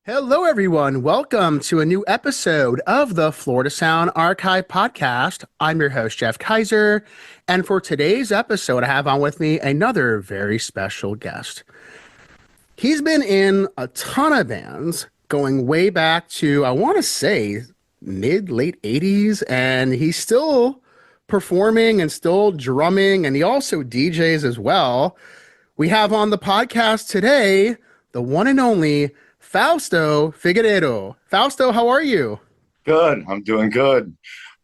Hello, everyone. Welcome to a new episode of the Florida Sound Archive podcast. I'm your host, Jeff Kaiser. And for today's episode, I have on with me another very special guest. He's been in a ton of bands going way back to, I want to say, late 80s, and he's still performing and still drumming, and he also DJs as well. We have on the podcast today the one and only Fausto Figueiredo. Fausto, how are you? Good. I'm doing good.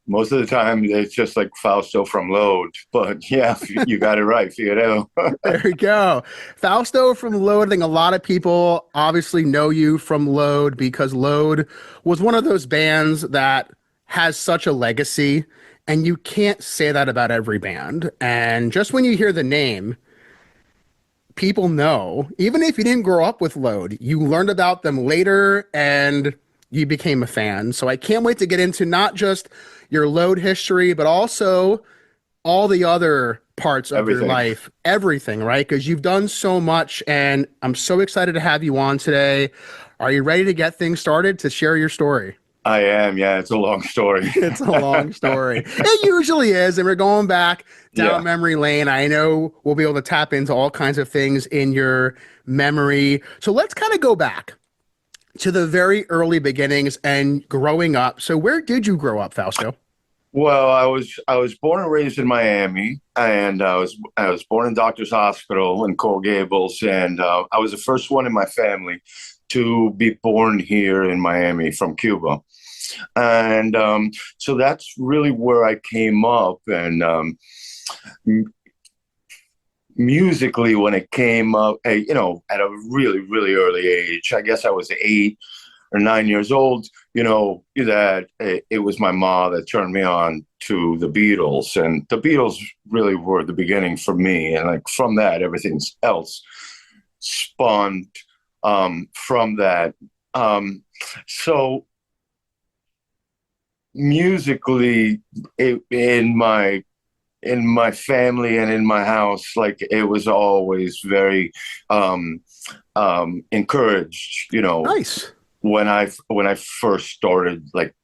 Most of the time, it's just like Fausto from Load. But yeah, you got it right, Figueroa. There you go. Fausto from Load. I think a lot of people obviously know you from Load because Load was one of those bands that has such a legacy, and you can't say that about every band. And just when you hear the name, people know, even if you didn't grow up with Load, you learned about them later and you became a fan. So I can't wait to get into not just your Load history, but also all the other parts of your Everything. life, everything, right? Because you've done so much and I'm so excited to have you on today. Are you ready to get things started to share your story? I am. Yeah, it's a long story. It's a long story. It usually is. And we're going back down Yeah. memory lane. I know we'll be able to tap into all kinds of things in your memory. So let's kind of go back to the very early beginnings and growing up. So where did you grow up, Fausto? Well, I was born and raised in Miami, and I was born in Doctors Hospital in Coral Gables, and I was the first one in my family to be born here in Miami from Cuba. And so that's really where I came up. And musically, when it came up, at a really, really early age, I guess I was 8 or 9 years old, that it was my mom that turned me on to the Beatles. And the Beatles really were the beginning for me. And like from that, everything else spawned from that. So musically, in my family and in my house, like it was always very encouraged, Nice. when I first started like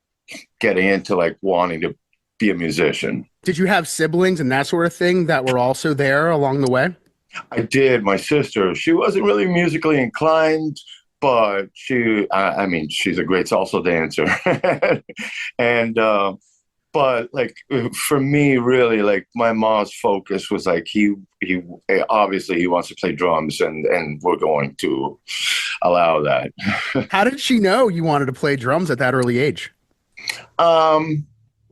getting into like wanting to be a musician. Did you have siblings and that sort of thing that were also there along the way? I did. My sister, she wasn't really musically inclined, but I mean, she's a great salsa dancer. And but like for me, really, like my mom's focus was like he obviously he wants to play drums, and we're going to allow that. How did she know you wanted to play drums at that early age? Well,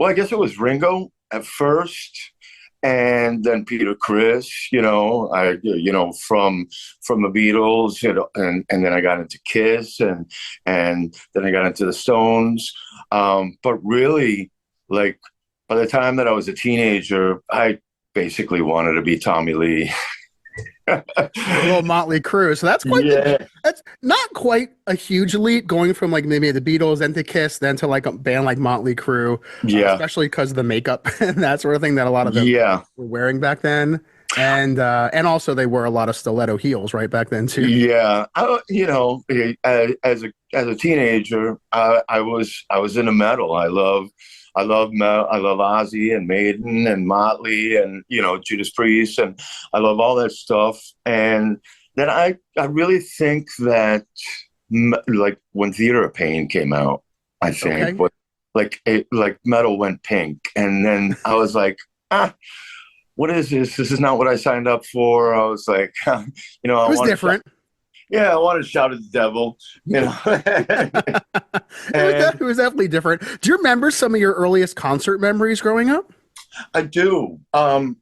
I guess it was Ringo at first, and then Peter Chris. From the Beatles, and then I got into Kiss, and then I got into the Stones. But really, like by the time that I was a teenager, I basically wanted to be Tommy Lee. A little Motley Crue. So that's quite Yeah, that's not quite a huge leap going from like maybe the Beatles then to Kiss then to like a band like Motley Crue, yeah, especially because of the makeup and that sort of thing that a lot of them yeah. were wearing back then. And also they wore a lot of stiletto heels right back then too. Yeah, as a teenager, I was into metal. I love metal. I love Ozzy and Maiden and Motley and Judas Priest, and I love all that stuff. And then I really think that like when Theater of Pain came out, I think, Okay. but like metal went pink, and then I was like, what is this? This is not what I signed up for. I was like, I It was want to shout. different. Yeah, I want to shout at the devil, and It was definitely different. Do you remember some of your earliest concert memories growing up? I do. The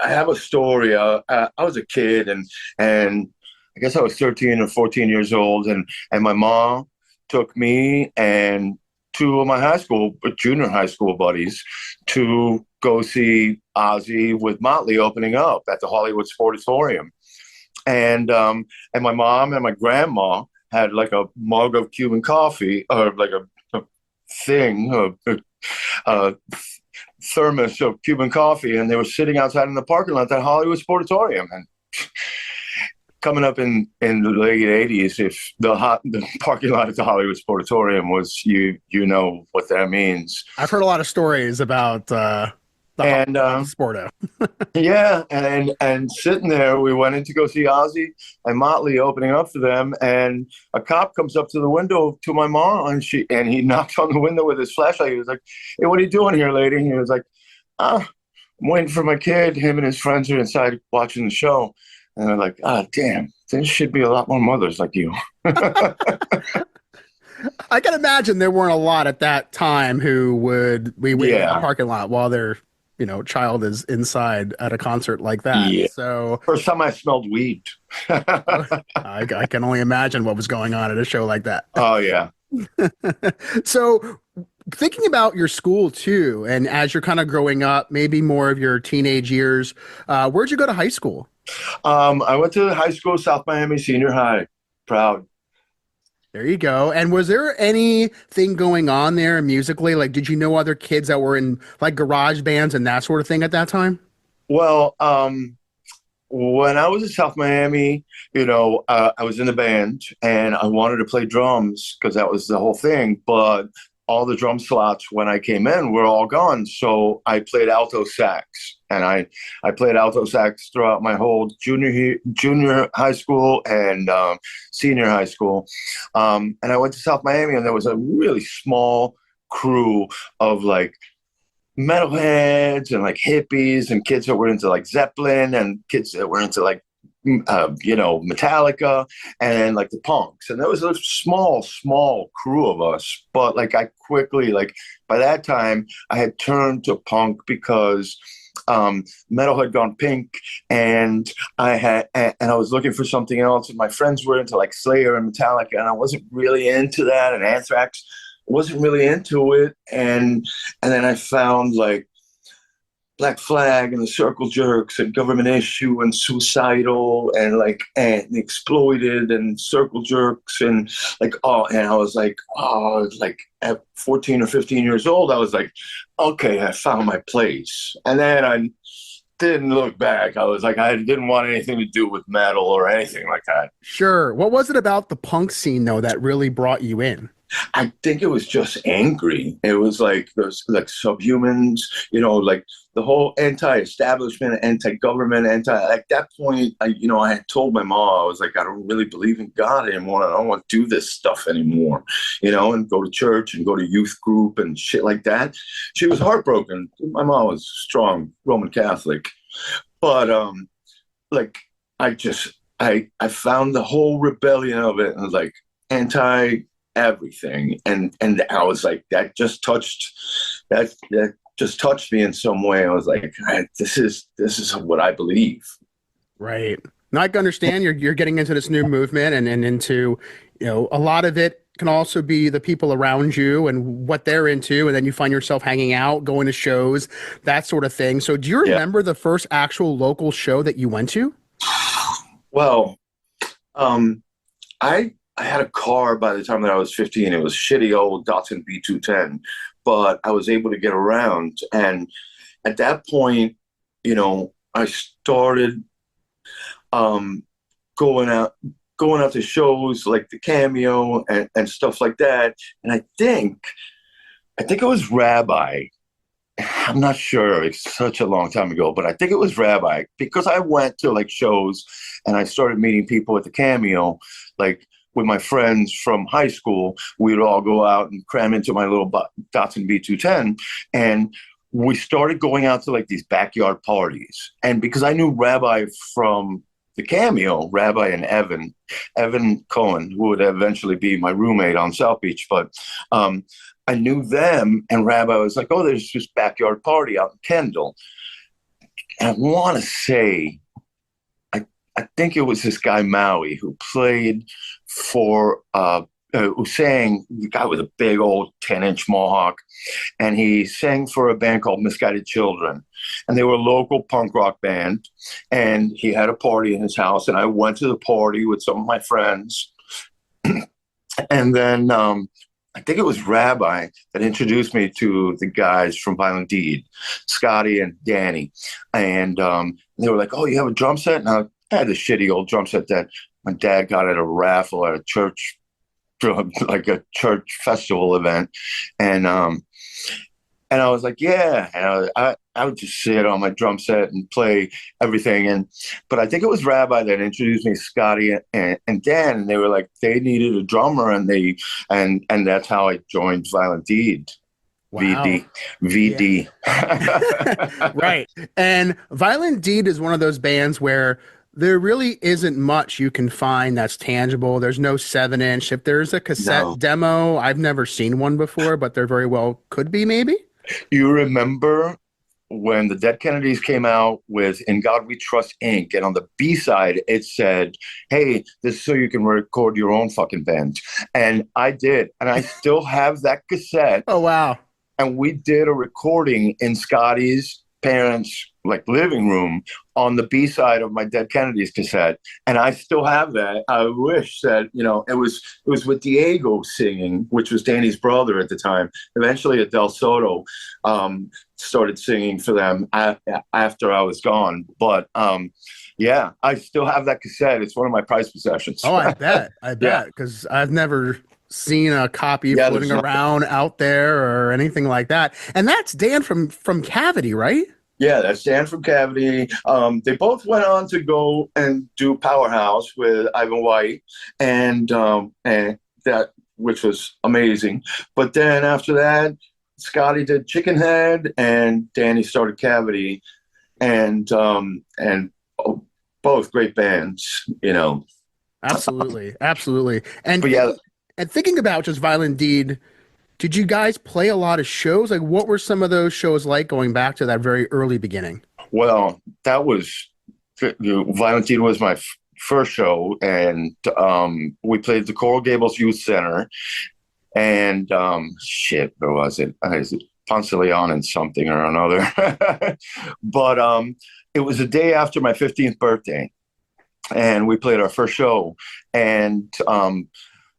I have a story. I was a kid, and I guess I was 13 or 14 years old, and my mom took me and two of my junior high school buddies to go see Ozzy with Motley opening up at the Hollywood Sportatorium. And my mom and my grandma had like a mug of Cuban coffee, or like a thing, a thermos of Cuban coffee, and they were sitting outside in the parking lot at Hollywood Sportatorium. And coming up in the late '80s, if the parking lot at the Hollywood Sportatorium was you know what that means. I've heard a lot of stories about And about the Sporto. yeah, and sitting there, we went in to go see Ozzy and Motley opening up for them, and a cop comes up to the window to my mom, and he knocked on the window with his flashlight. He was like, "Hey, what are you doing here, lady?" And he was like, "Ah, I'm waiting for my kid. Him and his friends are inside watching the show." And they're like, "Ah, damn, there should be a lot more mothers like you." I can imagine there weren't a lot at that time who would be waiting in the Yeah, parking lot while their, child is inside at a concert like that. yeah. So First time I smelled weed. I can only imagine what was going on at a show like that. Oh yeah. So thinking about your school too, and as you're kind of growing up, maybe more of your teenage years, where'd you go to high school? I went to high school, South Miami Senior High. Proud. There you go. And was there anything going on there musically? Like, did you know other kids that were in like garage bands and that sort of thing at that time? Well, when I was in South Miami, I was in the band and I wanted to play drums because that was the whole thing. But all the drum slots when I came in were all gone. So I played alto sax, and I played alto sax throughout my whole junior high school and senior high school. And I went to South Miami, and there was a really small crew of like metalheads and like hippies and kids that were into like Zeppelin and kids that were into like Metallica and like the punks. And there was a small crew of us. But like I quickly, like by that time, I had turned to punk because metal had gone pink, and I was looking for something else. And my friends were into like Slayer and Metallica, and I wasn't really into that. And Anthrax wasn't really into it. And then I found like Black Flag and the Circle Jerks and Government Issue and Suicidal and Exploited and Circle Jerks and and I was like, at 14 or 15 years old, I was like, okay, I found my place. And then I didn't look back. I was like, I didn't want anything to do with metal or anything like that. Sure. What was it about the punk scene though that really brought you in? I think it was just angry. It was like there's like Subhumans, like the whole anti-establishment, anti-government, at that point, I had told my mom, I was like, I don't really believe in God anymore. I don't want to do this stuff anymore, and go to church and go to youth group and shit like that. She was heartbroken. My mom was strong Roman Catholic, but I found the whole rebellion of it, and was like anti everything, and I was like, that just touched me in some way. I was like, this is what I believe. Right. Now I can understand you're getting into this new movement and into, a lot of it can also be the people around you and what they're into, and then you find yourself hanging out, going to shows, that sort of thing. So do you remember the first actual local show that you went to? Well, I had a car by the time that I was 15. It was shitty old Datsun B210, but I was able to get around. And at that point, I started going out to shows like the Cameo and stuff like that. And I think it was Rabbi. I'm not sure. It's such a long time ago, but I think it was Rabbi, because I went to like shows and I started meeting people at the Cameo, like with my friends from high school. We'd all go out and cram into my little Datsun B210, and we started going out to like these backyard parties. And because I knew Rabbi from the Cameo, Rabbi and Evan Cohen, who would eventually be my roommate on South Beach, but I knew them, and Rabbi was like, oh, there's this backyard party out in Kendall. And I want to say, I think it was this guy Maui who played for who sang, the guy with a big old 10-inch mohawk, and he sang for a band called Misguided Children, and they were a local punk rock band, and he had a party in his house, and I went to the party with some of my friends. And then I think it was Rabbi that introduced me to the guys from Violent Deed, Scotty and Danny. And they were like, oh, you have a drum set? And I had the shitty old drum set that my dad got at a raffle at a church, like a church festival event, and I was like, yeah. And I would just sit on my drum set and play everything. But I think it was Rabbi that introduced me to Scotty and Dan, and they were like, they needed a drummer, and that's how I joined Violent Deed. Wow. VD. Right. And Violent Deed is one of those bands where there really isn't much you can find that's tangible. There's no 7-inch. If there's a cassette No. demo, I've never seen one before, but there very well could be, maybe. You remember when the Dead Kennedys came out with In God We Trust Inc. and on the B side it said, hey, this is so you can record your own fucking band. And I did. And I still have that cassette. Oh, wow. And we did a recording in Scotty's parents' like living room on the B side of my Dead Kennedys cassette, and I still have that. I wish that it was with Diego singing, which was Danny's brother at the time. Eventually, Del Soto started singing for them after I was gone. But yeah, I still have that cassette. It's one of my prized possessions. Oh, I bet, because I've never seen a copy floating around out there or anything like that. And that's Dan from Cavity, right? Yeah, that's Dan from Cavity. They both went on to go and do Powerhouse with Ivan White, and that, which was amazing. But then after that, Scotty did Chickenhead, and Danny started Cavity, and both great bands, Absolutely, absolutely. And but yeah. And thinking about just Violent Deed, did you guys play a lot of shows? Like, what were some of those shows like going back to that very early beginning? Well, that was Violent Deed was my first show, and we played the Coral Gables Youth Center, and where was it? Ponce de Leon and something or another. But it was the day after my 15th birthday, and we played our first show, and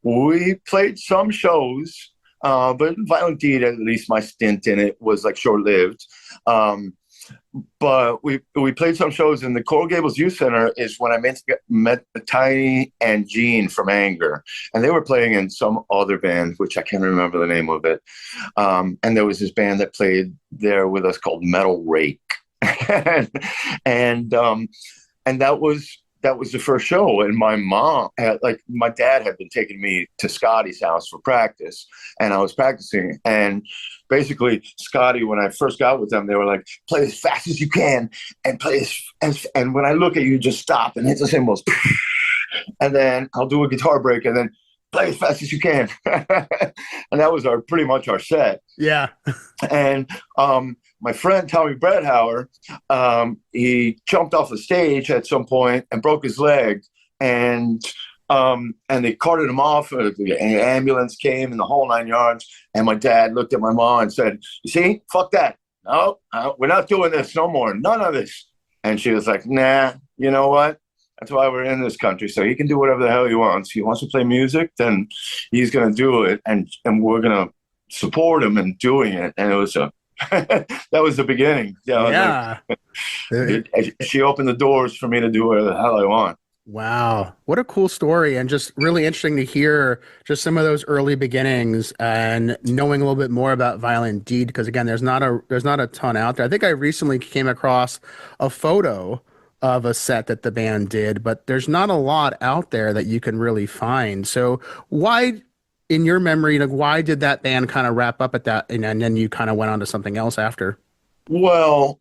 we played some shows, but Violent Deed, at least my stint in it, was like short-lived. But we played some shows in the Coral Gables Youth Center is when I met Tiny and Gene from Anger. And they were playing in some other band, which I can't remember the name of it. And there was this band that played there with us called Metal Rake. and that was the first show, and my dad had been taking me to Scotty's house for practice, and I was practicing. And basically, Scotty, when I first got with them, they were like, "Play as fast as you can, and play and when I look at you, just stop and hit the cymbals, and then I'll do a guitar break, and then play as fast as you can." And that was pretty much our set. Yeah. And my friend Tommy Bredhauer, he jumped off the stage at some point and broke his leg, and they carted him off. And an ambulance came and the whole 9 yards. And my dad looked at my mom and said, "You see, fuck that. No, we're not doing this no more. None of this." And she was like, "Nah, you know what? That's why we're in this country. So he can do whatever the hell he wants. He wants to play music, then he's going to do it, and we're going to support him in doing it." And it was that was the beginning. Yeah. She opened the doors for me to do whatever the hell I want. Wow. What a cool story, and just really interesting to hear just some of those early beginnings and knowing a little bit more about Violent Deed, because again, there's not a ton out there. I think I recently came across a photo of a set that the band did, but there's not a lot out there that you can really find. So why, in your memory, like, why did that band kind of wrap up at that, and then you kind of went on to something else after? Well,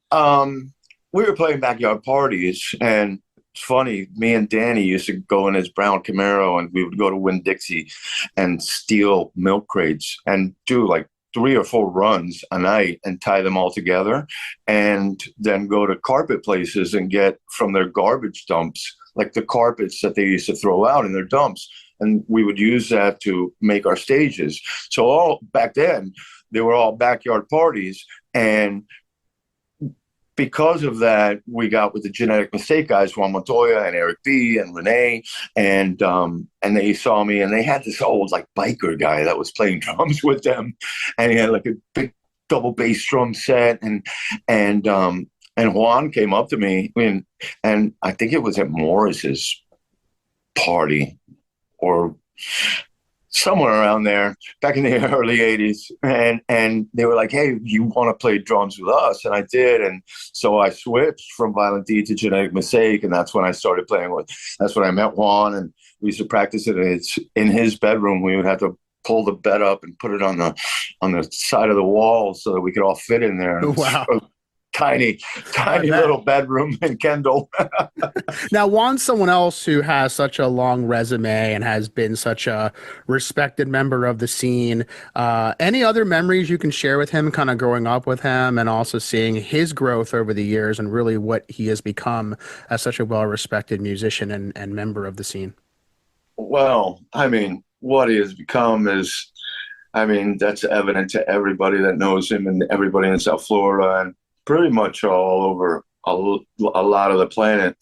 we were playing backyard parties, and it's funny, me and Danny used to go in his brown Camaro, and we would go to Winn-Dixie and steal milk crates and do like 3 or 4 runs a night and tie them all together, and then go to carpet places and get from their garbage dumps, like the carpets that they used to throw out in their dumps. And we would use that to make our stages. So all back then, they were all backyard parties. And because of that, we got with the Genetic Mistake guys, Juan Montoya and Eric B. and Renee. And they saw me, and they had this old like biker guy that was playing drums with them. And he had like a big double bass drum set. And and Juan came up to me, and I think it was at Morris's party or somewhere around there back in the early 80s, and they were like, hey, you want to play drums with us? And I did. And so I switched from Violent D to Genetic Mistake, and that's when I started playing with, that's when I met Juan, and we used to practice it. It's in his bedroom. We would have to pull the bed up and put it on the side of the wall so that we could all fit in there. Wow. Tiny little bedroom in Kendall. Now, Juan's someone else who has such a long resume and has been such a respected member of the scene. Any other memories you can share with him, kind of growing up with him and also seeing his growth over the years and really what he has become as such a well-respected musician and member of the scene? Well, I mean, what he has become is, I mean, that's evident to everybody that knows him and everybody in South Florida and pretty much all over a lot of the planet.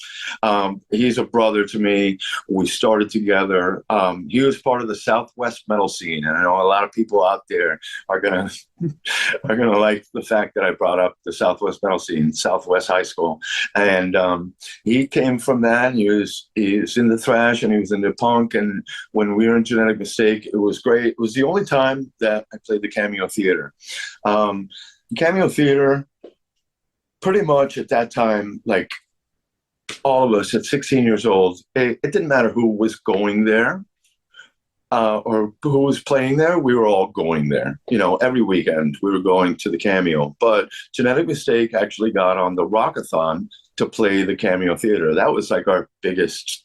He's a brother to me. We started together. He was part of the Southwest metal scene, and I know a lot of people out there are gonna like the fact that I brought up the Southwest metal scene, Southwest High School, and he came from that. He was in the thrash and he was into punk. And when we were in Genetic Mistake, it was great. It was the only time that I played the Cameo Theater. Cameo Theater. Pretty much at that time, like all of us at 16 years old, it didn't matter who was going there or who was playing there. We were all going there. You know, every weekend we were going to the Cameo. But Genetic Mistake actually got on the Rockathon to play the Cameo Theater. That was like our biggest,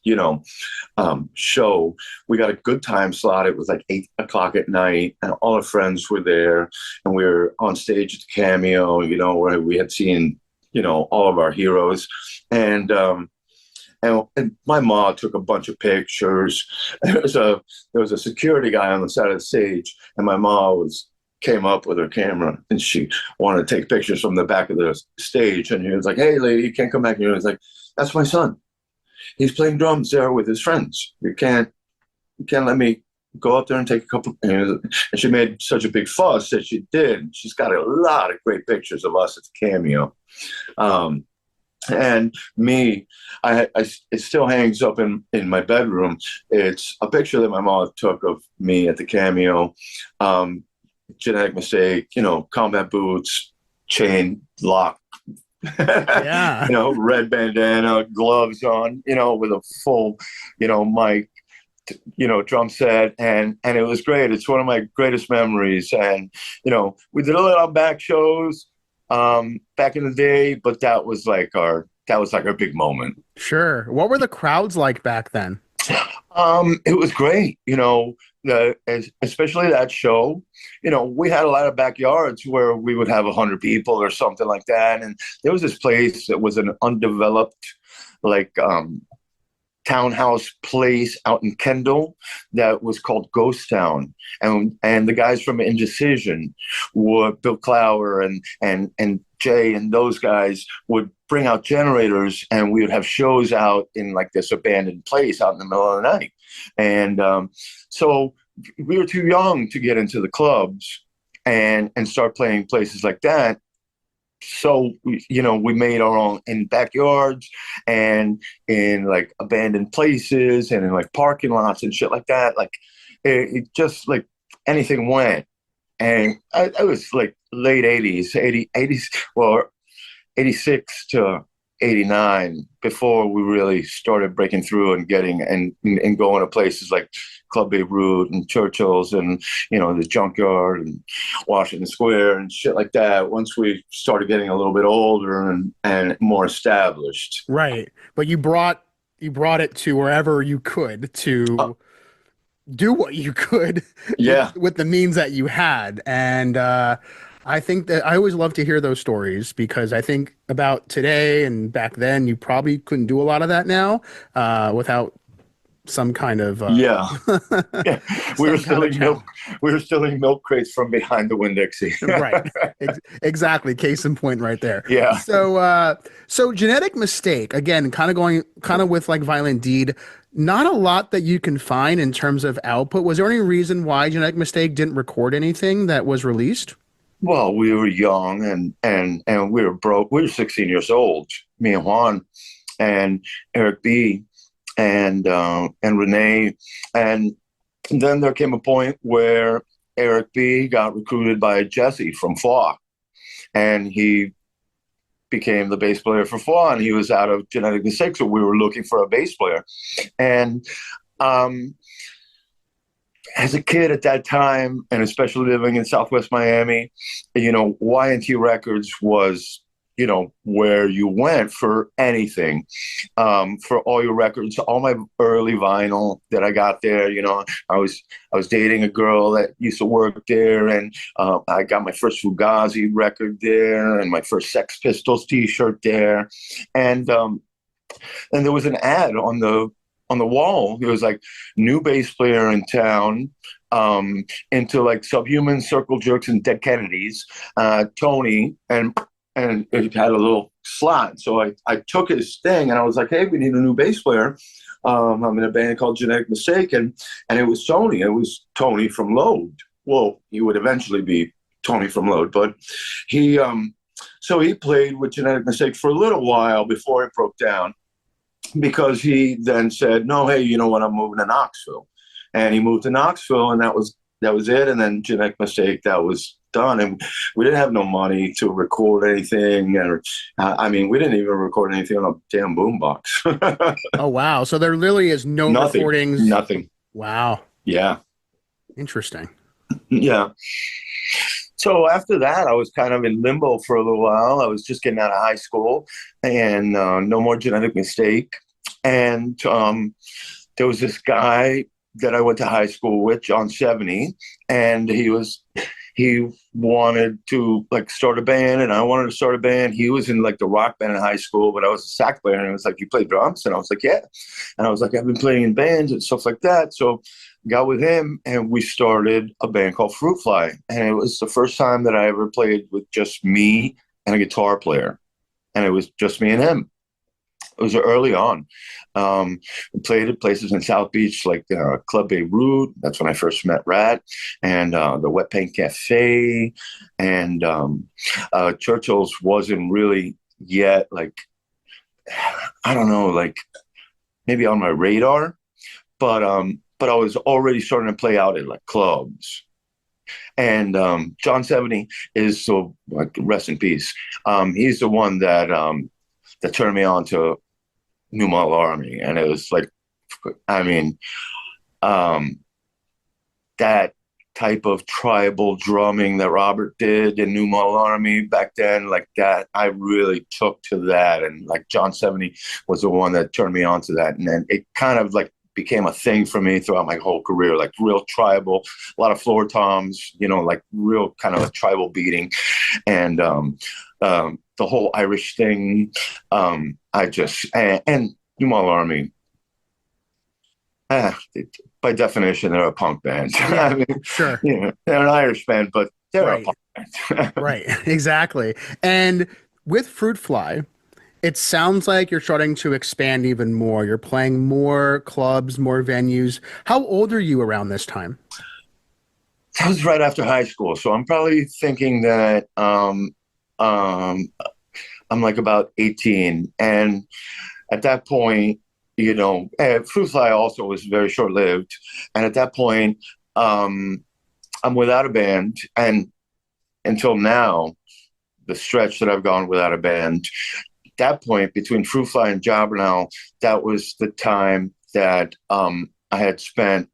show. We got a good time slot. It was like 8 o'clock at night, and all our friends were there, and we were on stage at the Cameo, where we had seen, all of our heroes. And my mom took a bunch of pictures. There was a security guy on the side of the stage, and my mom came up with her camera, and she wanted to take pictures from the back of the stage. And he was like, "Hey, lady, you can't come back here." He was like, "That's my son. He's playing drums there with his friends. You can't let me go up there and take a couple." And she made such a big fuss that she did. She's got a lot of great pictures of us at the Cameo. And me, it still hangs up in my bedroom. It's a picture that my mom took of me at the Cameo. Genetic Mistake, combat boots, chain lock, Yeah. Red bandana, gloves on, with a full, mic, drum set, and it was great. It's one of my greatest memories. And we did a lot of back shows back in the day, but that was like our big moment. Sure. What were the crowds like back then? It was great, especially that show. We had a lot of backyards where we would have 100 people or something like that. And there was this place that was an undeveloped, like, townhouse place out in Kendall that was called Ghost Town, and the guys from Indecision would, Bill Clower and Jay and those guys would bring out generators, and we would have shows out in like this abandoned place out in the middle of the night. And so we were too young to get into the clubs and start playing places like that. So, we made our own in backyards and in like abandoned places and in like parking lots and shit like that. Like it just like anything went. And I was like late 80s, well, 86 to 89 before we really started breaking through and getting and going to places like Club Beirut and Churchill's and the Junkyard and Washington Square and shit like that. Once we started getting a little bit older and more established, Right. But you brought it to wherever you could to do what you could with the means that you had. And I think that I always love to hear those stories because I think about today and back then, you probably couldn't do a lot of that now without some kind of yeah. We were stealing milk crates from behind the Winn-Dixie. Right. Exactly. Case in point right there. Yeah. So Genetic Mistake, again, kind of with like Violent Deed, not a lot that you can find in terms of output. Was there any reason why Genetic Mistake didn't record anything that was released? Well, we were young and we were broke. We were 16 years old, me and Juan and Eric B and Renee. And then there came a point where Eric B got recruited by Jesse from Flaw, and he became the bass player for Flaw, and he was out of Genetic Mistake, so we were looking for a bass player. And um, as a kid at that time, and especially living in Southwest Miami, Y&T Records was, where you went for anything, for all your records, all my early vinyl that I got there. I was dating a girl that used to work there, and I got my first Fugazi record there, and my first Sex Pistols T-shirt there, and there was an ad on the wall. It was like, new bass player in town, into like Subhuman, Circle Jerks, and Dead Kennedys, Tony, and it had a little slot. So I took his thing and I was like, hey, we need a new bass player. I'm in a band called Genetic Mistake, and it was Tony. It was Tony from Load. Well, he would eventually be Tony from Load, but he so he played with Genetic Mistake for a little while before it broke down, because he then said, no, hey, you know what, I'm moving to Knoxville. And he moved to Knoxville, and that was it. And then Genetic Mistake, that was done. And we didn't have no money to record anything. Or, we didn't even record anything on a damn boombox. Oh, wow. So there literally is no Nothing. recordings. Nothing. Wow. Yeah. Interesting. Yeah. So after that, I was kind of in limbo for a little while. I was just getting out of high school, and no more Genetic Mistake. And there was this guy that I went to high school with, John 70, and he wanted to like start a band, and I wanted to start a band. He was in like the rock band in high school, but I was a sax player, and it was like, you play drums? And I was like, yeah. And I was like, I've been playing in bands and stuff like that. So got with him, and we started a band called Fruitfly. And it was the first time that I ever played with just me and a guitar player. And it was just me and him. It was early on. We played at places in South Beach, like Club Beirut. That's when I first met Rat, and the Wet Paint Cafe. And Churchill's wasn't really yet, like, I don't know, like maybe on my radar, but I was already starting to play out at like clubs. And John 70 is, so like, rest in peace. He's the one that turned me on to New Model Army, and it was like, that type of tribal drumming that Robert did in New Model Army back then, like that, I really took to that. And like John 70 was the one that turned me on to that, and then it kind of like became a thing for me throughout my whole career, like real tribal, a lot of floor toms, like real kind of a tribal beating, and the whole Irish thing. And New Model Army, by definition, they're a punk band. Yeah, sure. They're an Irish band, but they're Right. a punk band. Right, exactly. And with Fruitfly, it sounds like you're starting to expand even more. You're playing more clubs, more venues. How old are you around this time? That was right after high school, so I'm probably thinking that I'm like about 18, and at that point, Fruitfly also was very short-lived, and at that point, I'm without a band, and until now, the stretch that I've gone without a band, that point between Fruitfly and Jobbernowl, that was the time that I had spent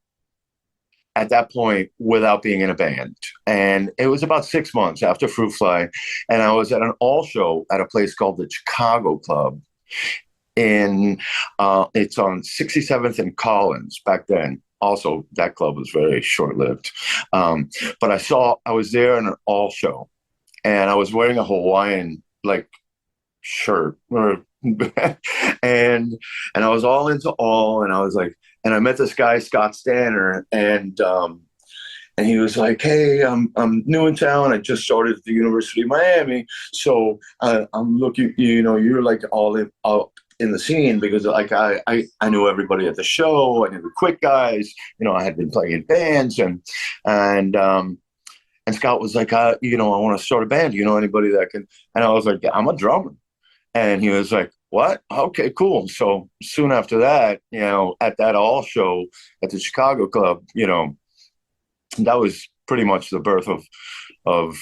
at that point without being in a band. And it was about 6 months after Fruitfly, and I was at an all show at a place called the Chicago Club. It's on 67th and Collins back then. Also, that club was very short-lived. But I was there in an all show, and I was wearing a Hawaiian like shirt, and I was all into all, and I was like, and I met this guy, Scott Stanner, and he was like, hey, I'm new in town. I just started at the University of Miami, so I'm looking, you're like all in the scene, because like I knew everybody at the show. I knew the Quick guys. I had been playing in bands, and And Scott was like, I want to start a band. Do you know anybody that can? And I was like, yeah, I'm a drummer. And he was like, what? Okay, cool. So soon after that, at that All show at the Chicago Club, that was pretty much the birth of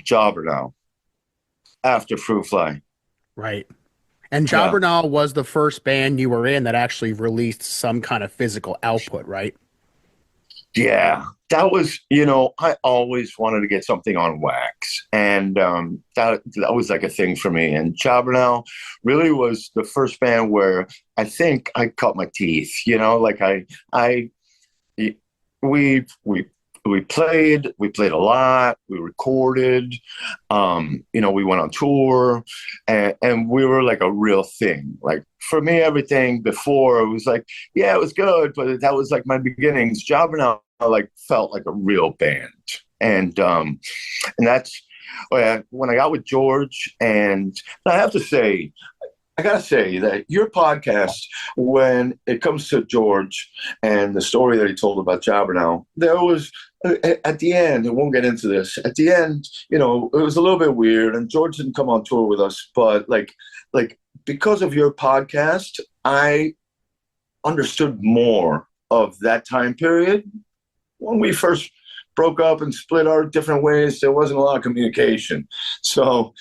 Jobbernowl after Fruitfly. Right. And Yeah. Jobbernowl was the first band you were in that actually released some kind of physical output, right? Yeah, that was, I always wanted to get something on wax, and that was like a thing for me. And Jobbernowl really was the first band where I think I cut my teeth. Like I we played a lot, we recorded, we went on tour, and we were like a real thing. Like for me, everything before it was like, yeah, it was good, but that was like my beginnings. Jobbernowl like felt like a real band, and that's when I got with George. And I have to say, I gotta say that your podcast, when it comes to George and the story that he told about Jobbernowl, there was at the end, and we'll get into this. At the end, it was a little bit weird, and George didn't come on tour with us, but like because of your podcast, I understood more of that time period. When we first broke up and split our different ways, there wasn't a lot of communication. So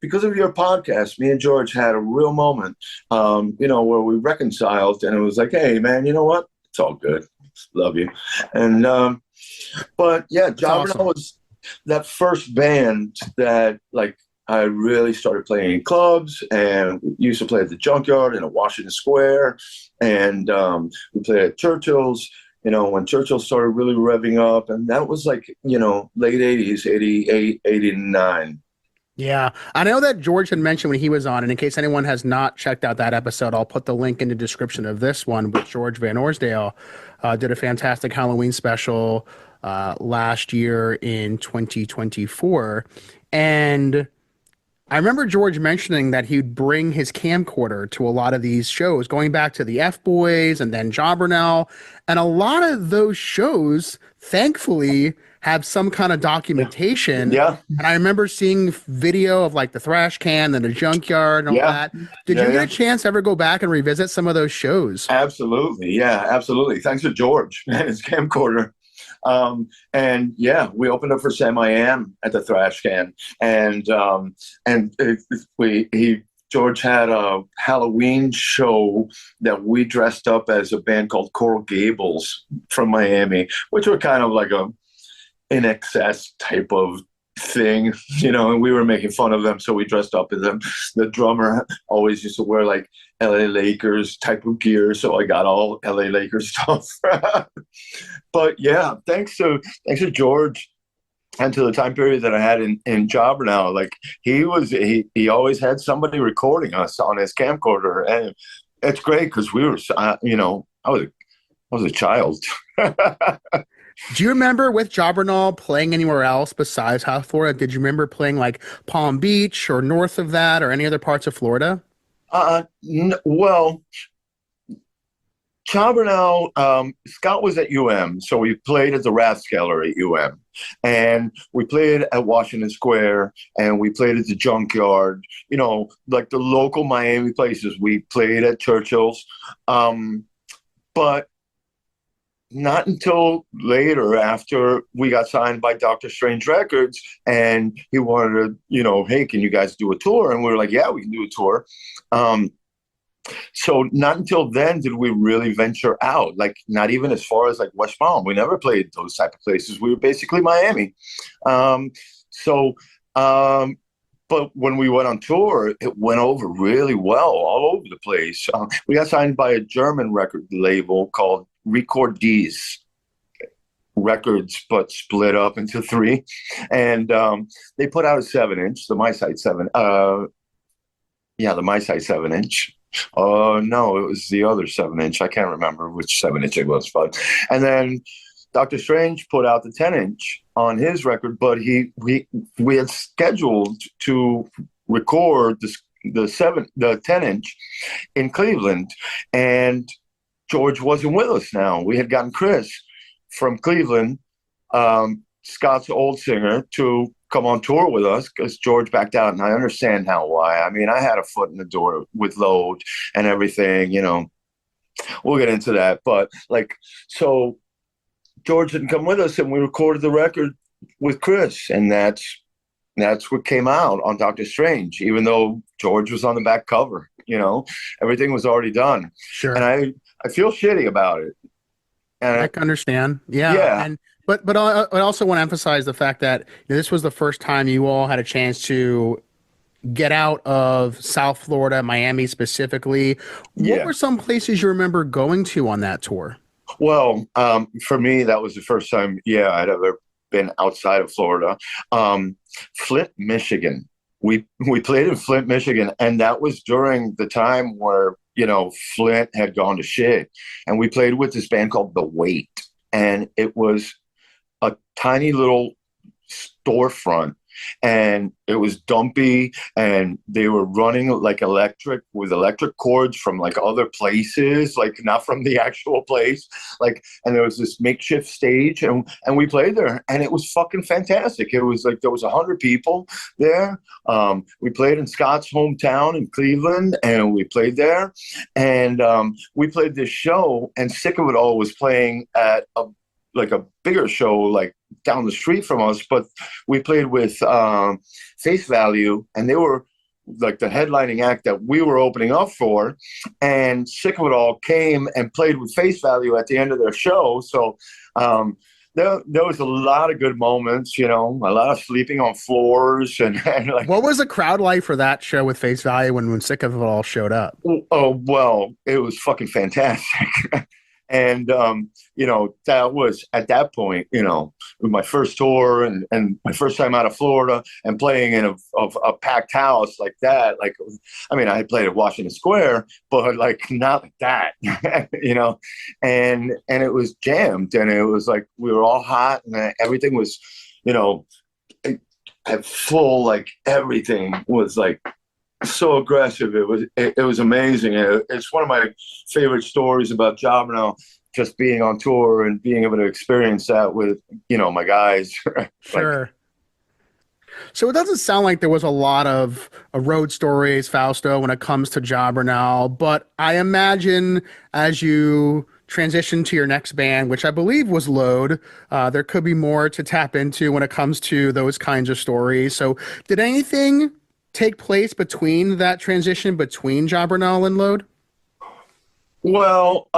because of your podcast, me and George had a real moment, where we reconciled, and it was like, hey, man, you know what? It's all good. Love you. And but yeah, Jobbernowl was that first band that like I really started playing in clubs, and we used to play at the Junkyard and at Washington Square, and we played at Churchill's, when Churchill started really revving up, and that was like, late 80s, 88, 89. Yeah, I know that George had mentioned when he was on, and in case anyone has not checked out that episode, I'll put the link in the description of this one with George Van Orsdel. Did a fantastic Halloween special last year in 2024. And I remember George mentioning that he'd bring his camcorder to a lot of these shows, going back to the F-Boys and then Jobbernowl. And a lot of those shows, thankfully, have some kind of documentation. Yeah. And I remember seeing video of like the Thrash Can and the Junkyard and all that. Did you get a chance to ever go back and revisit some of those shows? Absolutely. Yeah, absolutely. Thanks to George and his camcorder. And yeah, we opened up for Sam I Am at the Thrash Can, and George had a Halloween show that we dressed up as a band called Coral Gables from Miami, which were kind of like a in excess type of thing, and we were making fun of them, so we dressed up as them. The drummer always used to wear like LA Lakers type of gear, so I got all LA Lakers stuff. But yeah, thanks to George and to the time period that I had in Jobbernowl, like he always had somebody recording us on his camcorder, and it's great because we were, I was a child. Do you remember with Jobbernowl playing anywhere else besides South Florida? Did you remember playing like Palm Beach or north of that or any other parts of Florida? Well, Jobbernowl, Scott was at UM, so we played at the Rathskeller at UM, and we played at Washington Square, and we played at the Junkyard, like the local Miami places. We played at Churchill's, but not until later, after we got signed by Dr. Strange Records, and he wanted to, hey, can you guys do a tour? And we were like, yeah, we can do a tour. So not until then did we really venture out, like not even as far as like West Palm. We never played those type of places. We were basically Miami. But when we went on tour, it went over really well all over the place. We got signed by a German record label called Record D's Records, but split up into three. And they put out a 7-inch, the My Sight 7. The My Sight 7-inch. Oh, no, it was the other 7-inch. I can't remember which 7-inch it was. But and then Dr. Strange put out the 10-inch on his record, but we had scheduled to record the 10-inch in Cleveland, and George wasn't with us now. We had gotten Chris from Cleveland. Scott's old singer to come on tour with us because George backed out, and I understand why. I mean, I had a foot in the door with Load and everything, We'll get into that, but so George didn't come with us, and we recorded the record with Chris, and that's what came out on Doctor Strange, even though George was on the back cover. Everything was already done. Sure. And I feel shitty about it. And I can understand. Yeah. Yeah. But I also want to emphasize the fact that this was the first time you all had a chance to get out of South Florida, Miami specifically. What were some places you remember going to on that tour? Well, for me, that was the first time, I'd ever been outside of Florida. Flint, Michigan. We played in Flint, Michigan, and that was during the time where, Flint had gone to shit. And we played with this band called The Wait. And it was a tiny little storefront, and it was dumpy, and they were running like electric cords from like other places, like not from the actual place, and there was this makeshift stage, and we played there, and it was fucking fantastic. It was like there was 100 people there. We played in Scott's hometown in Cleveland, and we played there, and we played this show, and Sick of It All was playing at a bigger show down the street from us, but we played with Face Value, and they were the headlining act that we were opening up for, and Sick of It All came and played with Face Value at the end of their show. So there was a lot of good moments, a lot of sleeping on floors, and what was the crowd like for that show with Face Value when Sick of It All showed up? Oh, well, it was fucking fantastic. And, that was at that point, with my first tour and my first time out of Florida and playing in a packed house like that. I had played at Washington Square, but not like that, and it was jammed, and it was we were all hot, and everything was, at full, everything was so aggressive. It was amazing. It's one of my favorite stories about Jobbernowl, just being on tour and being able to experience that with my guys. Sure. So it doesn't sound like there was a lot of road stories, Fausto, when it comes to Jobbernowl, but I imagine as you transition to your next band, which I believe was Load, there could be more to tap into when it comes to those kinds of stories. So did anything take place between that transition between Jobbernowl and Load? Well,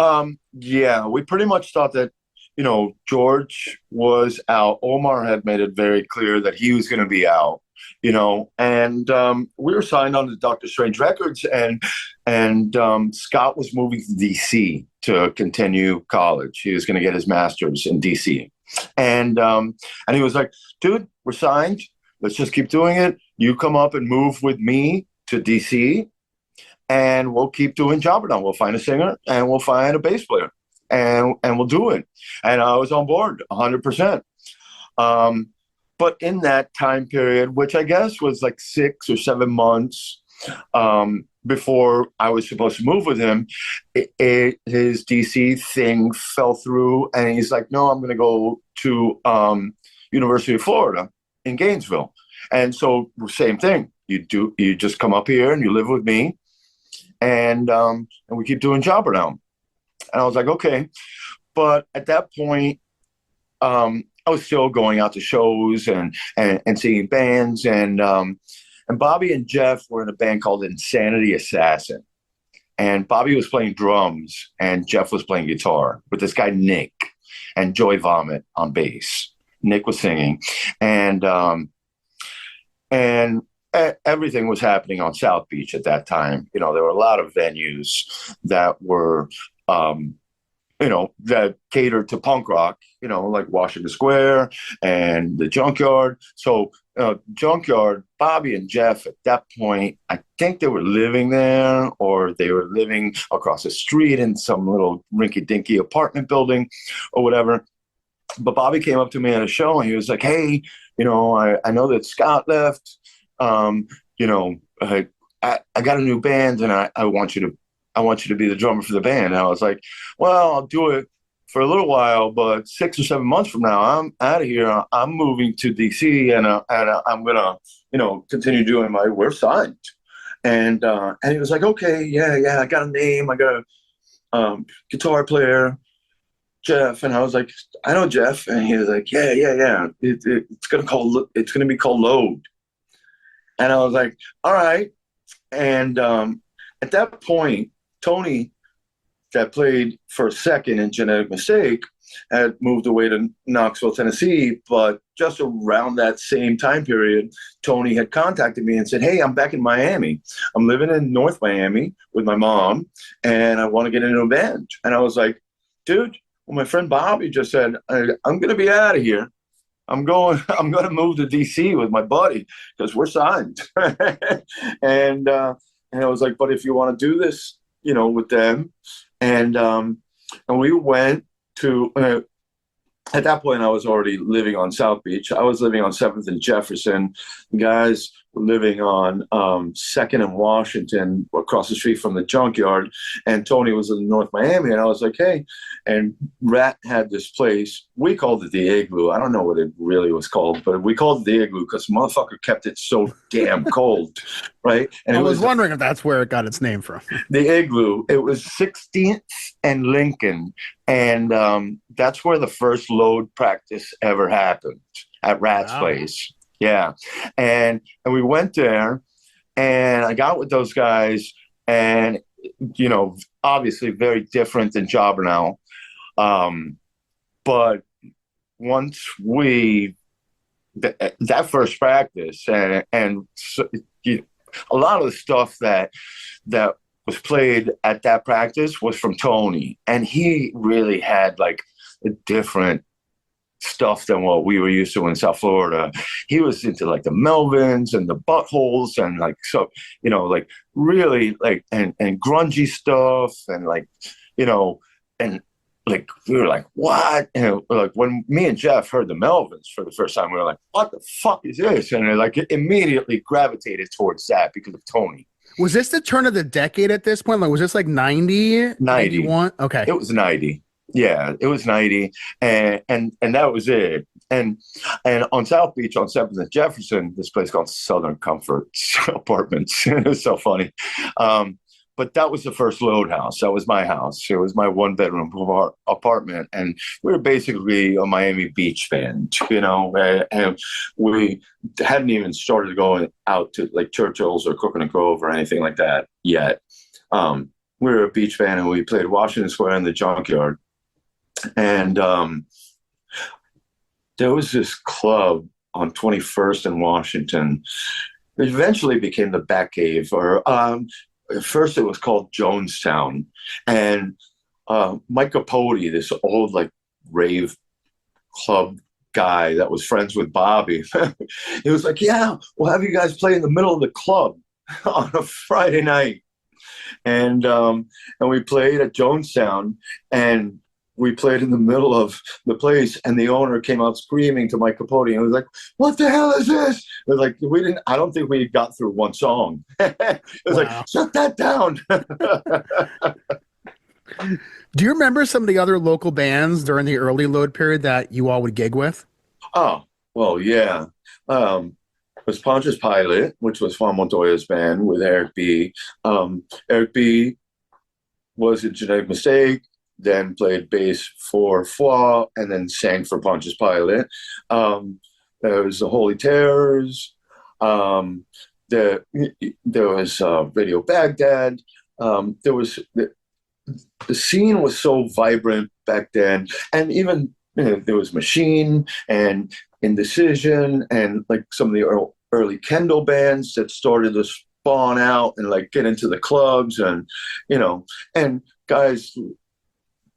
we pretty much thought that, George was out. Omar had made it very clear that he was going to be out, and we were signed on to Dr. Strange Records, and Scott was moving to DC to continue college. He was going to get his master's in DC. And he was like, dude, we're signed. Let's just keep doing it. You come up and move with me to DC, and we'll keep doing Jobbernowl. We'll find a singer, and we'll find a bass player, and we'll do it. And I was on board 100%. But in that time period, which I guess was 6 or 7 months before I was supposed to move with him, his DC thing fell through, and he's like, no, I'm going to go to University of Florida in Gainesville. And so same thing. You just come up here and you live with me, and we keep doing Jobbernowl. And I was like, okay. But at that point, I was still going out to shows and seeing bands, and Bobby and Jeff were in a band called Insanity Assassin. And Bobby was playing drums and Jeff was playing guitar with this guy Nick and Joy Vomit on bass. Nick was singing, and everything was happening on South Beach at that time. There were a lot of venues that were, that catered to punk rock, like Washington Square and the Junkyard. So Junkyard, Bobby and Jeff at that point, I think they were living there, or they were living across the street in some little rinky-dinky apartment building or whatever. But Bobby came up to me at a show, and he was like, hey, I know that Scott left. I got a new band, and I want you to be the drummer for the band. And I was like, well, I'll do it for a little while, but 6 or 7 months from now, I'm out of here. I'm moving to DC, and I'm gonna, continue doing we're signed. And he was like, okay, yeah, I got a name, I got a guitar player, Jeff. And I was like, I know Jeff. And he was like, yeah. It's gonna be called Load. And I was like, all right. And at that point, Tony, that played for a second in Genetic Mistake, had moved away to Knoxville, Tennessee. But just around that same time period, Tony had contacted me and said, hey, I'm back in Miami. I'm living in North Miami with my mom, and I want to get into a band. And I was like, dude, well, my friend Bobby just said, I'm going to be out of here. I'm going to move to DC with my buddy because we're signed. and I was like, but if you want to do this, with them. And we went to, at that point, I was already living on South Beach. I was living on 7th and Jefferson. The guys were living on 2nd and Washington, across the street from the junkyard. And Tony was in North Miami. And I was like, hey. And Rat had this place. We called it the Igloo. I don't know what it really was called, but we called it the Igloo because the motherfucker kept it so damn cold, right? And I was wondering if that's where it got its name from. The Igloo. It was 16th and Lincoln. And that's where the first load practice ever happened, at Rat's place. Yeah. And we went there, and I got with those guys, and, obviously very different than Jobbernowl. But once that first practice, and so, a lot of the stuff that was played at that practice was from Tony, and he really had like a different stuff than what we were used to in South Florida. He was into like the Melvins and the Buttholes, and like, so, like really like, and grungy stuff, and like, and like, we were like, what? And like, when me and Jeff heard the Melvins for the first time, we were like, what the fuck is this? And like, it immediately gravitated towards that because of Tony. Was this the turn of the decade at this point? Like, was this like 90, 91? Okay. It was 90. Yeah, it was 90. And that was it. And on South Beach, on 7th and Jefferson, this place called Southern Comfort Apartments. It was so funny. But that was the first load house. That was my house. It was my 1-bedroom apartment. And we were basically a Miami Beach band, and we hadn't even started going out to like Churchill's or Coconut Grove or anything like that yet. We were a beach band, and we played Washington Square in the junkyard. And there was this club on 21st and Washington. It eventually became the Batcave, or at first it was called Jonestown. And Mike Capote, this old like rave club guy that was friends with Bobby, he was like, yeah, we'll have you guys play in the middle of the club on a Friday night. And we played at Jonestown, and we played in the middle of the place, and the owner came out screaming to Mike Capote, and was like, what the hell is this? It was like, I don't think we got through one song. It was like, shut that down. Do you remember some of the other local bands during the early load period that you all would gig with? Oh, well, yeah. It was Pontius Pilate, which was Juan Montoya's band with Eric B. Eric B. was a Genetic Mistake, then played bass for Foi, and then sang for Pontius Pilate. There was the Holy Terrors. There was Radio Baghdad. There was the scene was so vibrant back then, and even there was Machine and Indecision, and like some of the early Kendall bands that started to spawn out and like get into the clubs, and and guys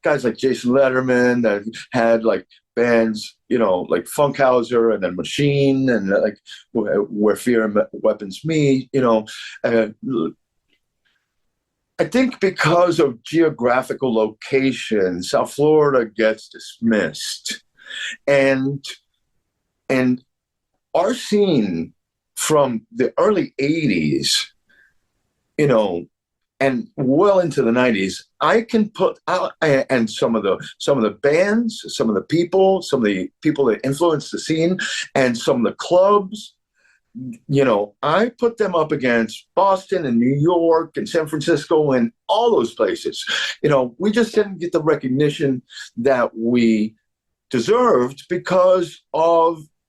like Jason Letterman that had like bands, like Funkhauser, and then Machine, and like Where Fear and Weapons Meet. I think because of geographical location, South Florida gets dismissed, and our scene from the early '80s, and well into the 90s, I can put out, and some of the bands, some of the people that influenced the scene, and some of the clubs, I put them up against Boston and New York and San Francisco and all those places. We just didn't get the recognition that we deserved because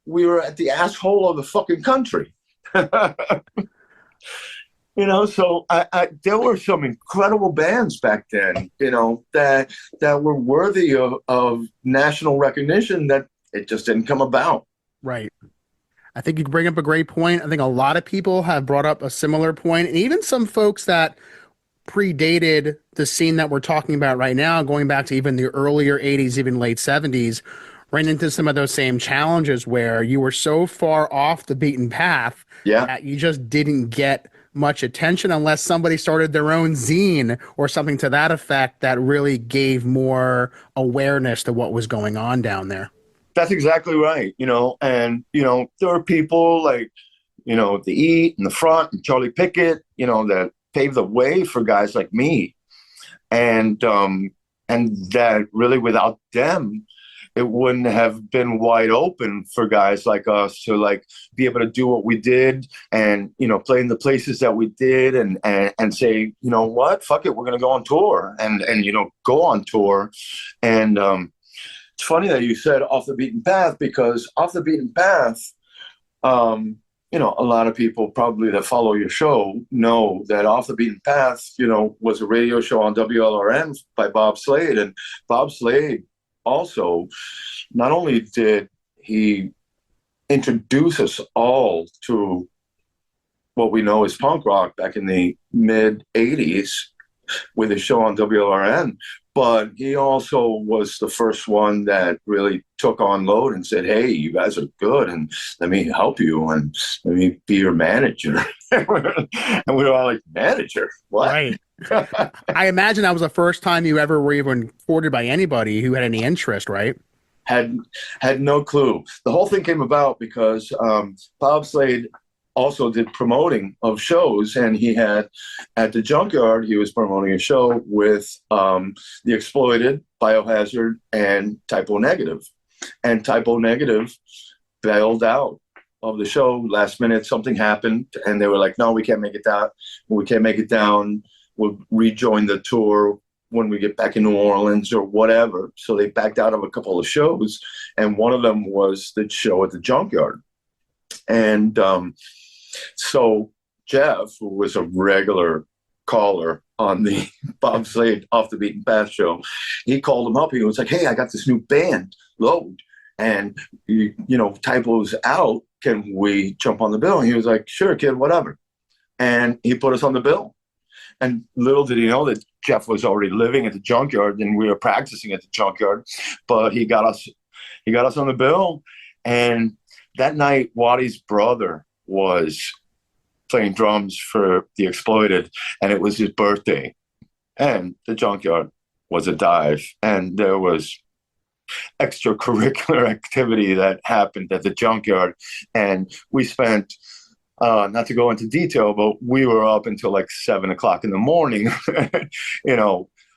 we were at the asshole of the fucking country. So there were some incredible bands back then, that were worthy of national recognition, that it just didn't come about. Right. I think you bring up a great point. I think a lot of people have brought up a similar point, and even some folks that predated the scene that we're talking about right now, going back to even the earlier 80s, even late 70s, ran into some of those same challenges where you were so far off the beaten path that you just didn't get much attention unless somebody started their own zine or something to that effect that really gave more awareness to what was going on down there. That's exactly right. And, there are people like, the Eat and the Front and Charlie Pickett, that paved the way for guys like me. And that really without them, it wouldn't have been wide open for guys like us to be able to do what we did and, play in the places that we did and say, what, fuck it, we're going to go on tour and, go on tour. And, it's funny that you said Off the Beaten Path, because Off the Beaten Path, a lot of people probably that follow your show know that Off the Beaten Path, was a radio show on WLRN by Bob Slade. And Bob Slade also, not only did he introduce us all to what we know as punk rock back in the mid 80s with his show on WLRN, but he also was the first one that really took on load and said, hey, you guys are good, and let me help you, and let me be your manager. And we were all like, manager? What? Right. I imagine that was the first time you ever were even courted by anybody who had any interest, right? Had no clue. The whole thing came about because Bob Slade also did promoting of shows, and he had at the Junkyard, he was promoting a show with The Exploited, Biohazard, and Typo Negative. And Typo Negative bailed out of the show last minute. Something happened, and they were like, no, we can't make it down. We can't make it down. We'll rejoin the tour when we get back in New Orleans or whatever. So they backed out of a couple of shows, and one of them was the show at the Junkyard. And so Jeff, who was a regular caller on the Bob Slade Off the Beaten Path show, he called him up. He was like, hey, I got this new band, Load, and, Typo's out. Can we jump on the bill? And he was like, sure, kid, whatever. And he put us on the bill. And little did he know that Jeff was already living at the Junkyard and we were practicing at the Junkyard, but he got us on the bill. And that night, Waddy's brother was playing drums for The Exploited, and it was his birthday. And the Junkyard was a dive, and there was extracurricular activity that happened at the Junkyard. And we spent, not to go into detail, but we were up until like 7 o'clock in the morning,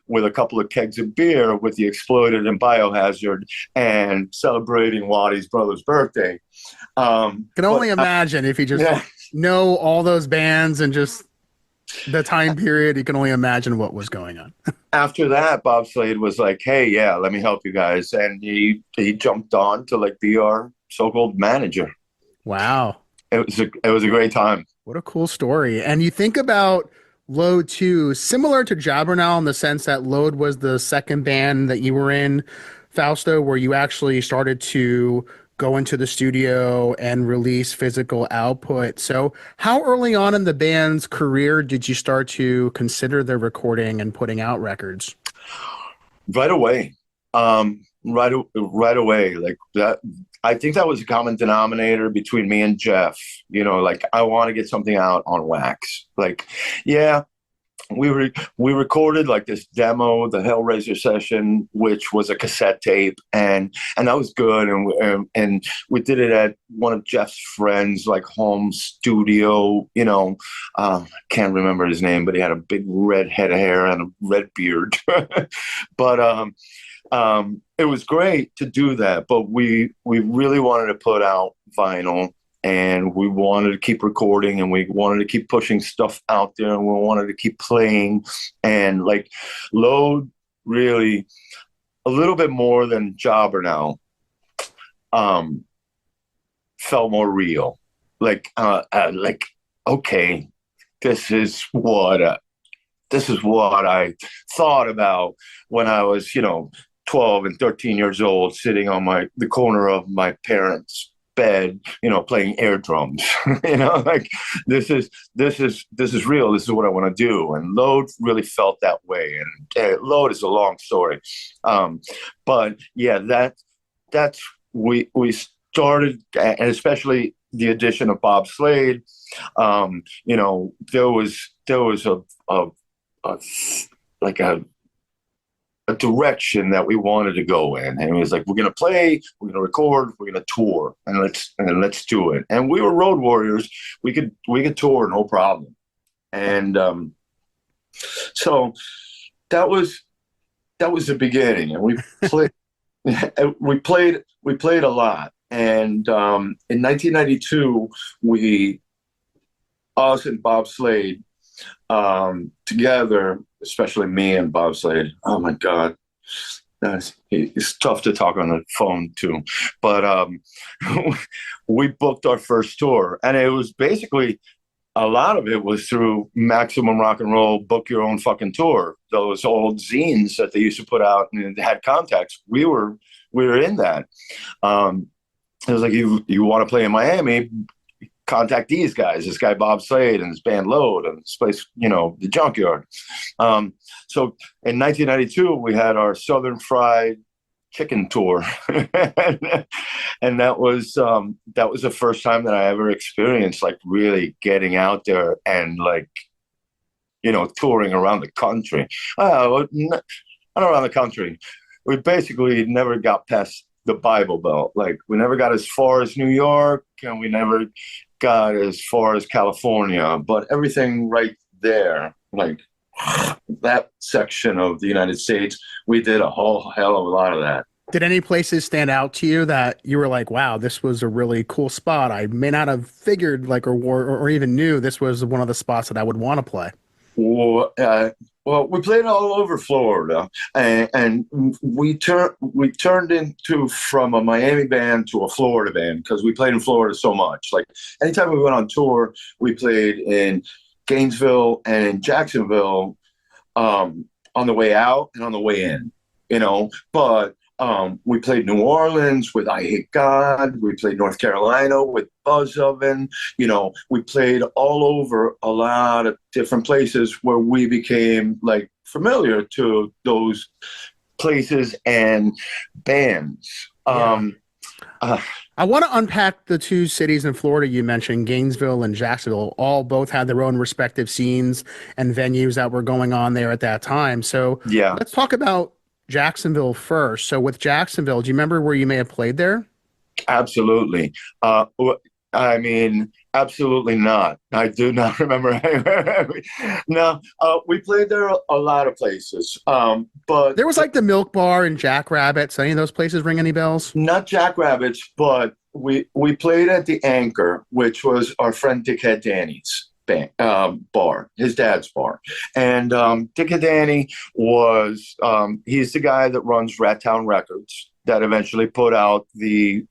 with a couple of kegs of beer with The Exploited and Biohazard and celebrating Waddy's brother's birthday. Can only imagine if you just know all those bands and just the time period, you can only imagine what was going on. After that, Bob Slade was like, hey, yeah, let me help you guys. And he jumped on to be our so-called manager. Wow. It was a great time. What a cool story. And you think about Load 2, similar to Jobbernowl in the sense that Load was the second band that you were in, Fausto, where you actually started to go into the studio and release physical output. So how early on in the band's career did you start to consider the recording and putting out records? Right away. Right away. Like that. I think that was a common denominator between me and Jeff. I want to get something out on wax. we recorded like this demo, the Hellraiser session, which was a cassette tape, and that was good. And we did it at one of Jeff's friends' like home studio. I can't remember his name, but he had a big red head of hair and a red beard. But it was great to do that. But we really wanted to put out vinyl. And we wanted to keep recording, and we wanted to keep pushing stuff out there, and we wanted to keep playing. And like Load really a little bit more than Jobbernowl felt more real. Like okay, this is what I thought about when I was 12 and 13 years old, sitting on the corner of my parents' bed, playing air drums. Like this is real. This is what I want to do. And Load really felt that way. And Load is a long story, but yeah, that's we started, and especially the addition of Bob Slade. There was a direction that we wanted to go in, and it was like, we're gonna play, we're gonna record, we're gonna tour, and let's do it. And we were road warriors. We could tour, no problem. And so that was the beginning, and we played we played a lot. And in 1992, us and Bob Slade together, especially me and Bob Slade. Oh my God, it's tough to talk on the phone too. But we booked our first tour, and it was basically, a lot of it was through Maximum Rock and Roll Book Your Own Fucking Tour. Those old zines that they used to put out and had contacts. We were in that. It was like, you want to play in Miami, contact these guys, this guy Bob Slade and his band Load, and this place, the Junkyard. So in 1992, we had our Southern Fried Chicken tour, and that was the first time that I ever experienced like really getting out there and like touring around the country. Not around the country. We basically never got past the Bible Belt. Like, we never got as far as New York, and we never got as far as California, but everything right there, like that section of the United States, we did a whole hell of a lot of that. Did any places stand out to you that you were like, wow, this was a really cool spot? I may not have figured or even knew this was one of the spots that I would want to play. Well, we played all over Florida, and we turned into from a Miami band to a Florida band because we played in Florida so much. Like, anytime we went on tour, we played in Gainesville and in Jacksonville, on the way out and on the way in, But we played New Orleans with I Hate God. We played North Carolina with Buzz Oven. We played all over a lot of different places where we became like familiar to those places and bands. Yeah. I want to unpack the two cities in Florida you mentioned, Gainesville and Jacksonville. Both had their own respective scenes and venues that were going on there at that time. So yeah, let's talk about Jacksonville first. So with Jacksonville, do you remember where you may have played there? Absolutely. I mean, absolutely not. I do not remember. No, we played there a lot of places. But there was like the Milk Bar and Jackrabbits. Any of those places ring any bells? Not Jackrabbits, but we played at the Anchor, which was our friend Dickhead Danny's bar, his dad's bar. And Dickhead Danny was, he's the guy that runs Rat Town Records, that eventually put out the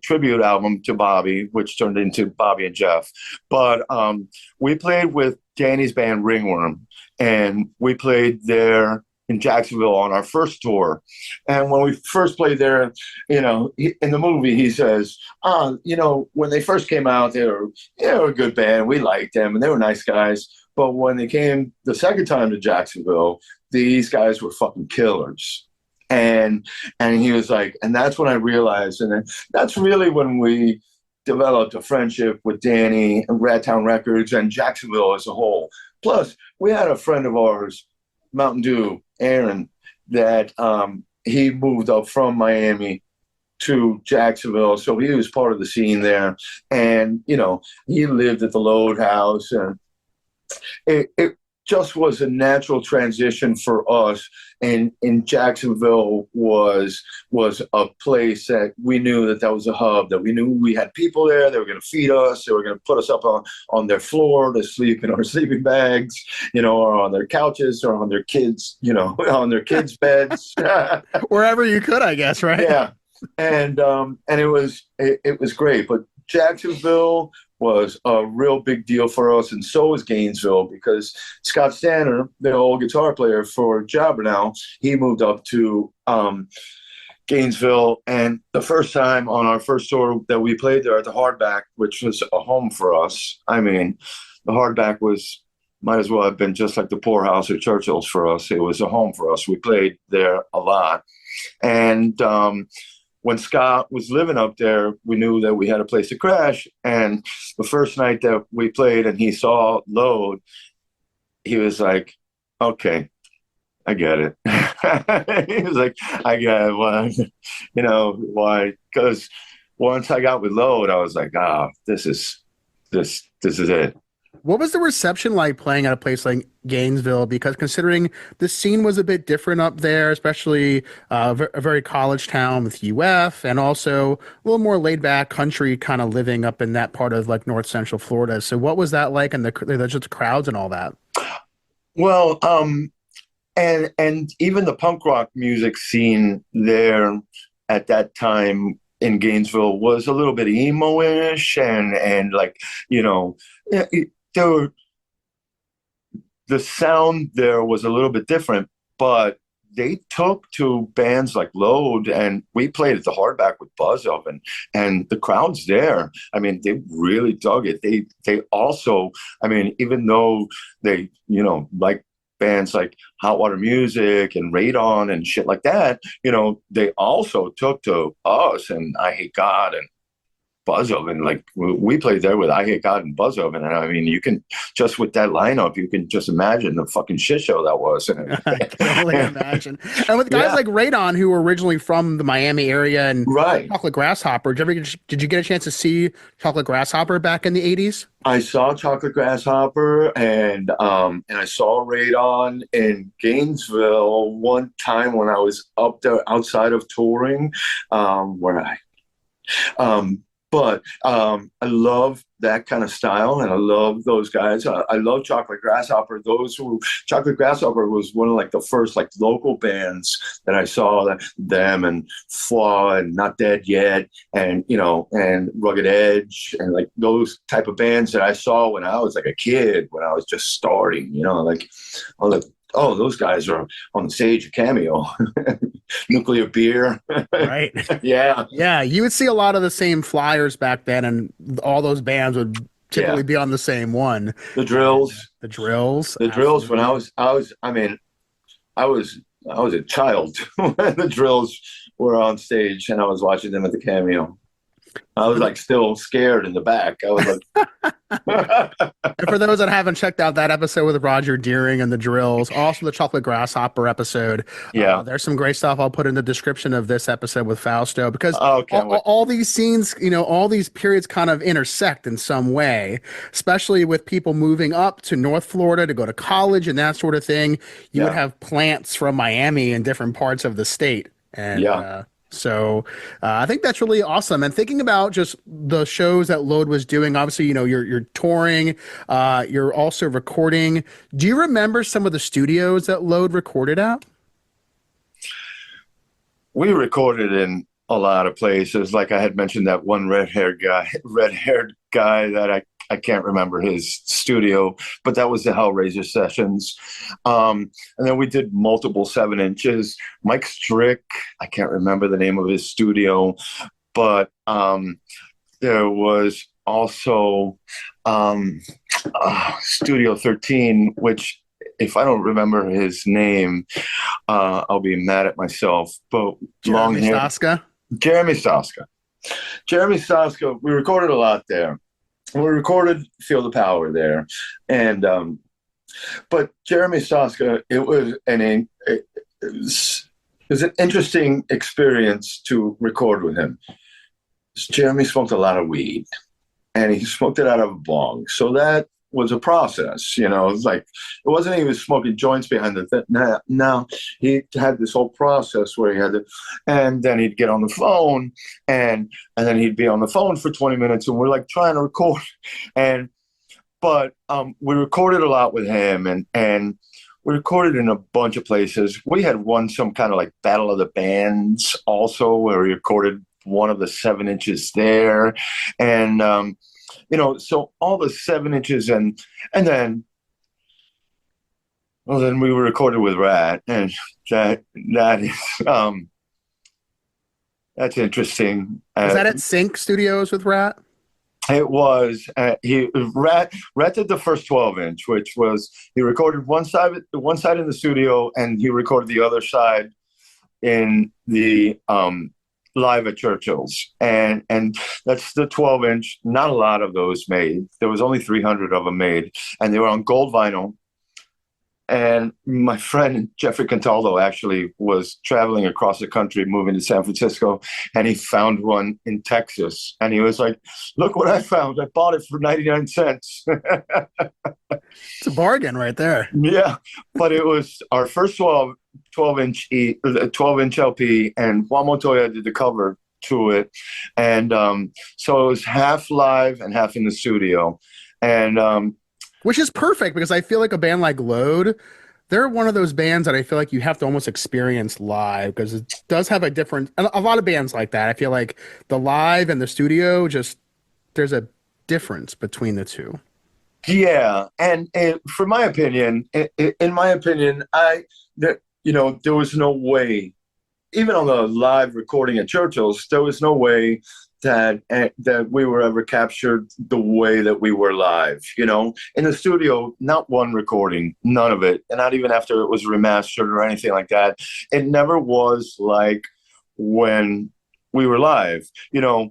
tribute album to Bobby, which turned into Bobby and Jeff. But we played with Danny's band Ringworm, and we played there in Jacksonville on our first tour. And when we first played there, in the movie, he says, when they first came out, they were a good band. We liked them, and they were nice guys. But when they came the second time to Jacksonville, these guys were fucking killers. And he was like, and that's when I realized, and that's really when we developed a friendship with Danny and Rat Town Records and Jacksonville as a whole. Plus, we had a friend of ours, Mountain Dew, Aaron, that he moved up from Miami to Jacksonville, so he was part of the scene there. And he lived at the Load House, and it just was a natural transition for us. And in Jacksonville was a place that we knew that was a hub, that we knew we had people there. They were going to feed us. They were going to put us up on their floor to sleep in our sleeping bags, or on their couches, or on their kids, on their kids' beds. Wherever you could, I guess, right? Yeah. And it was great. But Jacksonville was a real big deal for us, and so was Gainesville, because Scott Stanner, the old guitar player for Jobbernowl, he moved up to Gainesville. And the first time on our first tour that we played there at the Hardback, which was a home for us. I mean, the Hardback might as well have been just like the Poorhouse or Churchill's for us. It was a home for us. We played there a lot. And when Scott was living up there, we knew that we had a place to crash. And the first night that we played and he saw Load, he was like, okay, I get it. He was like, I get it. Why? Why? Because once I got with Load, I was like, this is it. What was the reception like playing at a place like Gainesville? Because considering the scene was a bit different up there, especially a very college town with UF, and also a little more laid back country kind of living up in that part of like North Central Florida. So what was that like, and just the crowds and all that? Well, and even the punk rock music scene there at that time in Gainesville was a little bit emo-ish, and like, the sound there was a little bit different, but they took to bands like Load, and we played at the Hardback with Buzz Oven, and the crowds there, I mean, they really dug it. They also, I mean, even though they, like bands like Hot Water Music and Radon and shit like that, they also took to us and I Hate God and Buzz Oven. Like, we played there with I Hate God and Buzz Oven, and I mean, you can just with that lineup, you can just imagine the fucking shit show that was. I can only imagine. And with guys like Radon, who were originally from the Miami area, and right, Chocolate Grasshopper, did you get a chance to see Chocolate Grasshopper back in the 80s? I saw Chocolate Grasshopper, and I saw Radon in Gainesville one time when I was up there outside of touring, but I love that kind of style, and I love those guys. I love Chocolate Grasshopper. Chocolate Grasshopper was one of like the first like local bands that I saw, them and Flaw and Not Dead Yet, and and Rugged Edge, and like those type of bands that I saw when I was like a kid, when I was just starting. Like I was like, oh, those guys are on the stage of Cameo. Nuclear Beer. Right. Yeah. Yeah. You would see a lot of the same flyers back then, and all those bands would typically be on the same one. The Drills. The Drills. The Drills. When I was a child when the Drills were on stage and I was watching them at the Cameo. I was like still scared in the back. I was like, and for those that haven't checked out that episode with Roger Deering and the Drills, also the Chocolate Grasshopper episode, there's some great stuff I'll put in the description of this episode with Fausto, because all these scenes, all these periods kind of intersect in some way, especially with people moving up to North Florida to go to college and that sort of thing. You would have plants from Miami in different parts of the state. And so I think that's really awesome. And thinking about just the shows that Load was doing, obviously, you're touring, you're also recording. Do you remember some of the studios that Load recorded at? We recorded in a lot of places. Like I had mentioned, that one red-haired guy that I can't remember his studio, but that was the Hellraiser sessions. And then we did multiple 7-inches. Mike Strick, I can't remember the name of his studio, but there was also Studio 13, which, if I don't remember his name, I'll be mad at myself. But Jeremy Staska? Jeremy Staska, we recorded a lot there. We recorded Feel the Power there. And But Jeremy Soska, it was an interesting experience to record with him. Jeremy smoked a lot of weed, and he smoked it out of a bong. So that was a process, you know. It's like it wasn't he was smoking joints behind the thing. No, he had this whole process where he had to, and then he'd get on the phone, and then he'd be on the phone for 20 minutes, and we're like trying to record, and but we recorded a lot with him, and we recorded in a bunch of places. We had won some kind of like Battle of the Bands also, where we recorded one of the 7 inches there, and you know, so all the 7 inches, and then well, then we were recorded with Rat, and that is that's interesting. Was that at Sync Studios with Rat? It was Rat did the first 12 inch, which was he recorded one side in the studio, and he recorded the other side in the live at Churchill's, and that's the 12 inch. Not a lot of those made. There was only 300 of them made, and they were on gold vinyl. And my friend Jeffrey Contaldo actually was traveling across the country, moving to San Francisco, and he found one in Texas. And he was like, "Look what I found! I bought it for 99 cents." It's a bargain right there. Yeah, but it was our first 12 inch LP, and Juan Montoya did the cover to it, and so it was half live and half in the studio, and which is perfect because I feel like a band like Load, they're one of those bands that I feel like you have to almost experience live because it does have a different. A lot of bands like that, I feel like the live and the studio just there's a difference between the two. yeah, and for my opinion, in my opinion, there was no way, even on the live recording at Churchill's, there was no way that we were ever captured the way that we were live. You know, in the studio, not one recording, none of it, and not even after it was remastered or anything like that. It never was like when we were live. You know,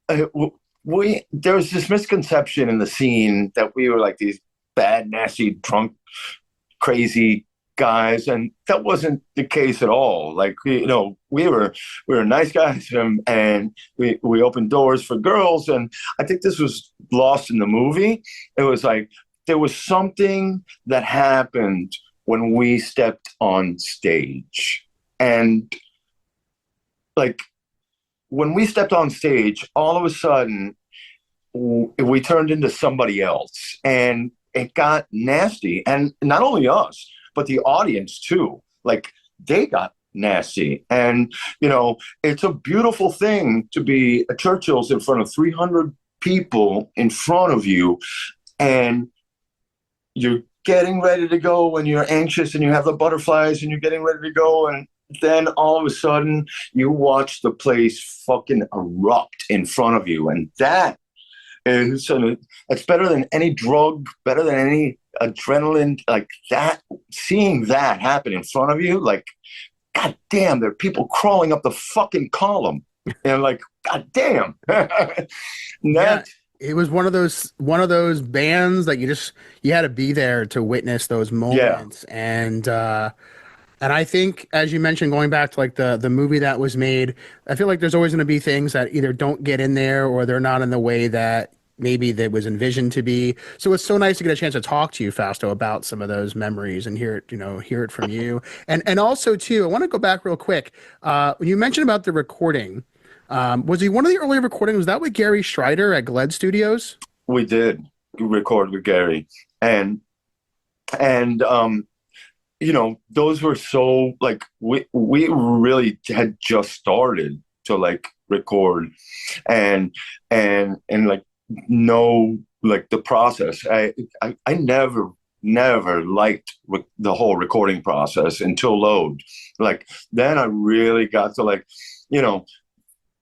there was this misconception in the scene that we were like these bad, nasty, drunk, crazy guys, and that wasn't the case at all. Like, you know, we were nice guys, and we opened doors for girls, and I think this was lost in the movie. It was like there was something that happened when we stepped on stage, and like when we stepped on stage, all of a sudden we turned into somebody else, and it got nasty. And not only us, but the audience too. Like, they got nasty. And, you know, it's a beautiful thing to be at Churchill's in front of 300 people in front of you, and you're getting ready to go when you're anxious and you have the butterflies and you're getting ready to go, and then all of a sudden you watch the place fucking erupt in front of you. And that is it's better than any drug, better than any adrenaline, like that. Seeing that happen in front of you, like, god damn, there are people crawling up the fucking column, and like, god damn. Yeah, it was one of those bands that you had to be there to witness those Yeah, moments. And I think, as you mentioned, going back to like the movie that was made, I feel like there's always going to be things that either don't get in there or they're not in the way that maybe that was envisioned to be. So it's so nice to get a chance to talk to you, Fausto, about some of those memories and hear it from you. And also too, I want to go back real quick. When you mentioned about the recording, was he one of the early recordings? Was that with Gary Strider at Gled Studios? we did record with Gary, and you know, those were so like we really had just started to like record and like know like the process. I never liked the whole recording process until Load. Like, then I really got to, like, you know,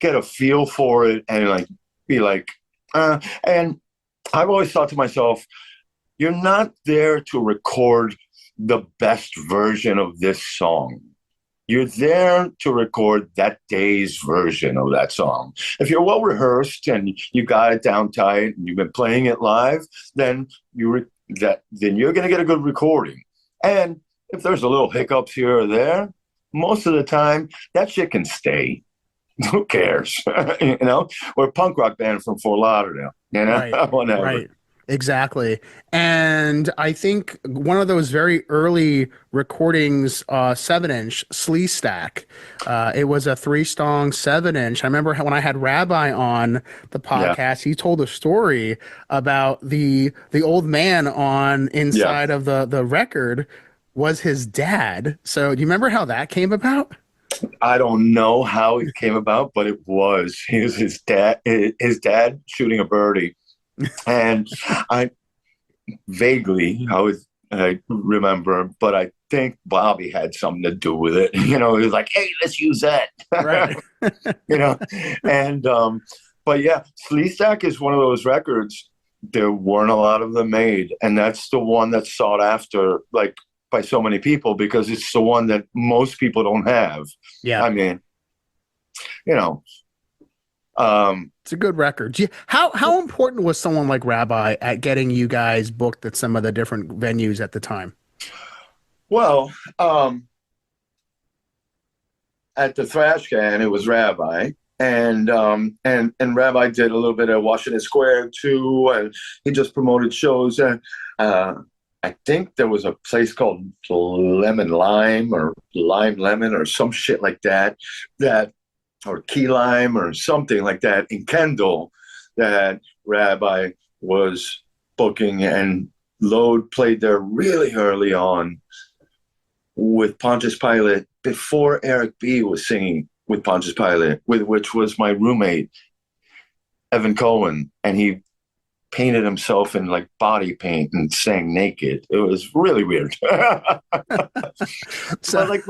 get a feel for it and like be like and I've always thought to myself, you're not there to record the best version of this song. You're there to record that day's version of that song. If you're well rehearsed and you got it down tight and you've been playing it live, then then you're going to get a good recording. And if there's a little hiccups here or there, most of the time that shit can stay. Who cares? We're a punk rock band from Fort Lauderdale, Right, whatever. right. Exactly. And I think one of those very early recordings, 7-inch Slee Stack, it was a 3-song 7-inch. I remember when I had Rabbi on the Yeah, podcast, he told a story about the old man on yeah. inside of the record was his dad. So do you remember how that came about? I don't know how it came about, but it was. He was his dad shooting a birdie. And I vaguely, I remember, but I think Bobby had something to do with it. He was like, "Hey, let's use that." Right. you know, and but yeah, Slee Stack is one of those records. There weren't a lot of them made, and that's the one that's sought after, like by so many people, because it's the one that most people don't have. Yeah. I mean, you know. Um, It's a good record. How important was someone like Rabbi at getting you guys booked at some of the different venues at the time? well, at the Thrash Can, it was Rabbi, and Rabbi did a little bit of Washington Square too, and he just promoted shows. And I think there was a place called Lemon Lime or Lime Lemon or some shit like that, or Key Lime or something like that in Kendall, that Rabbi was booking, and Load played there really early on with Pontius Pilate before Eric B was singing with Pontius Pilate, which was my roommate, Evan Cohen, and he painted himself in like body paint and sang naked. It was really weird. So, But like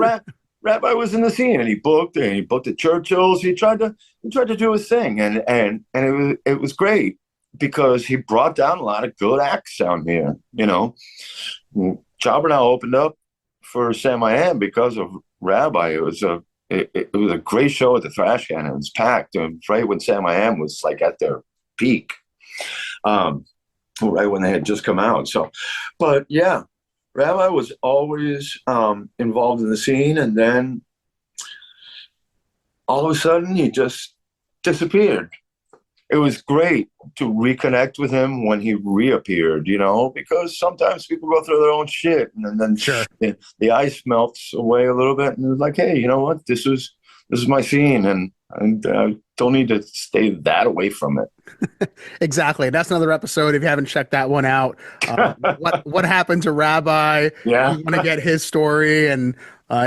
Rabbi was in the scene, and he booked at Churchill's. He tried to do his thing, and it was great because he brought down a lot of good acts down here. Jobbernowl opened up for Sam I Am because of Rabbi. It was a great show at the Thrash Can. It was packed, and right when Sam I Am was like at their peak, right when they had just come out. So, but yeah, Rabbi was always involved in the scene, and then all of a sudden he just disappeared. It was great to reconnect with him when he reappeared, because sometimes people go through their own shit, and then sure. the ice melts away a little bit, and it's like, hey, you know what? This is my scene, and don't need to stay that away from it. Exactly. That's another episode. If you haven't checked that one out, what happened to Rabbi? Yeah. You want to get his story and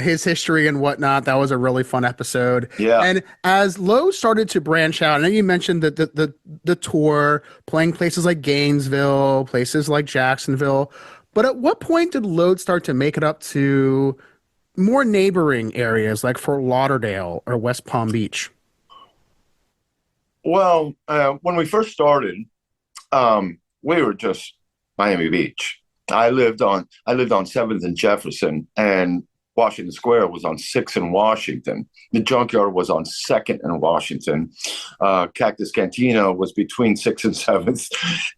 his history and whatnot. That was a really fun episode. Yeah. And as Lowe started to branch out, I know you mentioned that the tour, playing places like Gainesville, places like Jacksonville, but at what point did Load start to make it up to more neighboring areas like Fort Lauderdale or West Palm Beach? Well, when we first started, we were just Miami Beach. I lived on 7th and Jefferson, and Washington Square was on 6th and Washington. The Junkyard was on 2nd and Washington. Cactus Cantina was between 6th and 7th,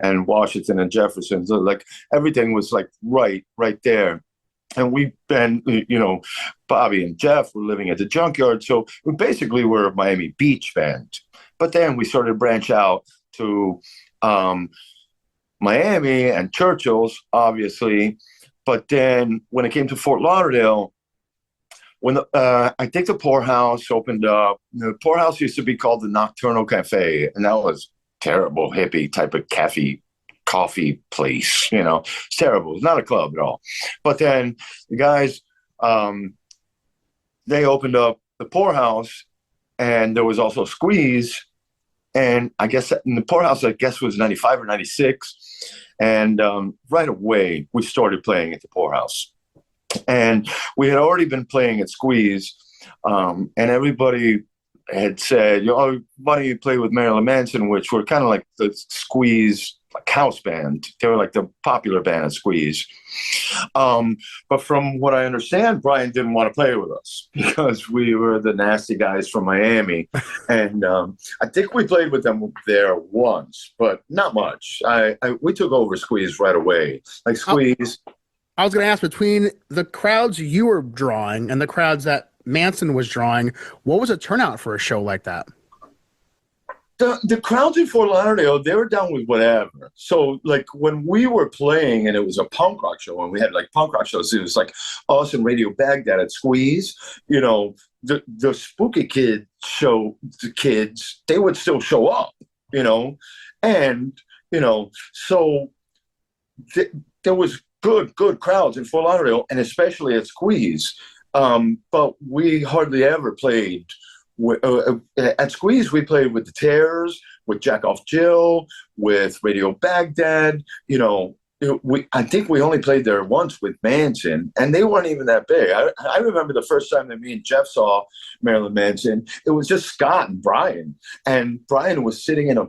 and Washington and Jefferson. So like everything was like right there. And we've been, Bobby and Jeff were living at the Junkyard, so we basically were a Miami Beach band. But then we started to branch out to Miami and Churchill's, obviously. But then when it came to Fort Lauderdale, when I think the Poorhouse opened up, the Poorhouse used to be called the Nocturnal Cafe, and that was terrible hippie type of coffee place. It's terrible. It's not a club at all. But then the guys, they opened up the Poorhouse, and there was also Squeeze. And I guess in the Poorhouse, was 95 or 96. And right away, we started playing at the Poorhouse. And we had already been playing at Squeeze. And everybody had said, why don't you play with Marilyn Manson, which were kind of like the Squeeze like house band. They were like the popular band at Squeeze. But from what I understand, Brian didn't want to play with us because we were the nasty guys from Miami. And I think we played with them there once, but not much. We took over Squeeze right away. Like Squeeze. I was going to ask, between the crowds you were drawing and the crowds that Manson was drawing, what was a turnout for a show like that? The crowds in Fort Lauderdale, they were down with whatever. So, like, when we were playing and it was a punk rock show, and we had, like, punk rock shows, it was, like, us and Radio Baghdad at Squeeze, you know, the Spooky Kid show, the kids, they would still show up, you know? And, you know, so there was good crowds in Fort Lauderdale, and especially at Squeeze. But we hardly ever played. At Squeeze, we played with the Tears, with Jack Off Jill, with Radio Baghdad. You know, I think we only played there once with Manson, and they weren't even that big. I remember the first time that me and Jeff saw Marilyn Manson, it was just Scott and Brian was sitting in a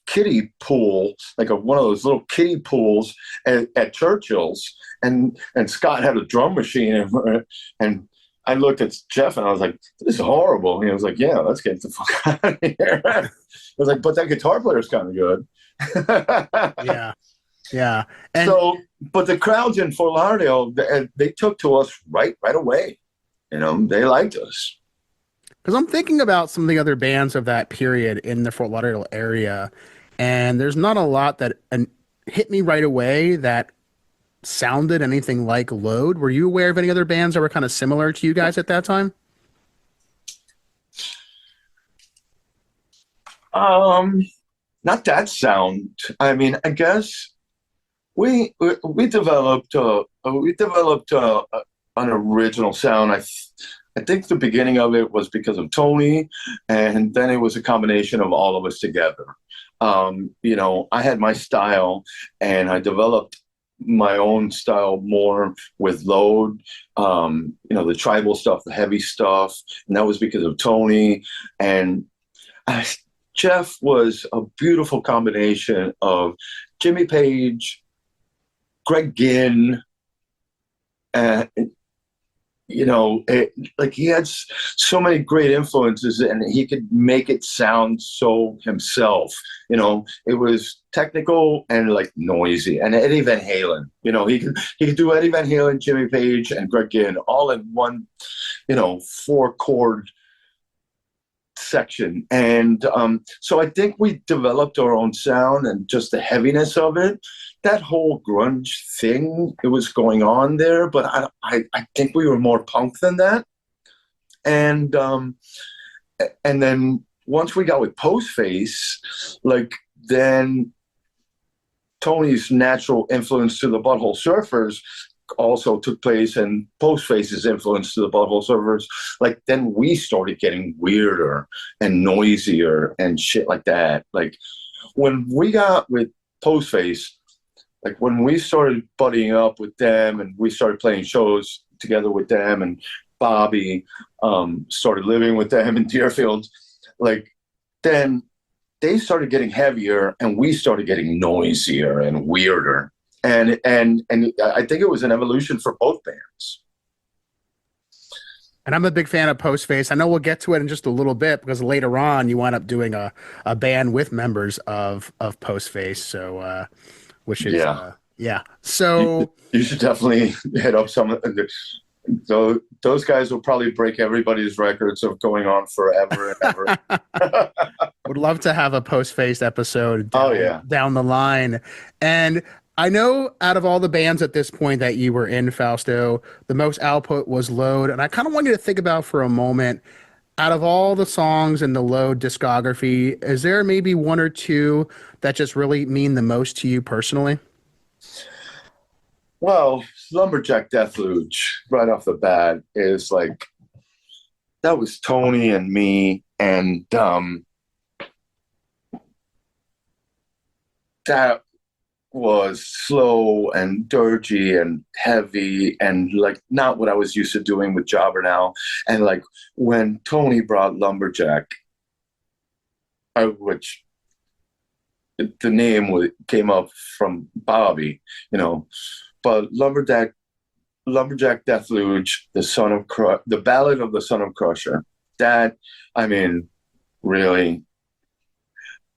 kiddie pool, one of those little kiddie pools at Churchill's, and Scott had a drum machine, and I looked at Jeff and I was like, "This is horrible." And he was like, "Yeah, let's get the fuck out of here." I was like, "But that guitar player's kind of good." Yeah. And so, but the crowds in Fort Lauderdale, they took to us right away. You know, they liked us. Because I'm thinking about some of the other bands of that period in the Fort Lauderdale area, and there's not a lot that hit me right away that sounded anything like Load. Were you aware of any other bands that were kind of similar to you guys at that time? Not that sound. I mean, I guess we developed an original sound. I think the beginning of it was because of Tony, and then it was a combination of all of us together. You know, I had my style, and I developed my own style more with Load, you know, the tribal stuff, the heavy stuff, and that was because of Tony. And Jeff was a beautiful combination of Jimmy Page, Greg Ginn, and you know, he had so many great influences, and he could make it sound so himself. You know, it was technical and like noisy. And Eddie Van Halen, you know, he could do Eddie Van Halen, Jimmy Page, and Greg Ginn all in one, you know, 4-chord section. And so I think we developed our own sound, and just the heaviness of it. That whole grunge thing, it was going on there, but I think we were more punk than that. And then once we got with Postface, then Tony's natural influence to the Butthole Surfers also took place, and Postface's influence to the Butthole Surfers. Then we started getting weirder and noisier and shit like that. When we got with Postface, when we started buddying up with them and we started playing shows together with them, and Bobby started living with them in Deerfield, then they started getting heavier and we started getting noisier and weirder. And I think it was an evolution for both bands. And I'm a big fan of Postface. I know we'll get to it in just a little bit, because later on you wind up doing a band with members of Postface. So, which is, yeah. So you should definitely hit up some of so those guys will probably break everybody's records of going on forever and ever. Would love to have a Postface episode down the line. And I know out of all the bands at this point that you were in, Fausto, the most output was Load. And I kind of want you to think about for a moment, out of all the songs in the Load discography, is there maybe one or two that just really mean the most to you personally? Well, Lumberjack Deathluge, right off the bat, is that was Tony and me, and that was slow and dirgy and heavy and not what I was used to doing with Jobbernowl. And when Tony brought Lumberjack, which the name came up from Bobby, you know. But Lumberjack Deathluge, the Ballad of the Son of Crusher. That, I mean, really.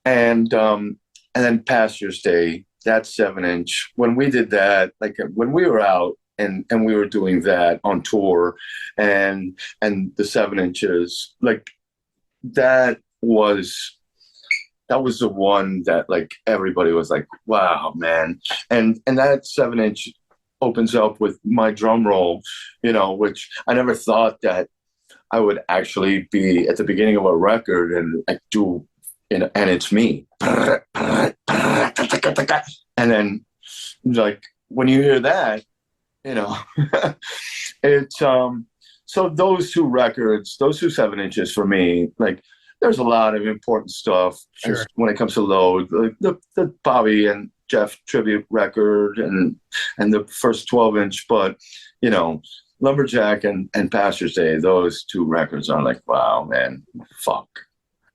And then Pastor's Day, that 7-inch. When we did that, like when we were out and we were doing that on tour, and the 7-inches, like that was the one that like everybody was like, wow, man. And that 7-inch opens up with My Drum Roll, you know, which I never thought that I would actually be at the beginning of a record and like do, and it's me. And then like when you hear that, you know, it's so those two records, those two 7-inches for me, like there's a lot of important stuff. Sure. When it comes to Load, like the Bobby and Jeff tribute record and the first 12-inch, but you know, Lumberjack and Pastor's Day, those two records are like, wow, man, fuck.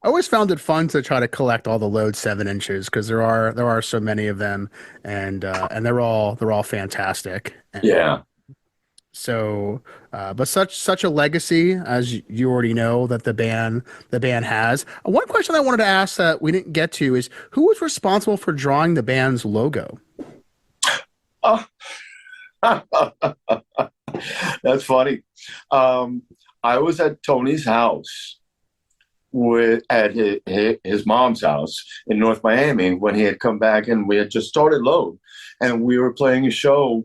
I always found it fun to try to collect all the Load 7-inches because there are so many of them, and they're all fantastic. And Yeah. so, but such a legacy, as you already know, that the band has. One question I wanted to ask that we didn't get to is who was responsible for drawing the band's logo? Oh. That's funny. I was at Tony's house at his mom's house in North Miami when he had come back, and we had just started Load, and we were playing a show.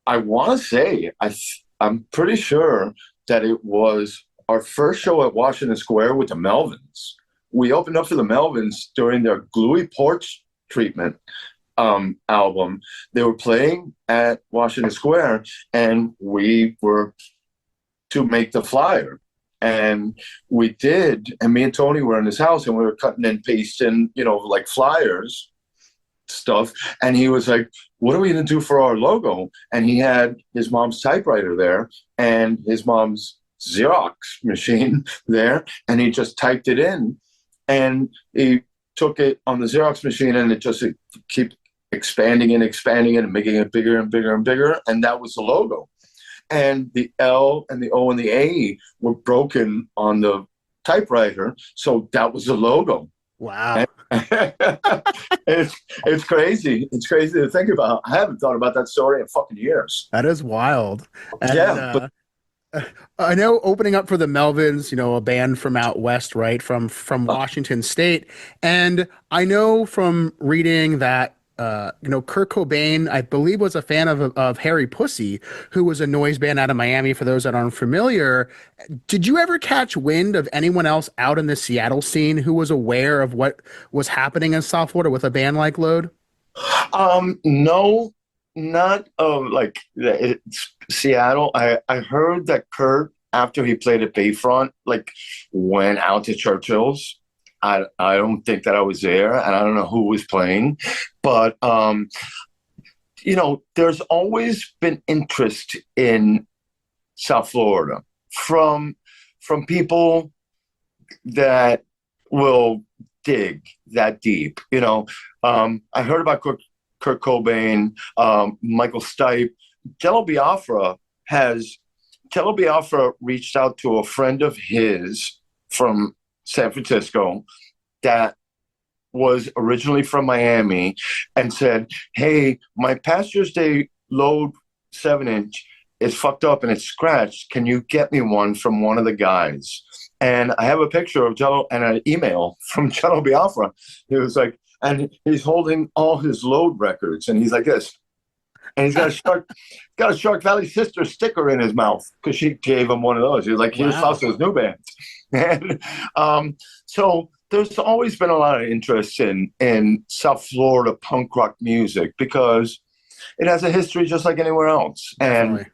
I want to say I'm pretty sure that it was our first show at Washington Square with the Melvins. We opened up for the Melvins during their Gluey Porch Treatment album. They were playing at Washington Square, and we were to make the flyer. And we did, and me and Tony were in his house, and we were cutting and pasting, you know, like flyers stuff. And he was like, what are we going to do for our logo? And he had his mom's typewriter there and his mom's Xerox machine there, and he just typed it in, and he took it on the Xerox machine, and it just kept expanding and making it bigger and bigger and bigger, and that was the logo. And the L and the O and the A were broken on the typewriter, so that was the logo. Wow. It's crazy. It's crazy to think about. I haven't thought about that story in fucking years. That is wild. And, Yeah, but I know opening up for the Melvins, you know, a band from out west, right, from Washington State, and I know from reading that you know, Kurt Cobain, I believe, was a fan of Harry Pussy, who was a noise band out of Miami. For those that aren't familiar, did you ever catch wind of anyone else out in the Seattle scene who was aware of what was happening in South Florida with a band like Load? no, not like Seattle. I heard that Kurt, after he played at Bayfront, like went out to Churchill's. I don't think that I was there, and I don't know who was playing, but you know, there's always been interest in South Florida from people that will dig that deep. You know, I heard about Kurt Cobain, Michael Stipe, Jello Biafra reached out to a friend of his from San Francisco that was originally from Miami and said, hey, my Pastor's Day Load 7-inch is fucked up and it's scratched. Can you get me one from one of the guys? And I have a picture of Jello and an email from Jello Biafra. He was like, and he's holding all his Load records, and he's like this. And he's got a Shark Valley Sister sticker in his mouth because she gave him one of those. He was like, here's Fausto's new band. And so there's always been a lot of interest in South Florida punk rock music because it has a history just like anywhere else. And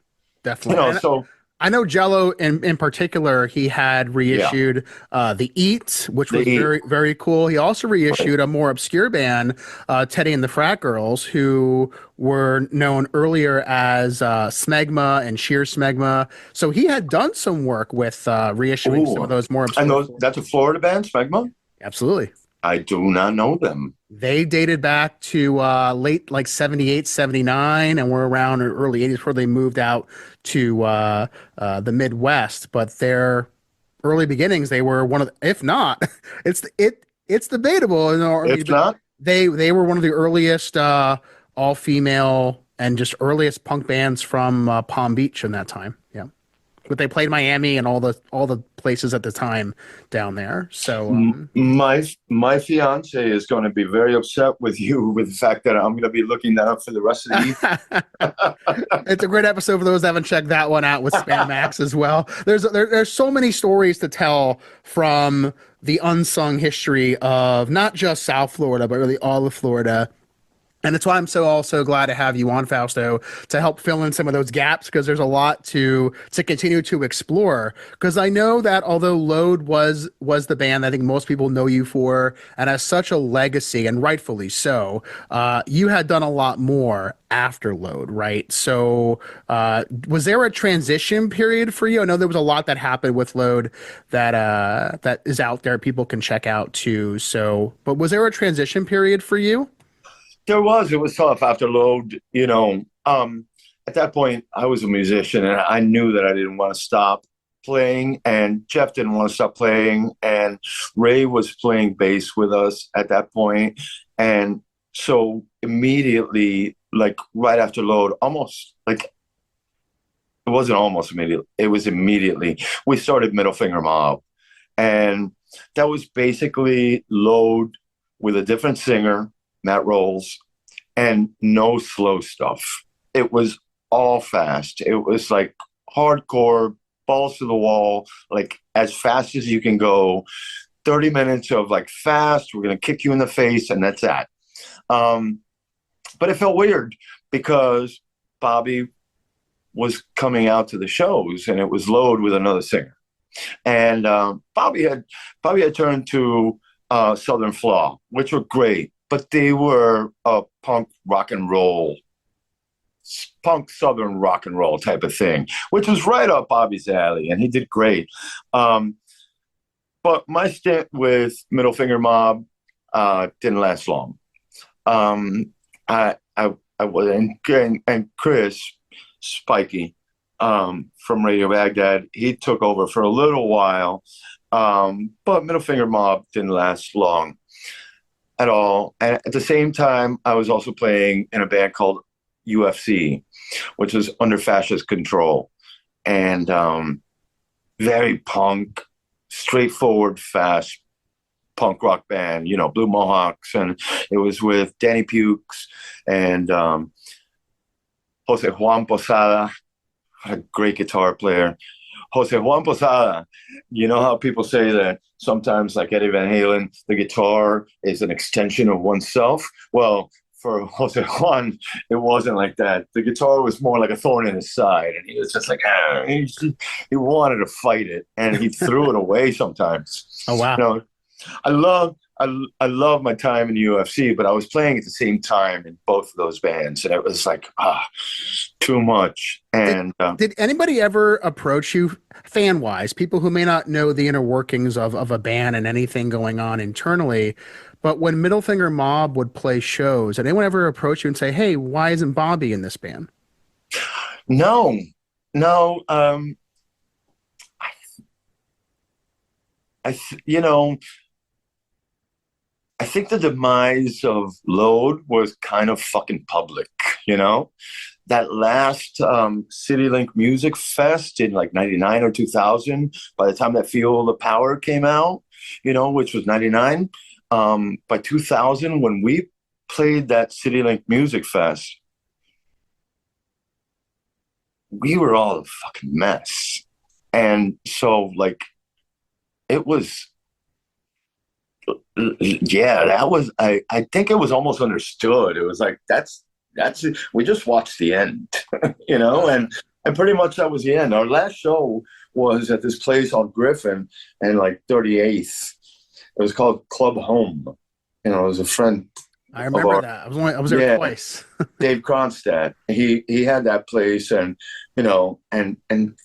Definitely. You know, so I know Jello in particular, he had reissued The Eat, which was very, very cool. He also reissued a more obscure band, Teddy and the Frat Girls, who were known earlier as Smegma and Sheer Smegma. So he had done some work with reissuing some of those more obscure. And that's a Florida band, Smegma? Absolutely. I do not know them. They dated back to late like 78, 79, and were around in early 80s before they moved out to the Midwest. But their early beginnings, they were one of the, if not, it's debatable, in our army, If but not, they were one of the earliest all female and just earliest punk bands from Palm Beach in that time. Yeah. But they played Miami and all the places at the time down there. So my fiance is going to be very upset with you with the fact that I'm going to be looking that up for the rest of the it's a great episode for those that haven't checked that one out with Spam Max as well. There's so many stories to tell from the unsung history of not just South Florida, but really all of Florida. And it's why I'm so also glad to have you on, Fausto, to help fill in some of those gaps, because there's a lot to continue to explore. Because I know that although Load was the band I think most people know you for and has such a legacy, and rightfully so, you had done a lot more after Load, right? So was there a transition period for you? I know there was a lot that happened with Load that is out there people can check out too. So, but was there a transition period for you? It was tough after Load, at that point I was a musician and I knew that I didn't want to stop playing, and Jeff didn't want to stop playing, and Ray was playing bass with us at that point. And so immediately, like right after Load, almost like it wasn't almost immediately, it was immediately, we started Middle Finger Mob. And that was basically Load with a different singer, Matt Rolls, and no slow stuff. It was all fast. It was like hardcore, balls to the wall, like as fast as you can go. 30 minutes of like fast, we're going to kick you in the face, and that's that. But it felt weird because Bobby was coming out to the shows, and it was Load with another singer. And Bobby had turned to Southern Flaw, which were great, but they were a punk southern rock and roll type of thing, which was right up Bobby's alley, and he did great. But my stint with Middle Finger Mob didn't last long. I was, and Chris Spikey from Radio Baghdad, he took over for a little while, but Middle Finger Mob didn't last long at all. And at the same time, I was also playing in a band called UFC, which was under Fascist Control, and very punk, straightforward, fast punk rock band, Blue Mohawks, and it was with Danny Pukes and Jose Juan Posada, a great guitar player. Jose Juan Posada, you know how people say that sometimes, like Eddie Van Halen, the guitar is an extension of oneself? Well, for Jose Juan, it wasn't like that. The guitar was more like a thorn in his side, and he was just like, he wanted to fight it, and he threw it away sometimes. Oh, wow. I love my time in the UFC, but I was playing at the same time in both of those bands, and it was like too much. And did anybody ever approach you, fan wise, people who may not know the inner workings of a band and anything going on internally, but when Middle Finger Mob would play shows, did anyone ever approach you and say, "Hey, why isn't Bobby in this band?" No. I think the demise of Load was kind of fucking public, That last CityLink Music Fest in like 99 or 2000, by the time that Feel the Power came out, which was 99, by 2000, when we played that CityLink Music Fest, we were all a fucking mess. And so, like, it was... Yeah, that was, I think it was almost understood. It was like, that's it. We just watched the end, and pretty much that was the end. Our last show was at this place on Griffin and like 38th. It was called Club Home. It was a friend. I remember that. I was there twice. Dave Kronstadt. He had that place, and and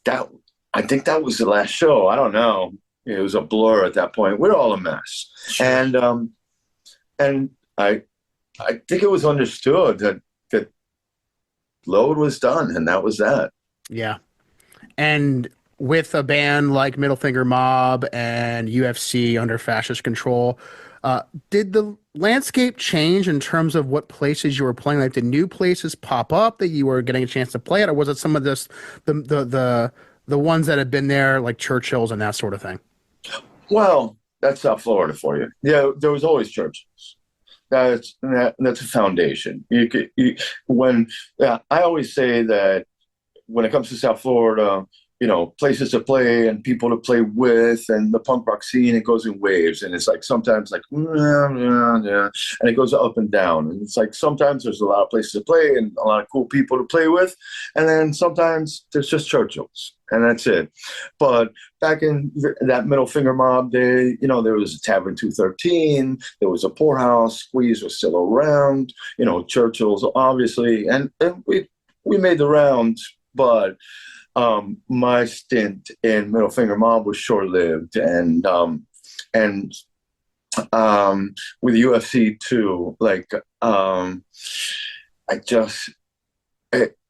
that, I think that was the last show. I don't know. It was a blur at that point. We're all a mess. Sure. And and I think it was understood that load was done, and that was that. Yeah. And with a band like Middle Finger Mob and UFC under Fascist Control, did the landscape change in terms of what places you were playing? Like, did new places pop up that you were getting a chance to play at, or was it some of this the ones that had been there, like Churchill's and that sort of thing? Well, that's South Florida for you. Yeah, there was always churches. That's a foundation. When I always say that when it comes to South Florida, places to play and people to play with, and the punk rock scene, it goes in waves, and it's like sometimes like yeah, and it goes up and down, and it's like sometimes there's a lot of places to play and a lot of cool people to play with, and then sometimes there's just Churchill's, and that's it. But back in that Middle Finger Mob day, there was a Tavern 213, there was a Poorhouse, Squeeze was still around, Churchill's obviously, and we made the rounds, but my stint in Middle Finger Mob was short-lived, and with UFC too, like I just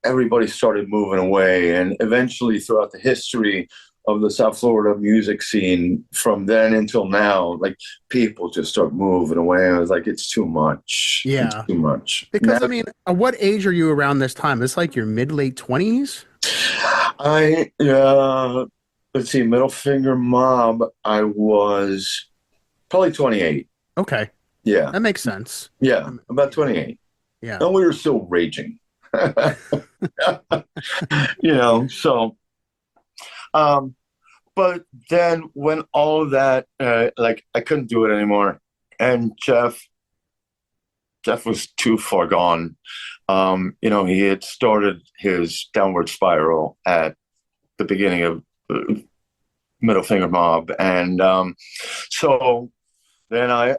everybody started moving away, and eventually throughout the history of the South Florida music scene from then until now, like people just start moving away. I was like, it's too much. It's Yeah. too much. Because I mean, what age are you around this time? It's like your mid late 20s? I let's see, Middle Finger Mob. I was probably 28. Okay. Yeah, That makes sense. yeah, about 28, Yeah. and we were still raging. So but then when all of that, like I couldn't do it anymore, and Jeff was too far gone. He had started his downward spiral at the beginning of Middle Finger Mob, and so then I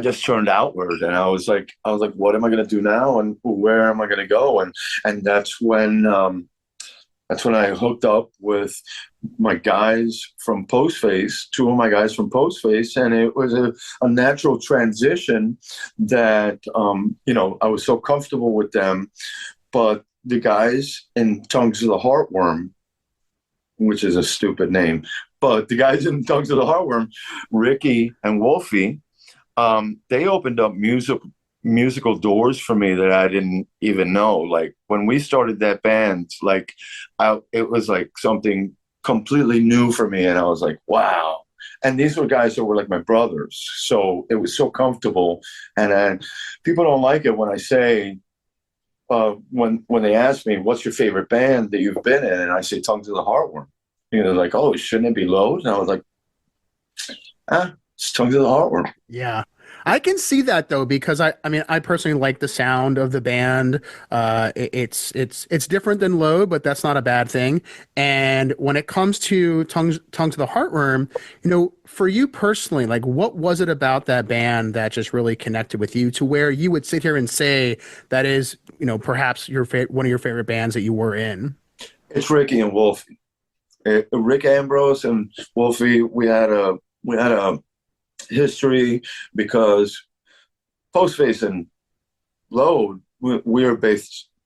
just turned outward, and I was like, what am I going to do now, and where am I going to go, and that's when I hooked up with my guys from Postface, two of my guys from Postface, and it was a natural transition that, I was so comfortable with them. But the guys in Tongues of the Heartworm, which is a stupid name, but the guys in Tongues of the Heartworm, Ricky and Wolfie, they opened up musical doors for me that I didn't even know. Like when we started that band, like it was like something completely new for me, and I was like, wow. And these were guys that were like my brothers, so it was so comfortable. And then people don't like it when I say when they ask me what's your favorite band that you've been in, and I say Tongues of the Heartworm. They're like, oh, shouldn't it be Load? And I was like, it's Tongues of the Heartworm. Yeah. I can see that though, because I mean, I personally like the sound of the band. It's different than Load, but that's not a bad thing. And when it comes to Tongues of the Heartworm, for you personally, like what was it about that band that just really connected with you to where you would sit here and say that is, perhaps one of your favorite bands that you were in? It's Ricky and Wolfie. Rick Ambrose and Wolfie, we had a history because Postface and Load, we were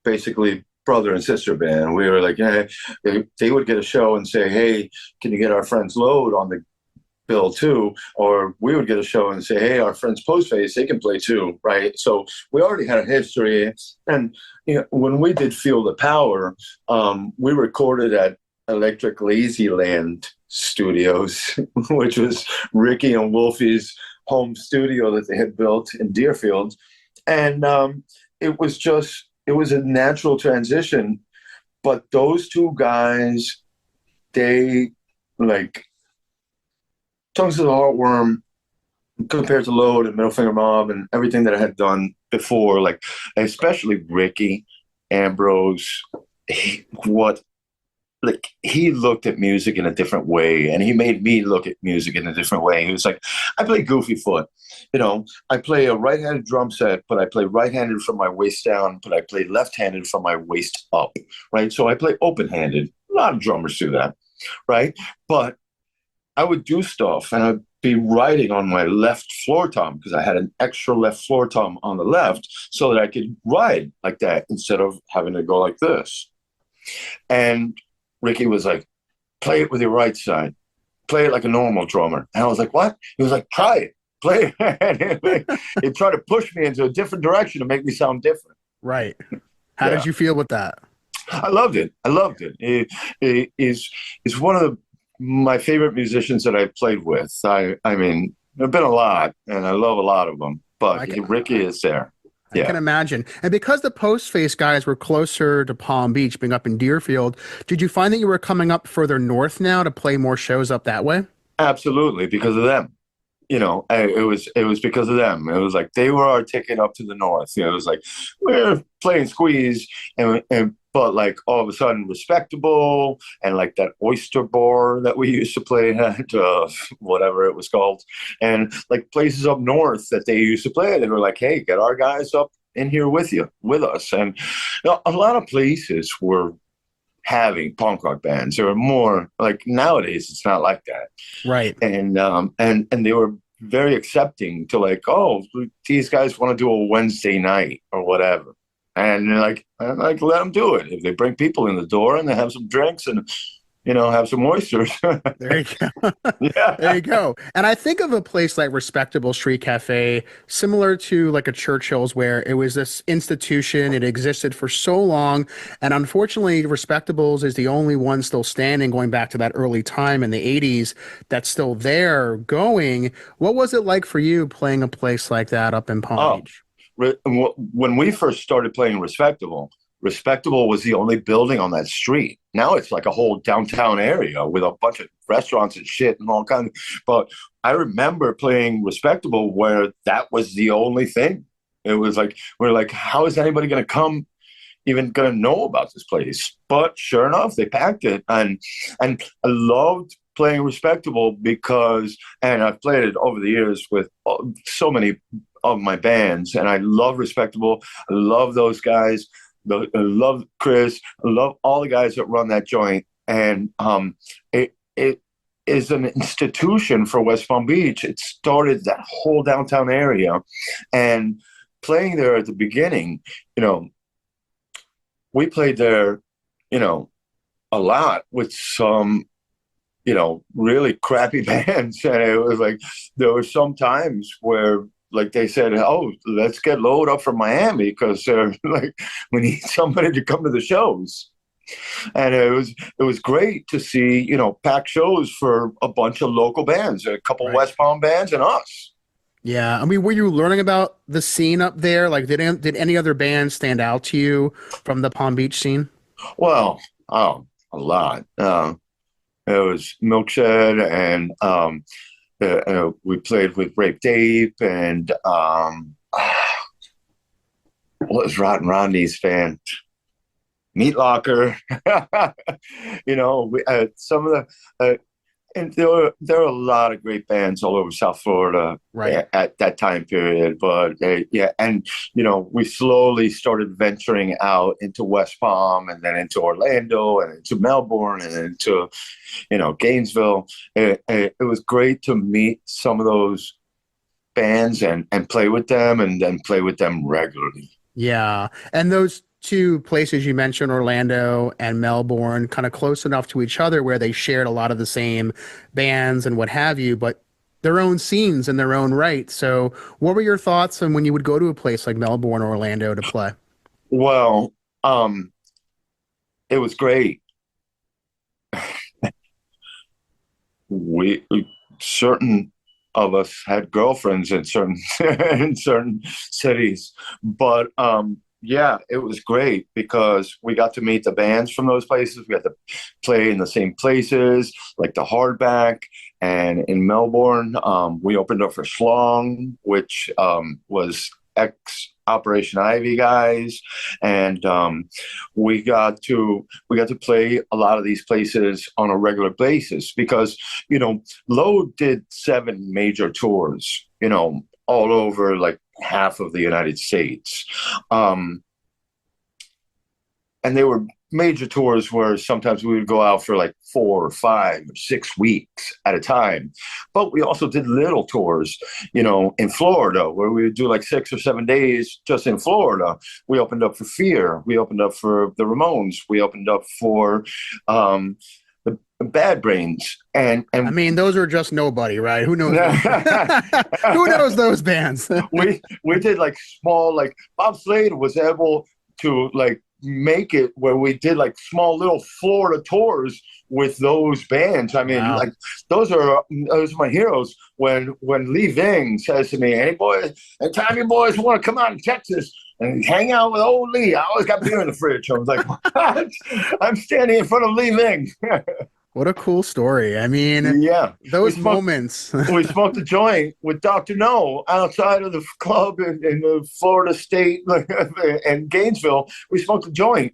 basically brother and sister band. We were like, hey, they would get a show and say, hey, can you get our friends Load on the bill too? Or we would get a show and say, hey, our friends Postface, they can play too, right? So we already had a history. And when we did Feel the Power, we recorded at Electric Lazyland Studios, which was Ricky and Wolfie's home studio that they had built in Deerfield. And it was a natural transition. But those two guys, they like Tongues of the Heartworm compared to Load and Middle Finger Mob and everything that I had done before, like especially Ricky Ambrose, he looked at music in a different way, and he made me look at music in a different way. He was like, I play goofy foot. I play a right-handed drum set, but I play right-handed from my waist down, but I play left-handed from my waist up, right? So I play open-handed. A lot of drummers do that, right? But I would do stuff, and be riding on my left floor tom because I had an extra left floor tom on the left so that I could ride like that instead of having to go like this. And Ricky was like, play it with your right side. Play it like a normal drummer. And I was like, what? He was like, try it. Play it. And he tried to push me into a different direction to make me sound different. Right. How Yeah. did you feel with that? I loved it. I loved it. He's one of my favorite musicians that I've played with. I mean, there have been a lot, and I love a lot of them, but Ricky is there. I can imagine. And because the Postface guys were closer to Palm Beach, being up in Deerfield, did you find that you were coming up further north now to play more shows up that way? Absolutely, because of them. It was because of them. It was like they were our ticket up to the north. It was like we're playing Squeeze, but like all of a sudden Respectable and like that oyster bar that we used to play at, whatever it was called, and like places up north that they used to play. They were like, hey, get our guys up in here with us. And a lot of places were having punk rock bands. There were more like nowadays. It's not like that, right? And they were very accepting to like, oh, these guys want to do a Wednesday night or whatever. And they're like, let them do it. If they bring people in the door and they have some drinks and, have some oysters. There you go. Yeah. There you go. And I think of a place like Respectable Street Cafe, similar to like a Churchill's, where it was this institution. It existed for so long. And unfortunately, Respectable's is the only one still standing, going back to that early time in the 80s, that's still there going. What was it like for you playing a place like that up in Palm Beach? When we first started playing Respectable was the only building on that street. Now it's like a whole downtown area with a bunch of restaurants and shit and all kinds. But I remember playing Respectable where that was the only thing. It was like, we're like, how is anybody going to come, even going to know about this place? But sure enough, they packed it. And I loved playing Respectable because, and I've played it over the years with so many of my bands, and I love Respectable. I love those guys. I love Chris. I love all the guys that run that joint. And it is an institution for West Palm Beach. It started that whole downtown area. And playing there at the beginning, we played there, a lot with some, really crappy bands. And it was like, there were some times where like they said, oh, let's get load up from Miami because like we need somebody to come to the shows. And it was great to see, packed shows for a bunch of local bands, a couple West Palm bands and us. Yeah. I mean, were you learning about the scene up there? Like, did any other bands stand out to you from the Palm Beach scene? Well, a lot. It was Milkshed and we played with Rape Tape and what was Rotten Rodney's band? Meat Locker. Some of the and there are a lot of great bands all over South Florida at that time period. But and we slowly started venturing out into West Palm and then into Orlando and into Melbourne and into Gainesville. It was great to meet some of those bands and play with them and then play with them regularly. Yeah, and those two places you mentioned, Orlando and Melbourne, kind of close enough to each other where they shared a lot of the same bands and what have you, but their own scenes in their own right. So what were your thoughts on when you would go to a place like Melbourne or Orlando to play? Well, it was great. Certain of us had girlfriends in certain cities, but yeah, it was great because we got to meet the bands from those places. We got to play in the same places, like the Hardback. And in Melbourne, we opened up for Schlong, which was ex-Operation Ivy guys. And we got to play a lot of these places on a regular basis because, Load did 7 major tours, all over like half of the United States. And they were major tours where sometimes we would go out for like 4 or 5 or 6 weeks at a time. But we also did little tours, in Florida, where we would do like 6 or 7 days just in Florida. We opened up for Fear. We opened up for the Ramones. We opened up for the Bad Brains. And I mean, those are just nobody, right? Who knows? Who knows those bands? we did like small, like Bob Slade was able to like make it where we did like small little Florida tours with those bands. I mean, Wow. like those are my heroes. When Lee Ving says to me, "Hey boys, anytime you boys want to come out to Texas and hang out with old Lee, I always got beer in the fridge." I was like, "What?" I'm standing in front of Lee Ving. What a cool story. I mean, Yeah, those moments. We smoked a joint with Dr. No outside of the club in the Florida State and Gainesville. We smoked a joint.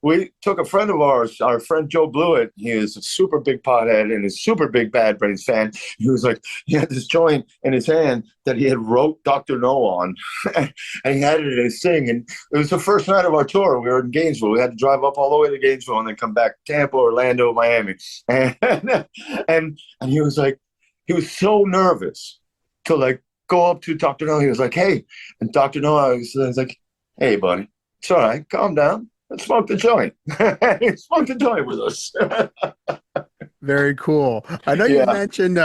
We took a friend of ours, our friend Joe Blewett. He is a super big pothead and a super big Bad Brains fan. He was like, he had this joint in his hand that he had wrote Dr. No on, and he had it in his thing. And it was the first night of our tour. We were in Gainesville. We had to drive up all the way to Gainesville and then come back to Tampa, Orlando, Miami. And he was like, he was so nervous to like go up to Dr. No. He was like, "Hey," and Dr. No, I was like, "Hey, buddy, it's all right. Calm down. Let's smoke the joint." He smoked the joint with us. Very cool. I know you mentioned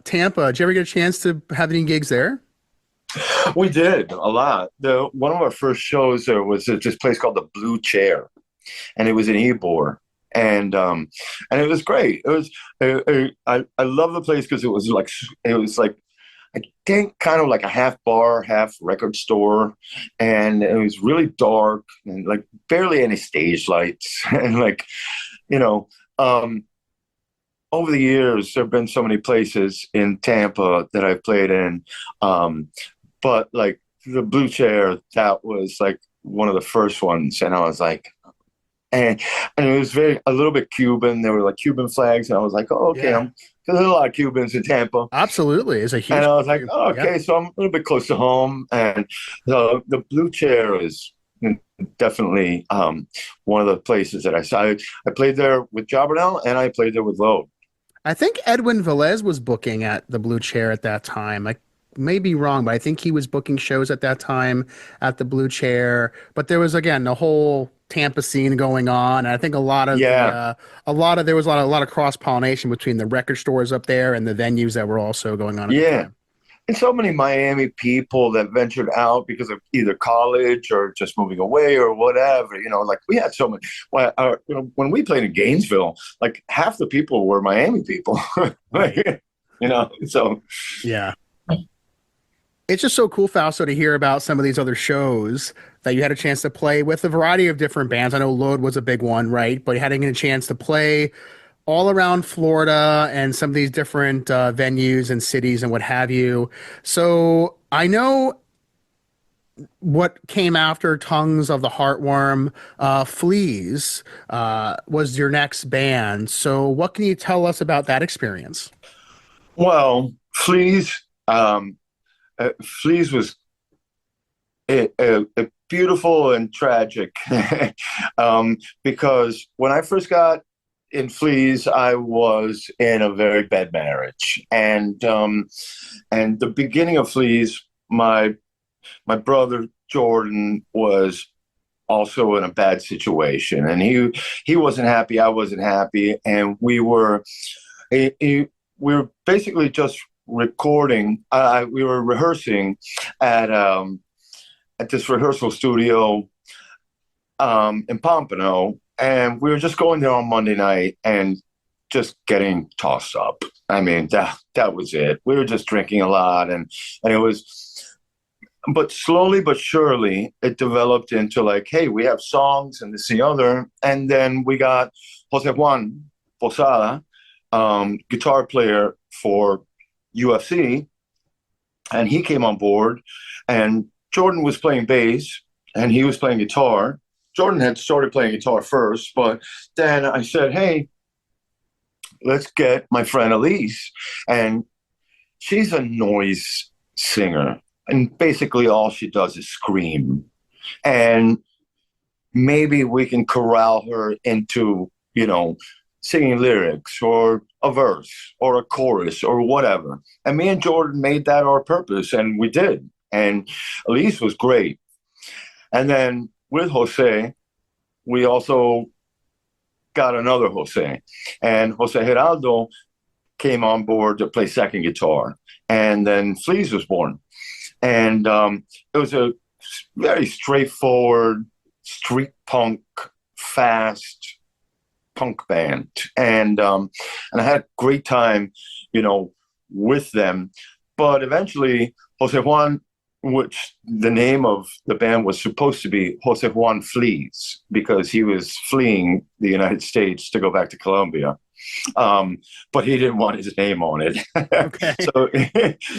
Tampa. Did you ever get a chance to have any gigs there? We did a lot. One of our first shows there was at this place called the Blue Chair, and it was in Ybor. And it was great. It was I love the place because it was like I think kind of like a half bar, half record store, and it was really dark and like barely any stage lights. And like, over the years there have been so many places in Tampa that I've played in, but like the Blue Chair, that was like one of the first ones, and I was like. And it was a little bit Cuban. There were like Cuban flags, and I was like, "Oh, okay." Yeah. There's a lot of Cubans in Tampa. Absolutely, it's a huge. And I was like, "Oh, okay," so I'm a little bit close to home. And the Blue Chair is definitely one of the places that I saw. I played there with Jobbernowl, and I played there with Load. I think Edwin Velez was booking at the Blue Chair at that time. I may be wrong, but I think he was booking shows at that time at the Blue Chair. But there was again the whole Tampa scene going on. And I think a lot of there was a lot of cross pollination between the record stores up there and the venues that were also going on at the time. And so many Miami people that ventured out because of either college or just moving away or whatever. Like we had so many. When we played in Gainesville, like half the people were Miami people. So yeah. It's just so cool, Fausto, to hear about some of these other shows that you had a chance to play with a variety of different bands. I know Load was a big one, right? But having a chance to play all around Florida and some of these different venues and cities and what have you. So I know what came after Tongues of the Heartworm, Fleas was your next band. So what can you tell us about that experience? Well, Fleas was a beautiful and tragic because when I first got in Fleas, I was in a very bad marriage, and the beginning of Fleas, my brother Jordan was also in a bad situation, and he wasn't happy, I wasn't happy, and we were basically just recording. We were rehearsing at this rehearsal studio in Pompano, and we were just going there on Monday night and just getting tossed up. I mean, that was it. We were just drinking a lot, and it was. But slowly but surely, it developed into like, hey, we have songs and this and the other, and then we got Jose Juan Posada, guitar player for UFC, and he came on board, and Jordan was playing bass and he was playing guitar. Jordan had started playing guitar first, but then I said, hey, let's get my friend Elise, and she's a noise singer, and basically all she does is scream. And maybe we can corral her into, singing lyrics or a verse or a chorus or whatever. And me and Jordan made that our purpose, and we did. And Elise was great. And then with Jose, we also got another Jose. And Jose Geraldo came on board to play second guitar. And then Fleas was born. And it was a very straightforward, street punk, fast punk band. And I had a great time, with them. But eventually, Jose Juan, which the name of the band was supposed to be Jose Juan Fleas, because he was fleeing the United States to go back to Colombia. But he didn't want his name on it. Okay.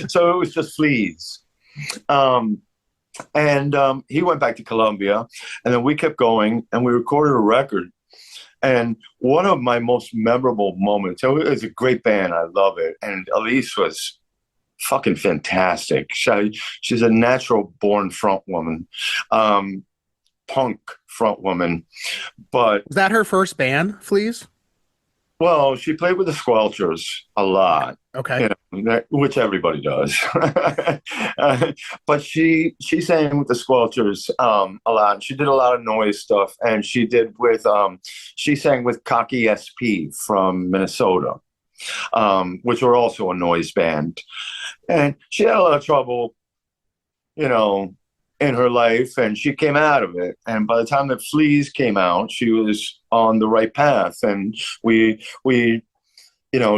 So it was just Fleas. And he went back to Colombia, and then we kept going, and we recorded a record. And one of my most memorable moments, it's a great band, I love it. And Elise was fucking fantastic. She's a natural born front woman, punk front woman. But Was that her first band, Fleas? well, she played with the Squelchers a lot. Okay. Which everybody does. But she sang with the Squelchers a lot. She did a lot of noise stuff, and she sang with Cocky SP from Minnesota, which were also a noise band. And she had a lot of trouble, in her life, and she came out of it. And by the time that Fleas came out, she was on the right path. And we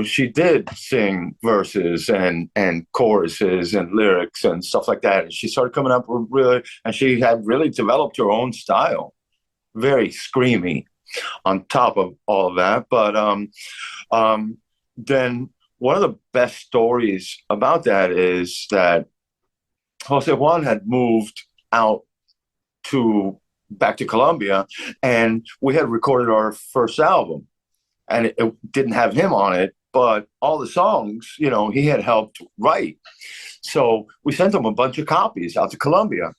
she did sing verses and choruses and lyrics and stuff like that. And she started coming up with and she had really developed her own style, very screamy on top of all of that. But then one of the best stories about that is that Jose Juan had moved out back to Colombia, and we had recorded our first album, and it didn't have him on it, but all the songs, he had helped write. So we sent him a bunch of copies out to Colombia,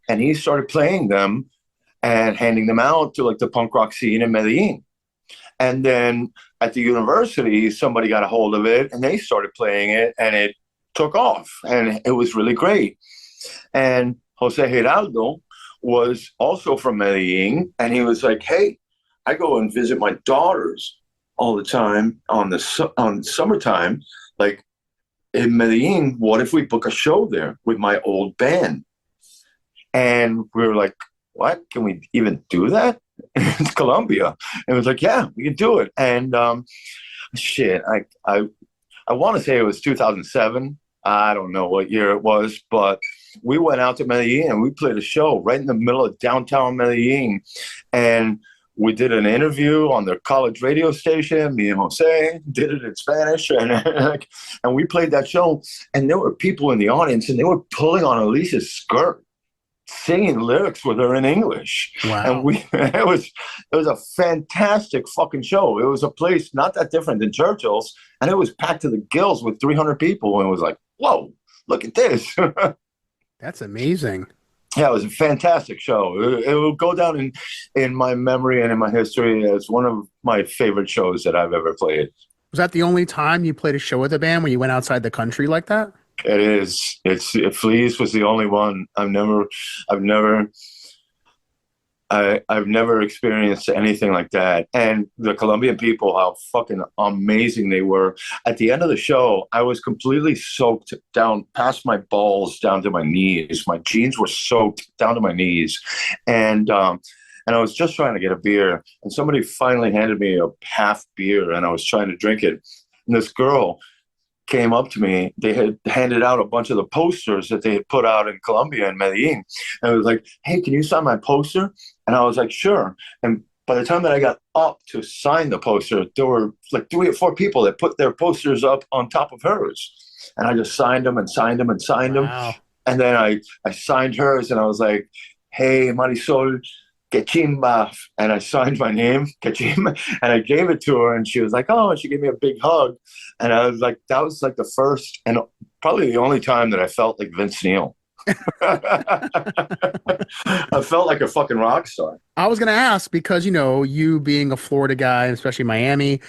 and he started playing them and handing them out to the punk rock scene in Medellin. And then at the university, somebody got a hold of it, and they started playing it, and it took off, and it was really great. And Jose Geraldo was also from Medellin, and he was like, hey, I go and visit my daughters all the time on summertime, in Medellin. What if we book a show there with my old band? And we were like, what? Can we even do that? It's Colombia. And it was like, yeah, we can do it. And I want to say it was 2007. I don't know what year it was, but we went out to Medellin and we played a show right in the middle of downtown Medellin. And we did an interview on their college radio station. Me and Jose did it in Spanish. And we played that show. And there were people in the audience, and they were pulling on Elise's skirt, singing lyrics with her in English. Wow. And it was a fantastic fucking show. It was a place not that different than Churchill's, and it was packed to the gills with 300 people. And it was like, whoa, look at this. That's amazing. Yeah, it was a fantastic show. It will go down in my memory and in my history as one of my favorite shows that I've ever played. Was that the only time you played a show with a band when you went outside the country like that? It is. Fleas was the only one. I've never experienced anything like that. And the Colombian people, how fucking amazing they were. At the end of the show, I was completely soaked down past my balls, down to my knees. My jeans were soaked down to my knees. And I was just trying to get a beer. And somebody finally handed me a half beer, and I was trying to drink it. And this girl came up to me. They had handed out a bunch of the posters that they had put out in Colombia and Medellin. And it was like, hey, can you sign my poster? And I was like, sure. And by the time that I got up to sign the poster, there were 3 or 4 people that put their posters up on top of hers. And I just signed them and signed them and signed Wow. them. And then I signed hers, and I was like, hey, Marisol, que chimba. And I signed my name, que chimba, and I gave it to her, and she was like, oh, and she gave me a big hug. And I was like, that was the first and probably the only time that I felt like Vince Neil. I felt like a fucking rock star. I was gonna ask because you being a Florida guy, especially Miami,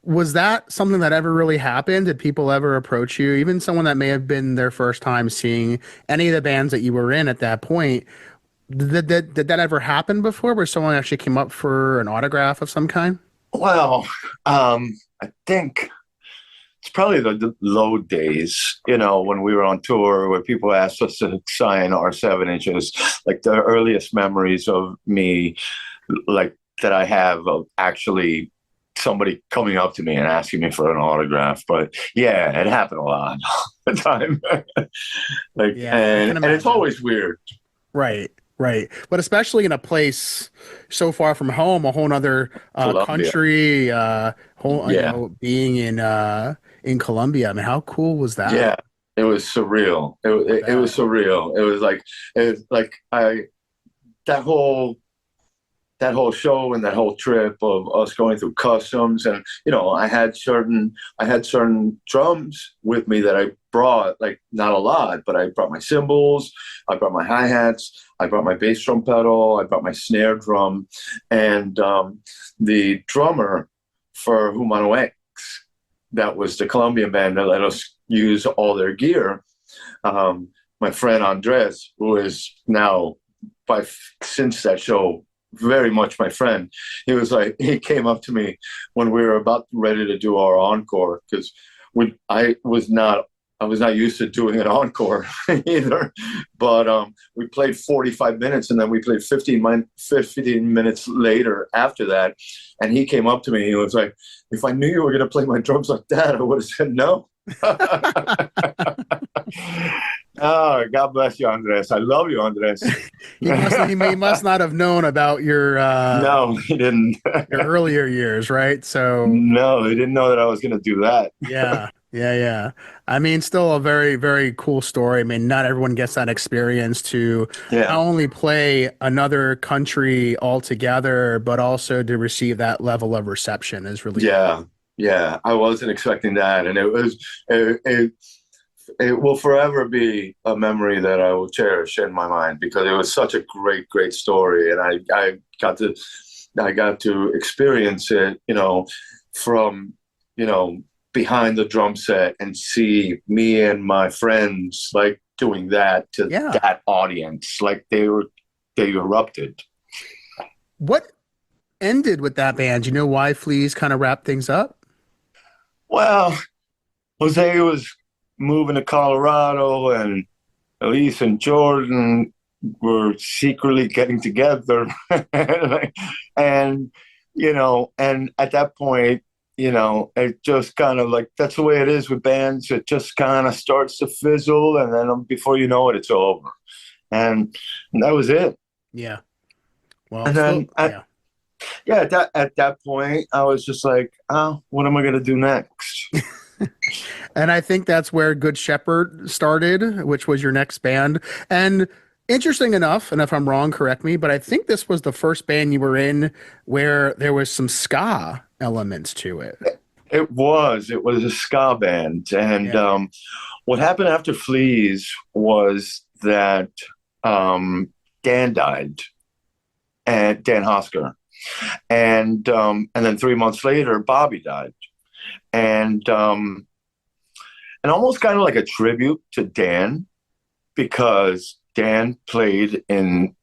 was that something that ever really happened? Did people ever approach you, even someone that may have been their first time seeing any of the bands that you were in at that point? Did that ever happen before, where someone actually came up for an autograph of some kind? Well, I think it's probably the low days, when we were on tour where people asked us to sign our 7 inches. Like the earliest memories of me, like that I have of actually somebody coming up to me and asking me for an autograph. But yeah, it happened a lot all the time. Like, Yeah, I can and it's imagine. always weird. Right, right. But especially in a place so far from home, a whole nother Colombia. country, whole Yeah. being in Colombia. I mean, how cool was that? Yeah. It was surreal. I It was bet. surreal. It was like that whole that whole show and that whole trip of us going through customs, and I had certain drums with me that I brought, like not a lot, but I brought my cymbals, I brought my hi-hats, I brought my bass drum pedal, I brought my snare drum. And the drummer for Humano X, that was the Colombian band that let us use all their gear, my friend Andres, who is now since that show very much my friend. He came up to me when we were about ready to do our encore, because I was not used to doing an encore either. But we played 45 minutes, and then we played 15 minutes later after that. And he came up to me and he was like, "If I knew you were going to play my drums like that, I would have said no." Oh, God bless you, Andres. I love you, Andres. He must not have known about No, he didn't. your earlier years, right? So No, he didn't know that I was going to do that. yeah, yeah, yeah. I mean, still a very, very cool story. I mean, not everyone gets that experience to not Yeah, only play another country altogether, but also to receive that level of reception is really cool. yeah, yeah. I wasn't expecting that, and it will forever be a memory that I will cherish in my mind, because it was such a great, great story, and I got to experience it, from behind the drum set, and see me and my friends like doing that to Yeah. that audience, like they erupted. What ended with that band? Do you know why Fleas kind of wrapped things up? Well, Jose was moving to Colorado, and Elise and Jordan were secretly getting together. and, and at that point, it just kind of, like, that's the way it is with bands. It just kind of starts to fizzle, and then before you know it, it's over. And that was it. Yeah. Well, And still, then, yeah. yeah, at that point, I was just like, oh, what am I going to do next? And I think that's where Good Shepherd started, which was your next band. And interesting enough, and if I'm wrong, correct me, but I think this was the first band you were in where there was some ska elements to it. It was a ska band. And Yeah. what happened after Fleas was that Dan died, and Dan Hosker. And then 3 months later, Bobby died. And almost kind of like a tribute to Dan, because Dan played in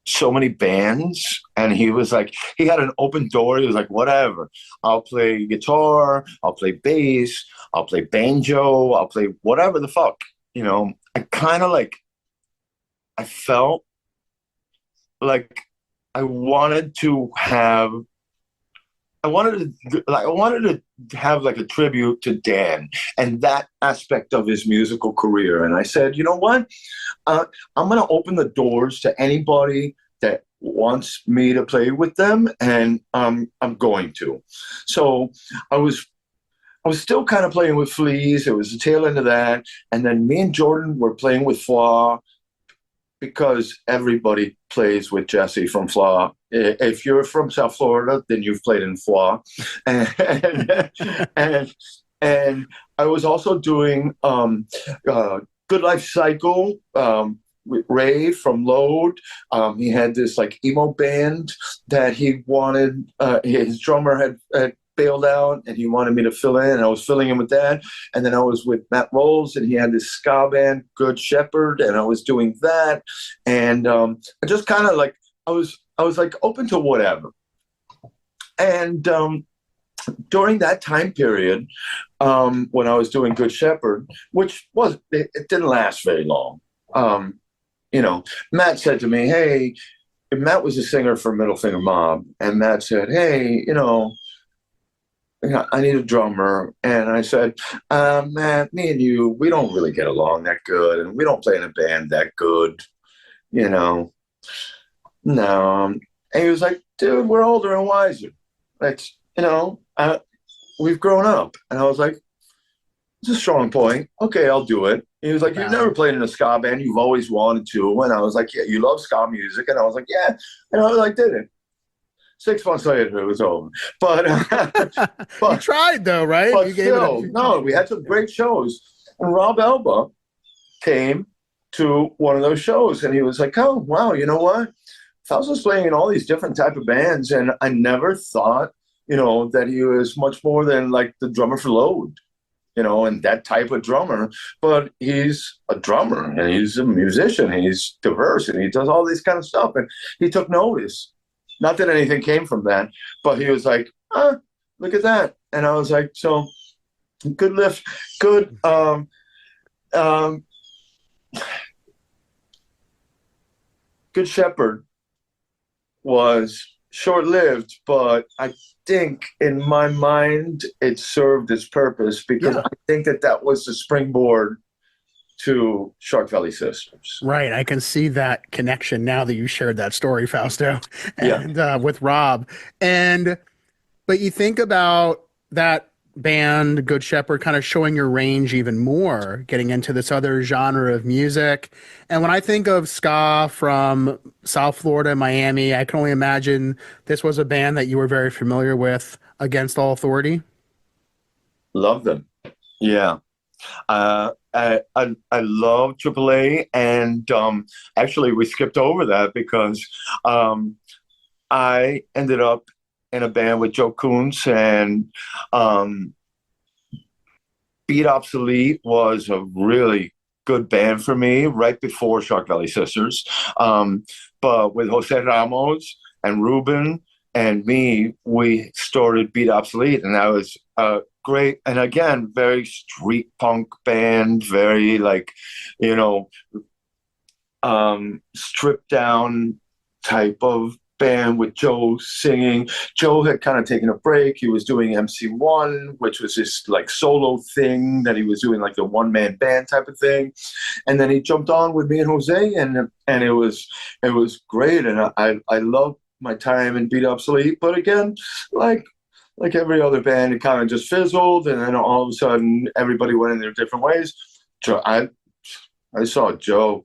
so many bands, and he was like, he had an open door. He was like, whatever, I'll play guitar, I'll play bass, I'll play banjo, I'll play whatever the fuck. I kind of like, I felt like I wanted to have I wanted to have like a tribute to Dan and that aspect of his musical career. And I said, you know what? I'm going to open the doors to anybody that wants me to play with them, and I'm going to. So I was I was still kind of playing with Fleas. It was the tail end of that, and then me and Jordan were playing with Flaw, because everybody plays with Jesse from Flaw. If you're from South Florida, then you've played in Flaw. And and, and I was also doing Good Life Cycle, with Ray from Load. He had this like emo band that he wanted. His drummer had bailed out, and he wanted me to fill in, and I was filling in with that. And then I was with Matt Rolls, and he had this ska band, Good Shepherd, and I was doing that. And I just kind of like I was like open to whatever. And during that time period, when I was doing Good Shepherd, which it didn't last very long. Matt said to me, "Hey," Matt was a singer for Middle Finger Mob, and Matt said, "Hey, I need a drummer." And I said, "Matt, me and you, we don't really get along that good, and we don't play in a band that good, No." And he was like, "Dude, we're older and wiser. That's, we've grown up." And I was like, "It's a strong point. Okay, I'll do it." He was like, "You've never played in a ska band. You've always wanted to." And I was like, "Yeah, you love ska music." And I was like, "Yeah." And I did it. 6 months later, it was over. But you tried though, right? But you still, no, we had some great shows. And Rob Elba came to one of those shows, and he was like, "Oh, wow, you know what? Fausto's playing in all these different type of bands, and I never thought, that he was much more than like the drummer for Load, and that type of drummer. But he's a drummer, and he's a musician, and he's diverse, and he does all this kind of stuff." And he took notice. Not that anything came from that, but he was like, "Look at that." And I was like, "So good lift, good, Good Shepherd was short-lived, but I think in my mind it served its purpose, because I think that was the springboard to Shark Valley Sisters. Right. I can see that connection now that you shared that story, Fausto, and with Rob. But you think about that band, Good Shepherd, kind of showing your range even more, getting into this other genre of music. And when I think of ska from South Florida, Miami, I can only imagine this was a band that you were very familiar with, Against All Authority. Love them. Yeah. I love AAA, and actually we skipped over that because I ended up in a band with Joe Koontz, and Beat Obsolete was a really good band for me right before Shark Valley Sisters. But with Jose Ramos and Ruben and me, we started Beat Obsolete, and that was great. And again, very street punk band, very like, stripped down type of band with Joe singing. Joe had kind of taken a break. He was doing MC1, which was this like solo thing that he was doing, like the one-man band type of thing. And then he jumped on with me and Jose, and it was great. And I loved my time in Beat Obsolete. But again, like every other band, it kind of just fizzled, and then all of a sudden everybody went in their different ways. I saw Joe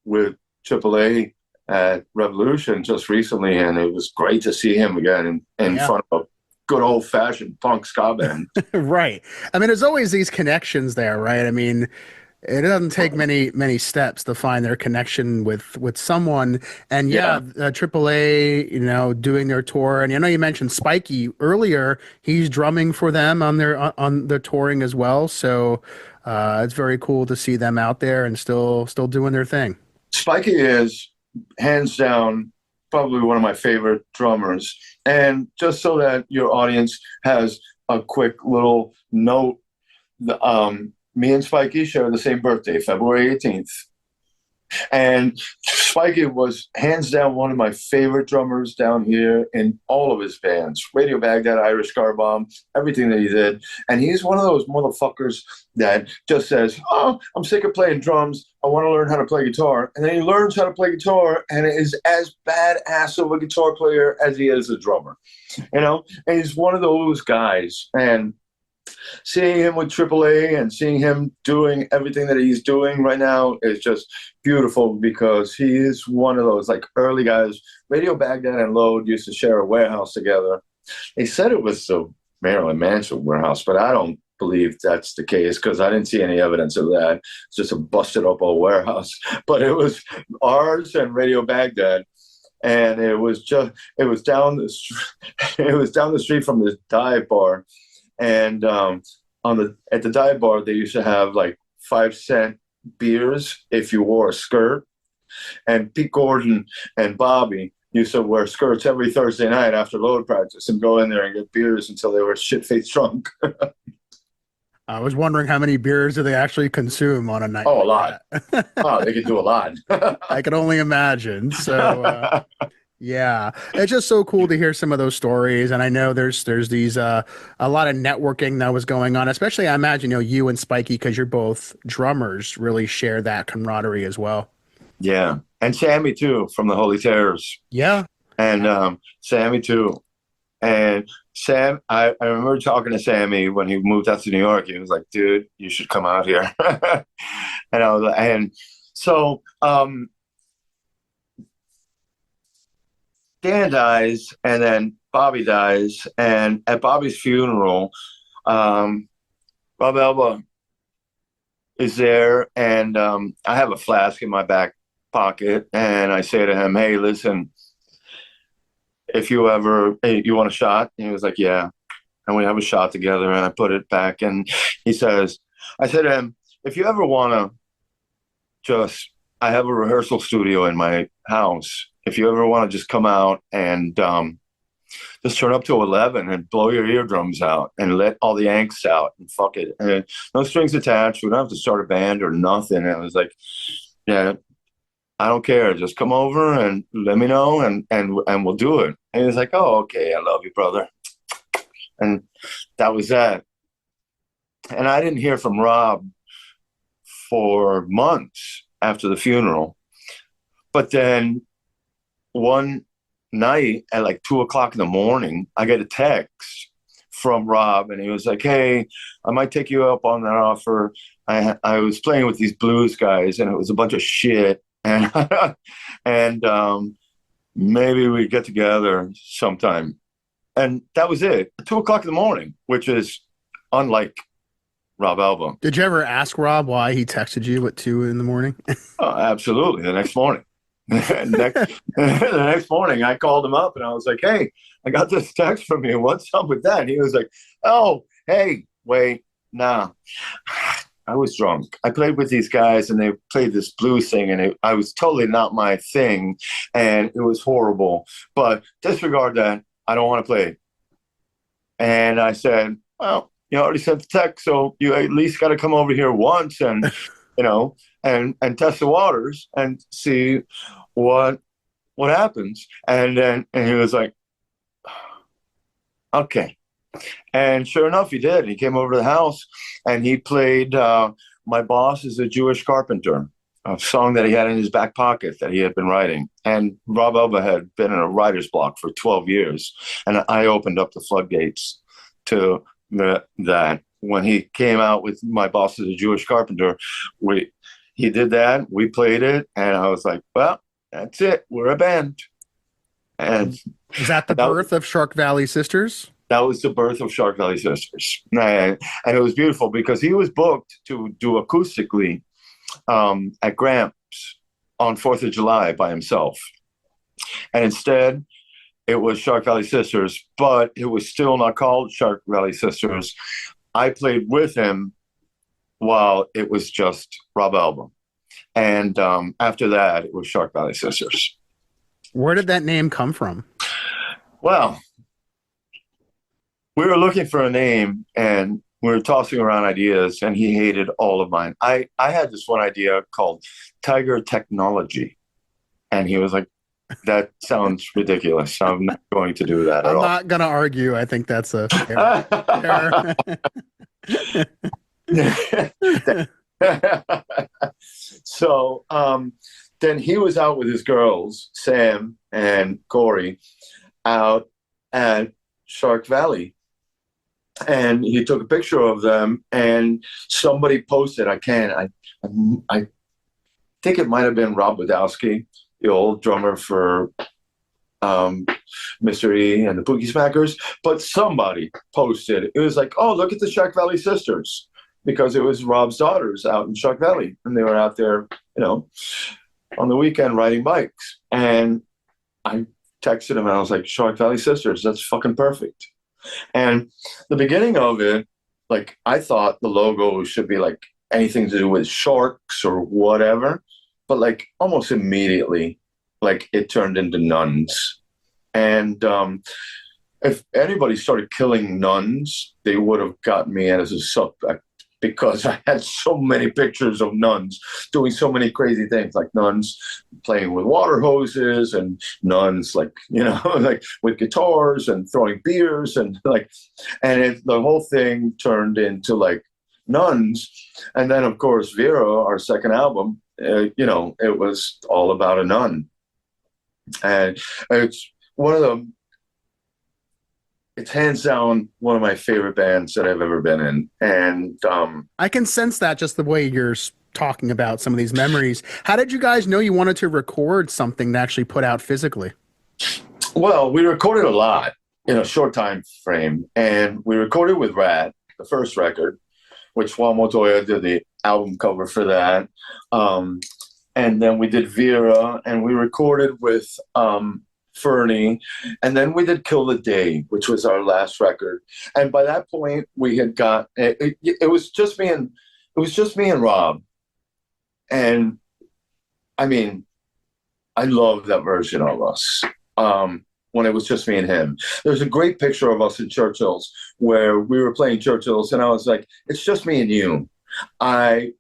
with AAA at Revolution just recently, and it was great to see him again in front of a good old-fashioned punk ska band. Right. I mean, there's always these connections there, right? I mean, it doesn't take many steps to find their connection with someone. And AAA, doing their tour. And I know you mentioned Spiky earlier. He's drumming for them on the touring as well. So it's very cool to see them out there and still doing their thing. Spiky is hands down probably one of my favorite drummers. And just so that your audience has a quick little note, me and Spiky share the same birthday, February 18th. And Spiky was hands down one of my favorite drummers down here in all of his bands. Radio Baghdad, Irish Car Bomb, everything that he did. And he's one of those motherfuckers that just says, "Oh, I'm sick of playing drums. I want to learn how to play guitar." And then he learns how to play guitar and is as badass of a guitar player as he is a drummer. And he's one of those guys. And seeing him with AAA and seeing him doing everything that he's doing right now is just beautiful, because he is one of those like early guys. Radio Baghdad and Load used to share a warehouse together. They said it was the Marilyn Manson warehouse, but I don't believe that's the case because I didn't see any evidence of that. It's just a busted up old warehouse. But it was ours and Radio Baghdad. And it was down the street from the dive bar. And at the dive bar, they used to have like 5-cent beers if you wore a skirt. And Pete Gordon and Bobby used to wear skirts every Thursday night after load practice and go in there and get beers until they were shit-faced drunk. I was wondering how many beers do they actually consume on a night? Oh, a lot. Oh, they could do a lot. I could only imagine. So, yeah, it's just so cool to hear some of those stories. And I know there's these a lot of networking that was going on, especially I imagine, you and Spiky, because you're both drummers, really share that camaraderie as well. Yeah. And Sammy too, from the Holy Terrors. Yeah. And Sammy too. And Sam, I remember talking to Sammy when he moved out to New York. He was like, dude, you should come out here. And I was like, and so Dan dies, and then Bobby dies. And at Bobby's funeral, Rob Elba is there, and I have a flask in my back pocket, and I say to him, hey, listen, if you want a shot? And he was like, yeah. And we have a shot together, and I put it back, and I said to him, if you ever want to I have a rehearsal studio in my house. If you ever want to just come out and just turn up to 11 and blow your eardrums out and let all the angst out and fuck it. And no strings attached. We don't have to start a band or nothing. And I was like, yeah, I don't care. Just come over and let me know, and we'll do it. And he was like, oh, okay, I love you, brother. And that was that. And I didn't hear from Rob for months after the funeral. But then one night at like 2:00 in the morning, I get a text from Rob, and he was like, hey, I might take you up on that offer. I was playing with these blues guys, and it was a bunch of shit. And maybe we get together sometime. And that was it. 2:00 in the morning, which is unlike Rob Elba. Did you ever ask Rob why he texted you at 2 in the morning? Oh, absolutely. The next morning. The next morning, I called him up, and I was like, hey, I got this text from you. What's up with that? And he was like, oh, hey, wait, nah. I was drunk. I played with these guys, and they played this blues thing, and I was totally not my thing, and it was horrible. But disregard that. I don't want to play. And I said, well, you already sent the text, so you at least got to come over here once and, and test the waters and see what happens. And he was like, okay. And sure enough, he did. He came over to the house, and he played My Boss is a Jewish Carpenter, a song that he had in his back pocket that he had been writing. And Rob Elba had been in a writer's block for 12 years. And I opened up the floodgates to that. When he came out with My Boss is a Jewish Carpenter, he did that. We played it. And I was like, well, that's it. We're a band. And is that the birth of Shark Valley Sisters? That was the birth of Shark Valley Sisters. And it was beautiful because he was booked to do acoustically at Gramps on 4th of July by himself. And instead, it was Shark Valley Sisters, but it was still not called Shark Valley Sisters. I played with him while it was just Rob Elba. And after that, it was Shark Valley Sisters. Where did that name come from? Well, we were looking for a name, and we were tossing around ideas, and he hated all of mine. I had this one idea called Tiger Technology, and he was like, that sounds ridiculous. I'm not going to do that at all. I'm not going to argue. I think that's a fair. So then he was out with his girls, Sam and Corey, out at Shark Valley. And he took a picture of them, and somebody posted, I think it might have been Rob Wadowski, the old drummer for um, Mr. E and the Pookie Smackers, but somebody posted. It was like, oh, look at the Shark Valley sisters, because it was Rob's daughters out in Shark Valley, and they were out there, on the weekend riding bikes. And I texted him and I was like, Shark Valley sisters, that's fucking perfect. And the beginning of it, like, I thought the logo should be like anything to do with sharks or whatever, but like almost immediately, like, it turned into nuns. And if anybody started killing nuns, they would have gotten me as a suspect, because I had so many pictures of nuns doing so many crazy things, like nuns playing with water hoses, and nuns like, like with guitars and throwing beers, and the whole thing turned into like nuns. And then of course Vera, our second album, it was all about a nun. And it's hands down one of my favorite bands that I've ever been in. And I can sense that just the way you're talking about some of these memories. How did you guys know you wanted to record something to actually put out physically? Well, we recorded a lot in a short time frame. And we recorded with Rat, the first record, which Juan Montoya did the album cover for that. And then we did Vera, and we recorded with Fernie, and then we did Kill the Day, which was our last record. And by that point, we had got it was just me and Rob. And I mean, I love that version of us. When it was just me and him. There's a great picture of us in Churchill's where we were playing Churchill's, and I was like, it's just me and you. I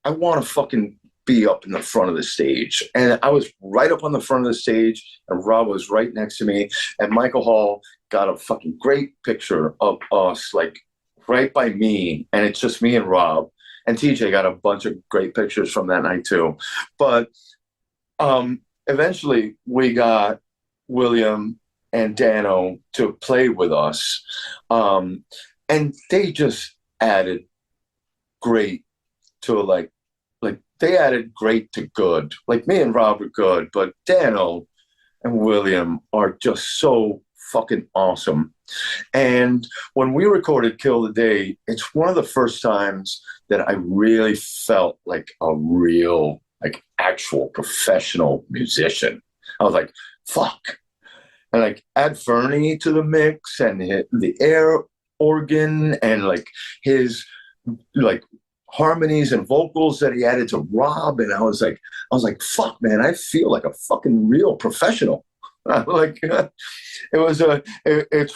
want to fucking be up in the front of the stage. And I was right up on the front of the stage, and Rob was right next to me, and Michael Hall got a fucking great picture of us, like right by me, and it's just me and Rob. And TJ got a bunch of great pictures from that night too. But eventually we got William and Dano to play with us, and they just added great to they added great to good. Like, me and Rob are good, but Dano and William are just so fucking awesome. And when we recorded Kill the Day, it's one of the first times that I really felt like a real, like, actual professional musician. I was like, fuck. And like, add Fernie to the mix, and the air organ, and like his like harmonies and vocals that he added to Rob, and I was like, fuck, man, I feel like a fucking real professional. It's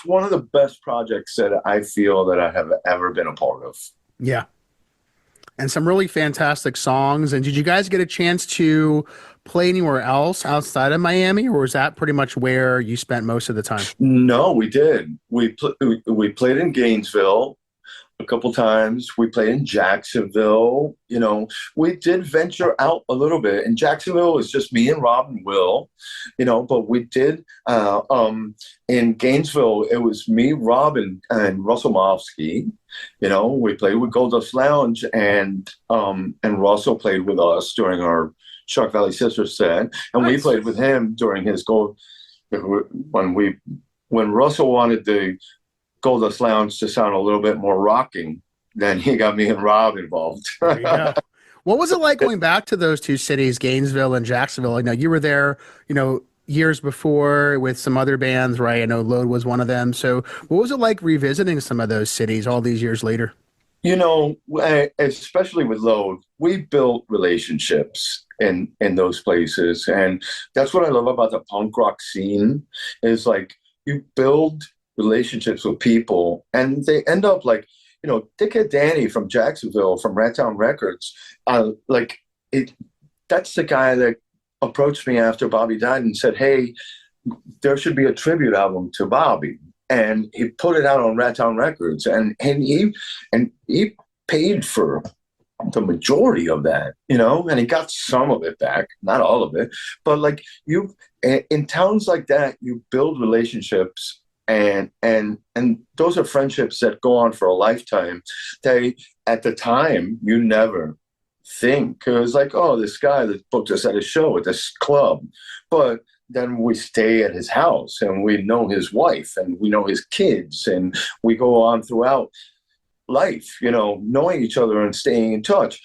one of the best projects that I feel that I have ever been a part of. Yeah. And some really fantastic songs. And did you guys get a chance to play anywhere else outside of Miami, or was that pretty much where you spent most of the time? No, we did. We played in Gainesville a couple times. We played in Jacksonville. We did venture out a little bit. In Jacksonville, it was just me and Rob and Will, but we did in Gainesville, it was me, Rob, and Russell Mofsky. We played with Goldust Lounge, and Russell played with us during our Shark Valley Sisters set, and nice. We played with him during his when Russell wanted the Goldust Lounge to sound a little bit more rocking, then he got me and Rob involved. There you go. What was it like going back to those two cities, Gainesville and Jacksonville? I know you were there, years before with some other bands, right? I know Load was one of them. So what was it like revisiting some of those cities all these years later? Especially with Load, we built relationships in those places. And that's what I love about the punk rock scene, is like, you build relationships with people, and they end up like, Dickhead Danny from Jacksonville, from Rattown Records, that's the guy that approached me after Bobby died and said, hey, there should be a tribute album to Bobby. And he put it out on Rattown Records, and he paid for the majority of that, and he got some of it back, not all of it. But like, in towns like that, you build relationships, and those are friendships that go on for a lifetime. At the time, you never think, it was like, oh, this guy that booked us at a show at this club. But then we stay at his house and we know his wife and we know his kids and we go on throughout life, knowing each other and staying in touch.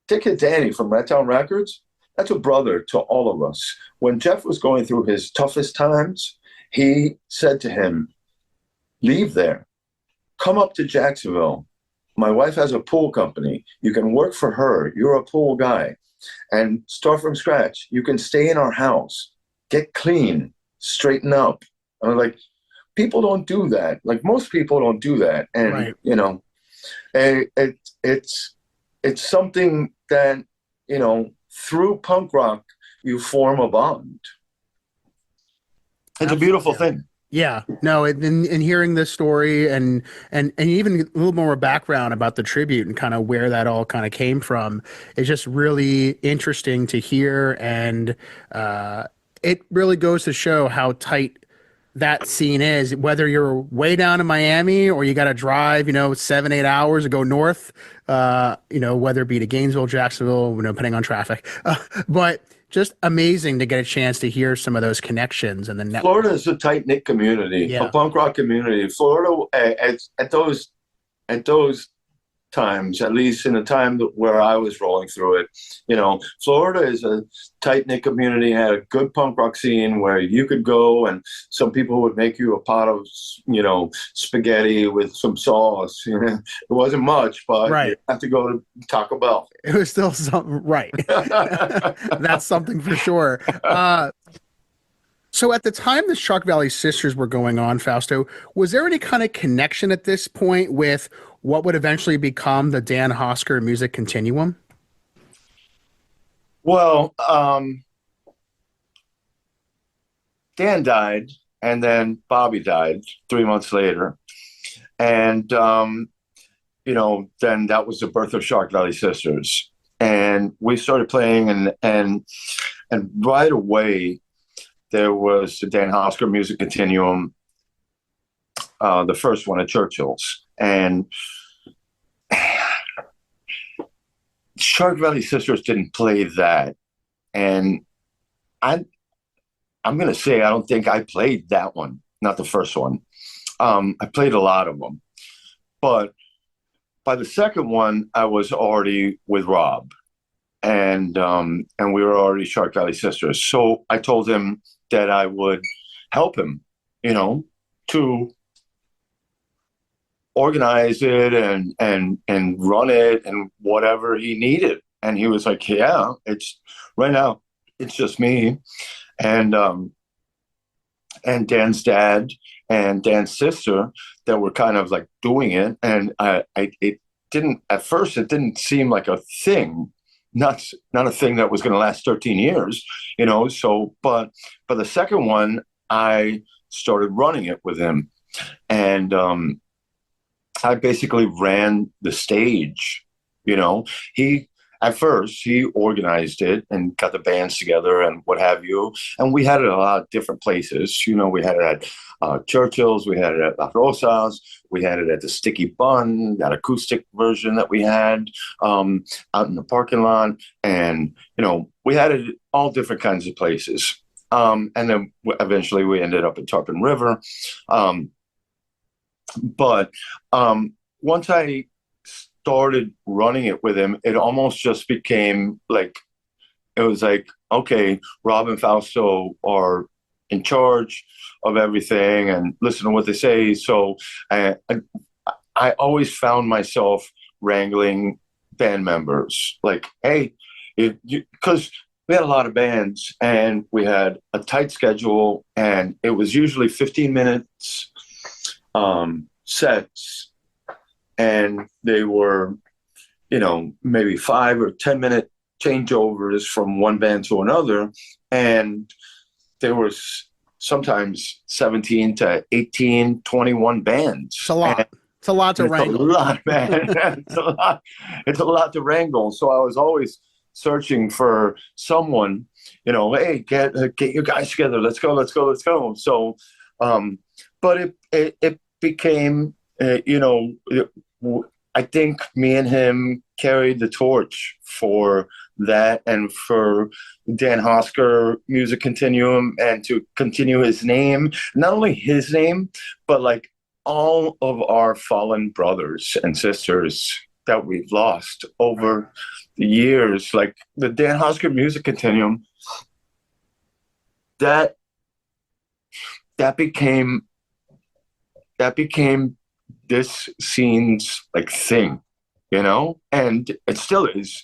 Take it, Danny from Rat Town Records. That's a brother to all of us. When Jeff was going through his toughest times, he said to him, leave there. Come up to Jacksonville. My wife has a pool company. You can work for her. You're a pool guy. And start from scratch. You can stay in our house. Get clean. Straighten up. And I'm like, people don't do that. Like, most people don't do that. And, right. It's something that, through punk rock, you form a bond. It's a beautiful thing. Yeah, no, in hearing this story and even a little more background about the tribute and kind of where that all kind of came from, is just really interesting to hear. And it really goes to show how tight that scene is, whether you're way down in Miami or you got to drive, 7-8 hours to go north, whether it be to Gainesville, Jacksonville, depending on traffic. But just amazing to get a chance to hear some of those connections and the network. Florida is a tight-knit community, a punk rock community. Florida, at those times, at least in the time where I was rolling through it, Florida is a tight-knit community, had a good punk rock scene where you could go and some people would make you a pot of, spaghetti with some sauce. It wasn't much, but right. You have to go to Taco Bell. It was still something, right. That's something for sure. So at the time the Shark Valley Sisters were going on, Fausto, was there any kind of connection at this point with what would eventually become the Dan Hosker music continuum? Well, Dan died, and then Bobby died 3 months later. And, then that was the birth of Shark Valley Sisters. And we started playing, and right away, there was the Dan Hosker music continuum, the first one at Churchill's. And Shark Valley Sisters didn't play that. And I'm going to say I don't think I played that one, not the first one. I played a lot of them. But by the second one, I was already with Rob. And we were already Shark Valley Sisters. So I told him that I would help him, to organize it and run it and whatever he needed. And he was like, yeah, it's right now, it's just me and Dan's dad and Dan's sister that were kind of like doing it. And it didn't seem like a thing, not a thing that was going to last 13 years, so, but the second one, I started running it with him. And, I basically ran the stage, at first he organized it and got the bands together and what have you. And we had it at a lot of different places. We had it at Churchill's, we had it at La Rosa's, we had it at the Sticky Bun, that acoustic version that we had out in the parking lot. And, we had it all different kinds of places. And then eventually we ended up at Tarpon River. But once I started running it with him, it almost just became like, it was like, okay, Rob and Fausto are in charge of everything and listen to what they say. So I always found myself wrangling band members like, hey, because we had a lot of bands and we had a tight schedule and it was usually 15 minutes sets, and they were, maybe 5 or 10 minute changeovers from one band to another, and there was sometimes 17 to 18, 21 bands. It's a lot. And it's a lot to wrangle. It's a lot, man. It's a lot to wrangle. So I was always searching for someone, hey, get your guys together. Let's go. So, but it became, I think me and him carried the torch for that and for Dan Hosker Music Continuum, and to continue his name, not only his name, but like all of our fallen brothers and sisters that we've lost over the years. Like the Dan Hosker Music Continuum, that that became this scene's like thing, you know, and it still is.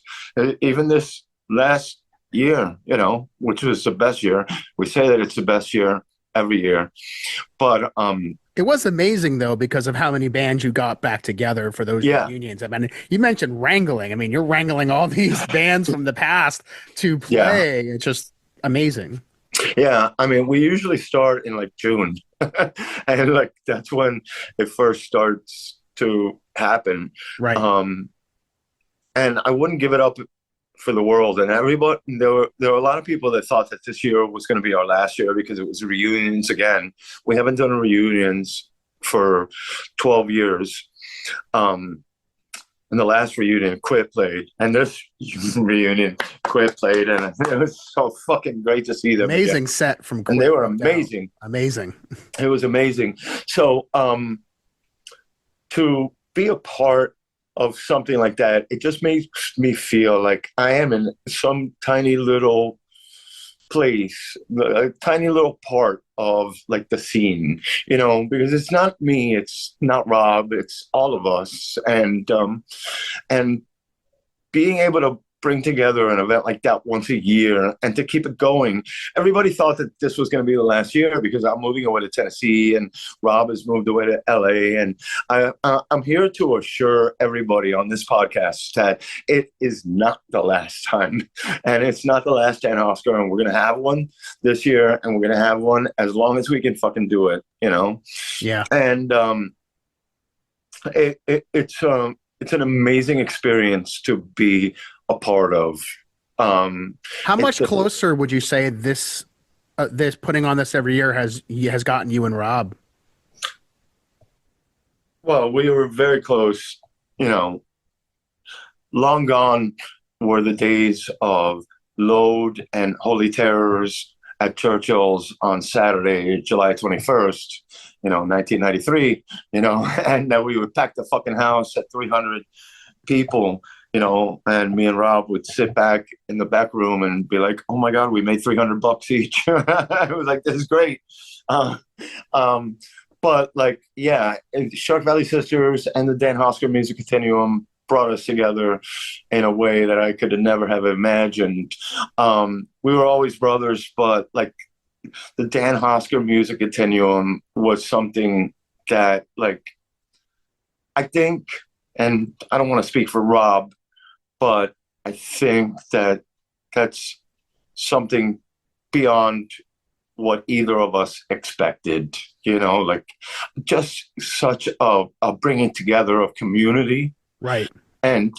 Even this last year, you know, which was the best year. We say that it's the best year every year, but It was amazing though because of how many bands you got back together for those yeah, reunions. I mean, you mentioned wrangling. I mean, you're wrangling all these bands from the past to yeah, play. It's just amazing. yeah. I mean, we usually start in like June, and like that's when it first starts to happen. Right. Um, and I wouldn't give it up for the world. And everybody, there were a lot of people that thought that this year was going to be our last year because it was reunions again. We haven't done reunions for 12 years. And the last reunion, Quit played, and this reunion, Quit played, and it was so fucking great to see them Amazing again. set from And Quit, they were no doubt. amazing. Amazing. It was amazing. So to be a part of something like that, it just makes me feel like I am in some tiny little place, a tiny little part of like the scene, you know, because it's not me, it's not Rob, it's all of us. And being able to bring together an event like that once a year and to keep it going. Everybody thought that this was going to be the last year because I'm moving away to Tennessee and Rob has moved away to LA. And I'm here to assure everybody on this podcast that it is not the last time. And it's not the last Dan Oscar. And we're going to have one this year, and we're going to have one as long as we can fucking do it, you know? Yeah. And it's an amazing experience to be a part of. How much closer would you say this putting on this every year has gotten you and Rob? Well, we were very close, you know. Long gone were the days of Load and Holy Terrors at Churchill's on Saturday, July 21st, 1993, and that we would pack the fucking house at 300 people, and me and Rob would sit back in the back room and be like, oh my God, we made $300 each. It was like, this is great. But like, yeah, Shark Valley Sisters and the Dan Hosker Music Continuum brought us together in a way that I could never have imagined. We were always brothers, but like the Dan Hosker Music Continuum was something that, like, I think, and I don't want to speak for Rob, but I think that that's something beyond what either of us expected, like just such a bringing together of community. Right. And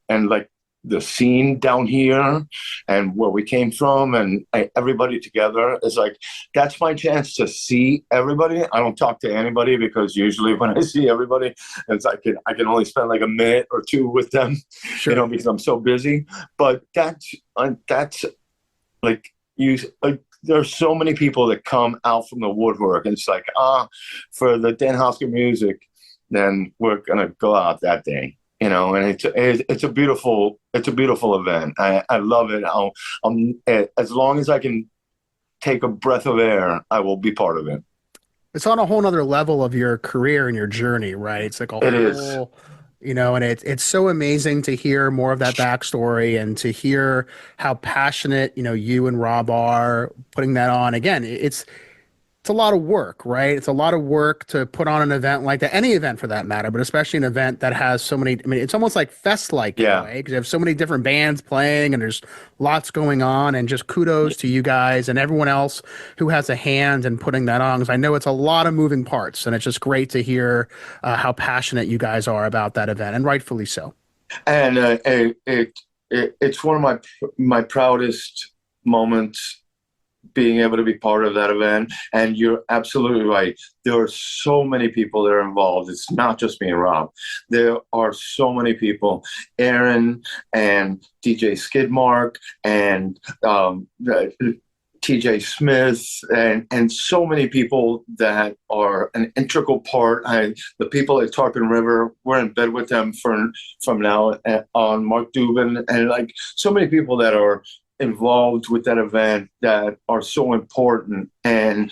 like the scene down here and where we came from and everybody together is like, that's my chance to see everybody. I don't talk to anybody because usually when I see everybody, it's like I can only spend like a minute or two with them, sure. Because I'm so busy. But that's like there's so many people that come out from the woodwork, and it's like, for the Dan Hosker music, then we're gonna go out that day. And it's a beautiful event. I love it. As long as I can take a breath of air, I will be part of it. It's on a whole nother level of your career and your journey, right? It's like It is. And it's so amazing to hear more of that backstory and to hear how passionate, you and Rob are putting that on. Again, it's a lot of work, right? It's a lot of work to put on an event like that, any event for that matter, but especially an event that has so many, it's almost like fest-like in a way, because you have so many different bands playing and there's lots going on, and just kudos to you guys and everyone else who has a hand in putting that on, because I know it's a lot of moving parts, and it's just great to hear how passionate you guys are about that event, and rightfully so. And it's one of my proudest moments being able to be part of that event. And you're absolutely right. There are so many people that are involved. It's not just me and Rob. There are so many people, Aaron and DJ Skidmark and TJ Smith and so many people that are an integral part. The people at Tarpon River, we're in bed with them from now on. Mark Dubin and like so many people that are involved with that event that are so important, and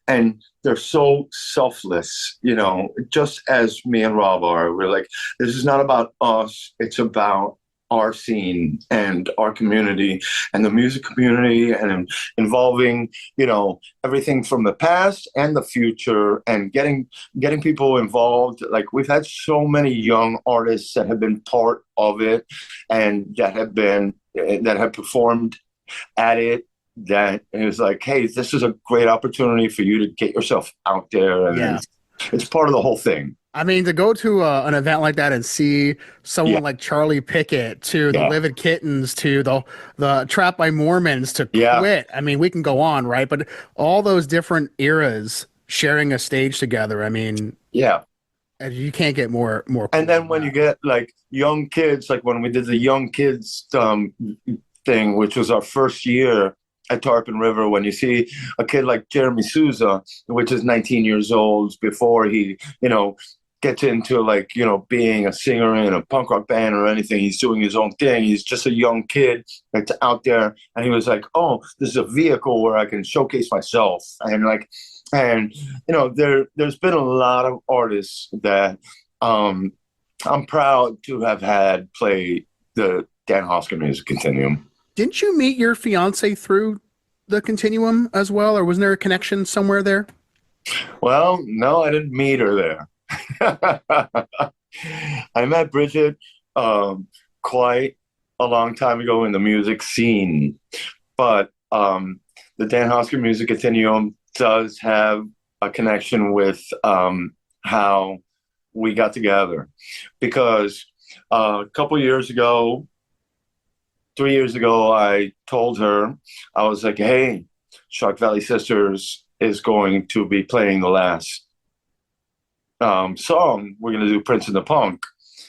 and they're so selfless, just as me and Rob are. We're like, this is not about us, it's about our scene and our community and the music community, and involving everything from the past and the future, and getting people involved. Like, we've had so many young artists that have been part of it and that have performed at it, that it was like, hey, this is a great opportunity for you to get yourself out there, and it's part of the whole thing. I mean, to go to an event like that and see someone Yeah. like Charlie Pickett, to the Yeah. Livid Kittens, to the Trapped by Mormons, to Yeah. Quit. I mean, we can go on, right? But all those different eras sharing a stage together. I mean, Yeah. you can't get more cool And then than when that. you get like young kids, like when we did the young kids thing, which was our first year at Tarpon River, when you see a kid like Jeremy Souza, which is 19 years old, before he, gets into like, being a singer in a punk rock band or anything, he's doing his own thing. He's just a young kid that's out there. And he was like, oh, this is a vehicle where I can showcase myself. And there's been a lot of artists that I'm proud to have had play the Dan Hosker Music Continuum. Didn't you meet your fiance through the Continuum as well, or was there a connection somewhere there? Well, no, I didn't meet her there. I met Bridget quite a long time ago in the music scene, but the Dan Hosker Music Continuum does have a connection with how we got together, because a couple years ago, 3 years ago, I told her, I was like, hey, Shark Valley Sisters is going to be playing the last song. We're going to do Prince and the Punk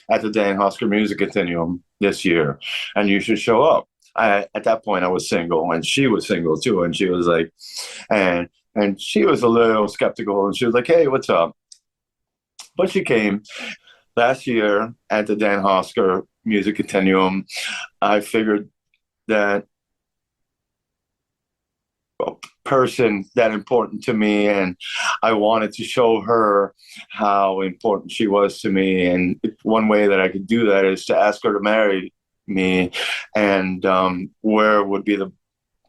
at the Dan Hosker Music Continuum this year, and you should show up. At that point, I was single, and she was single too, and she was like, and she was a little skeptical, and she was like, hey, what's up? But she came last year at the Dan Hosker Music Continuum. I figured that a person that important to me, and I wanted to show her how important she was to me. And one way that I could do that is to ask her to marry me, and where would be the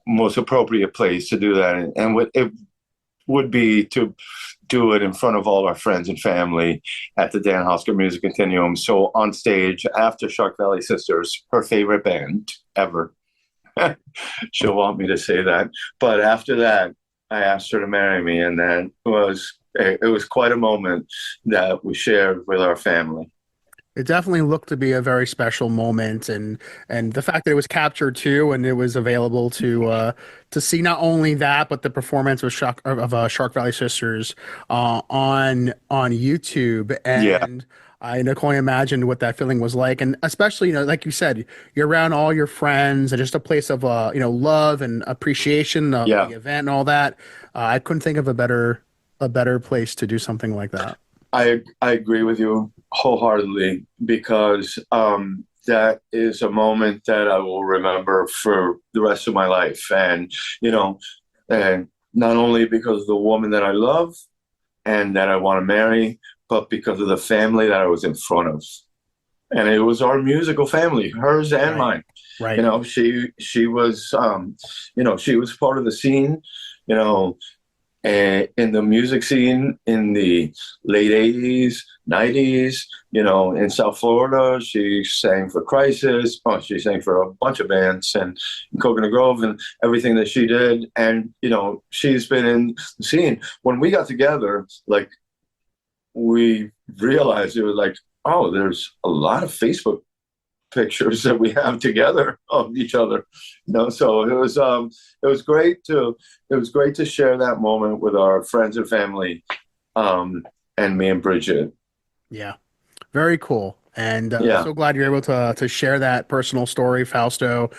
most appropriate place to do that. And it would be to do it in front of all our friends and family at the Dan Hosker Music Continuum. So on stage, after Shark Valley Sisters, her favorite band ever, she'll want me to say that. But after that, I asked her to marry me, and then it was quite a moment that we shared with our family. It definitely looked to be a very special moment, and the fact that it was captured too, and it was available to see not only that, but the performance of Shark Valley Sisters on YouTube. Yeah, And I can only imagine what that feeling was like, and especially, like you said, you're around all your friends and just a place of love and appreciation of yeah. the event and all that. I couldn't think of a better place to do something like that. I agree with you wholeheartedly, because that is a moment that I will remember for the rest of my life. And, and not only because of the woman that I love and that I want to marry, but because of the family that I was in front of. And it was our musical family, hers and Right. mine. Right. She was, she was part of the scene, you know, and in the music scene in the late 80s, 90s, in South Florida. She sang for Crisis. Oh, she sang for a bunch of bands, and in Coconut Grove, and everything that she did. And, she's been in the scene. When we got together, like, we realized it was like, oh, there's a lot of Facebook pictures that we have together of each other. So it was great to share that moment with our friends and family, and me and Bridget. Yeah. Very cool. And Yeah. so glad you're able to share that personal story, Fausto.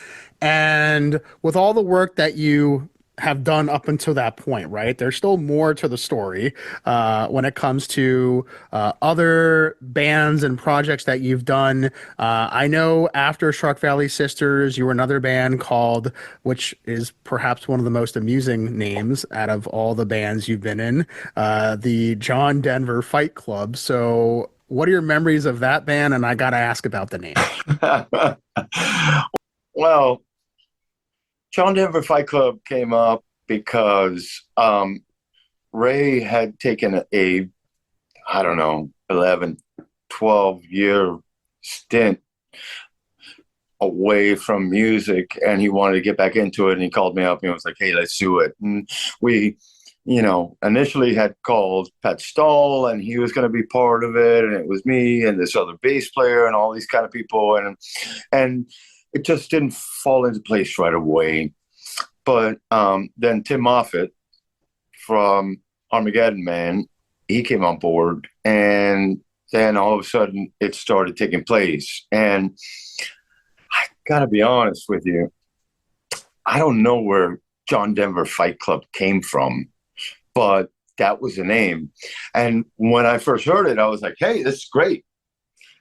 And with all the work that you have done up until that point, right? There's still more to the story when it comes to other bands and projects that you've done. I know after Shark Valley Sisters, you were another band called, which is perhaps one of the most amusing names out of all the bands you've been in, the John Denver Fight Club. So what are your memories of that band? And I got to ask about the name. Well, John Denver Fight Club came up because Ray had taken I don't know, 11, 12-year stint away from music, and he wanted to get back into it, and he called me up and he was like, hey, let's do it. And we, initially had called Pat Stahl, and he was going to be part of it, and it was me and this other bass player and all these kind of people, and it just didn't fall into place right away. But then Tim Moffit from Armageddon Man, he came on board, and then all of a sudden it started taking place. And I gotta be honest with you, I don't know where John Denver Fight Club came from, but that was the name. And when I first heard it, I was like, hey, this is great.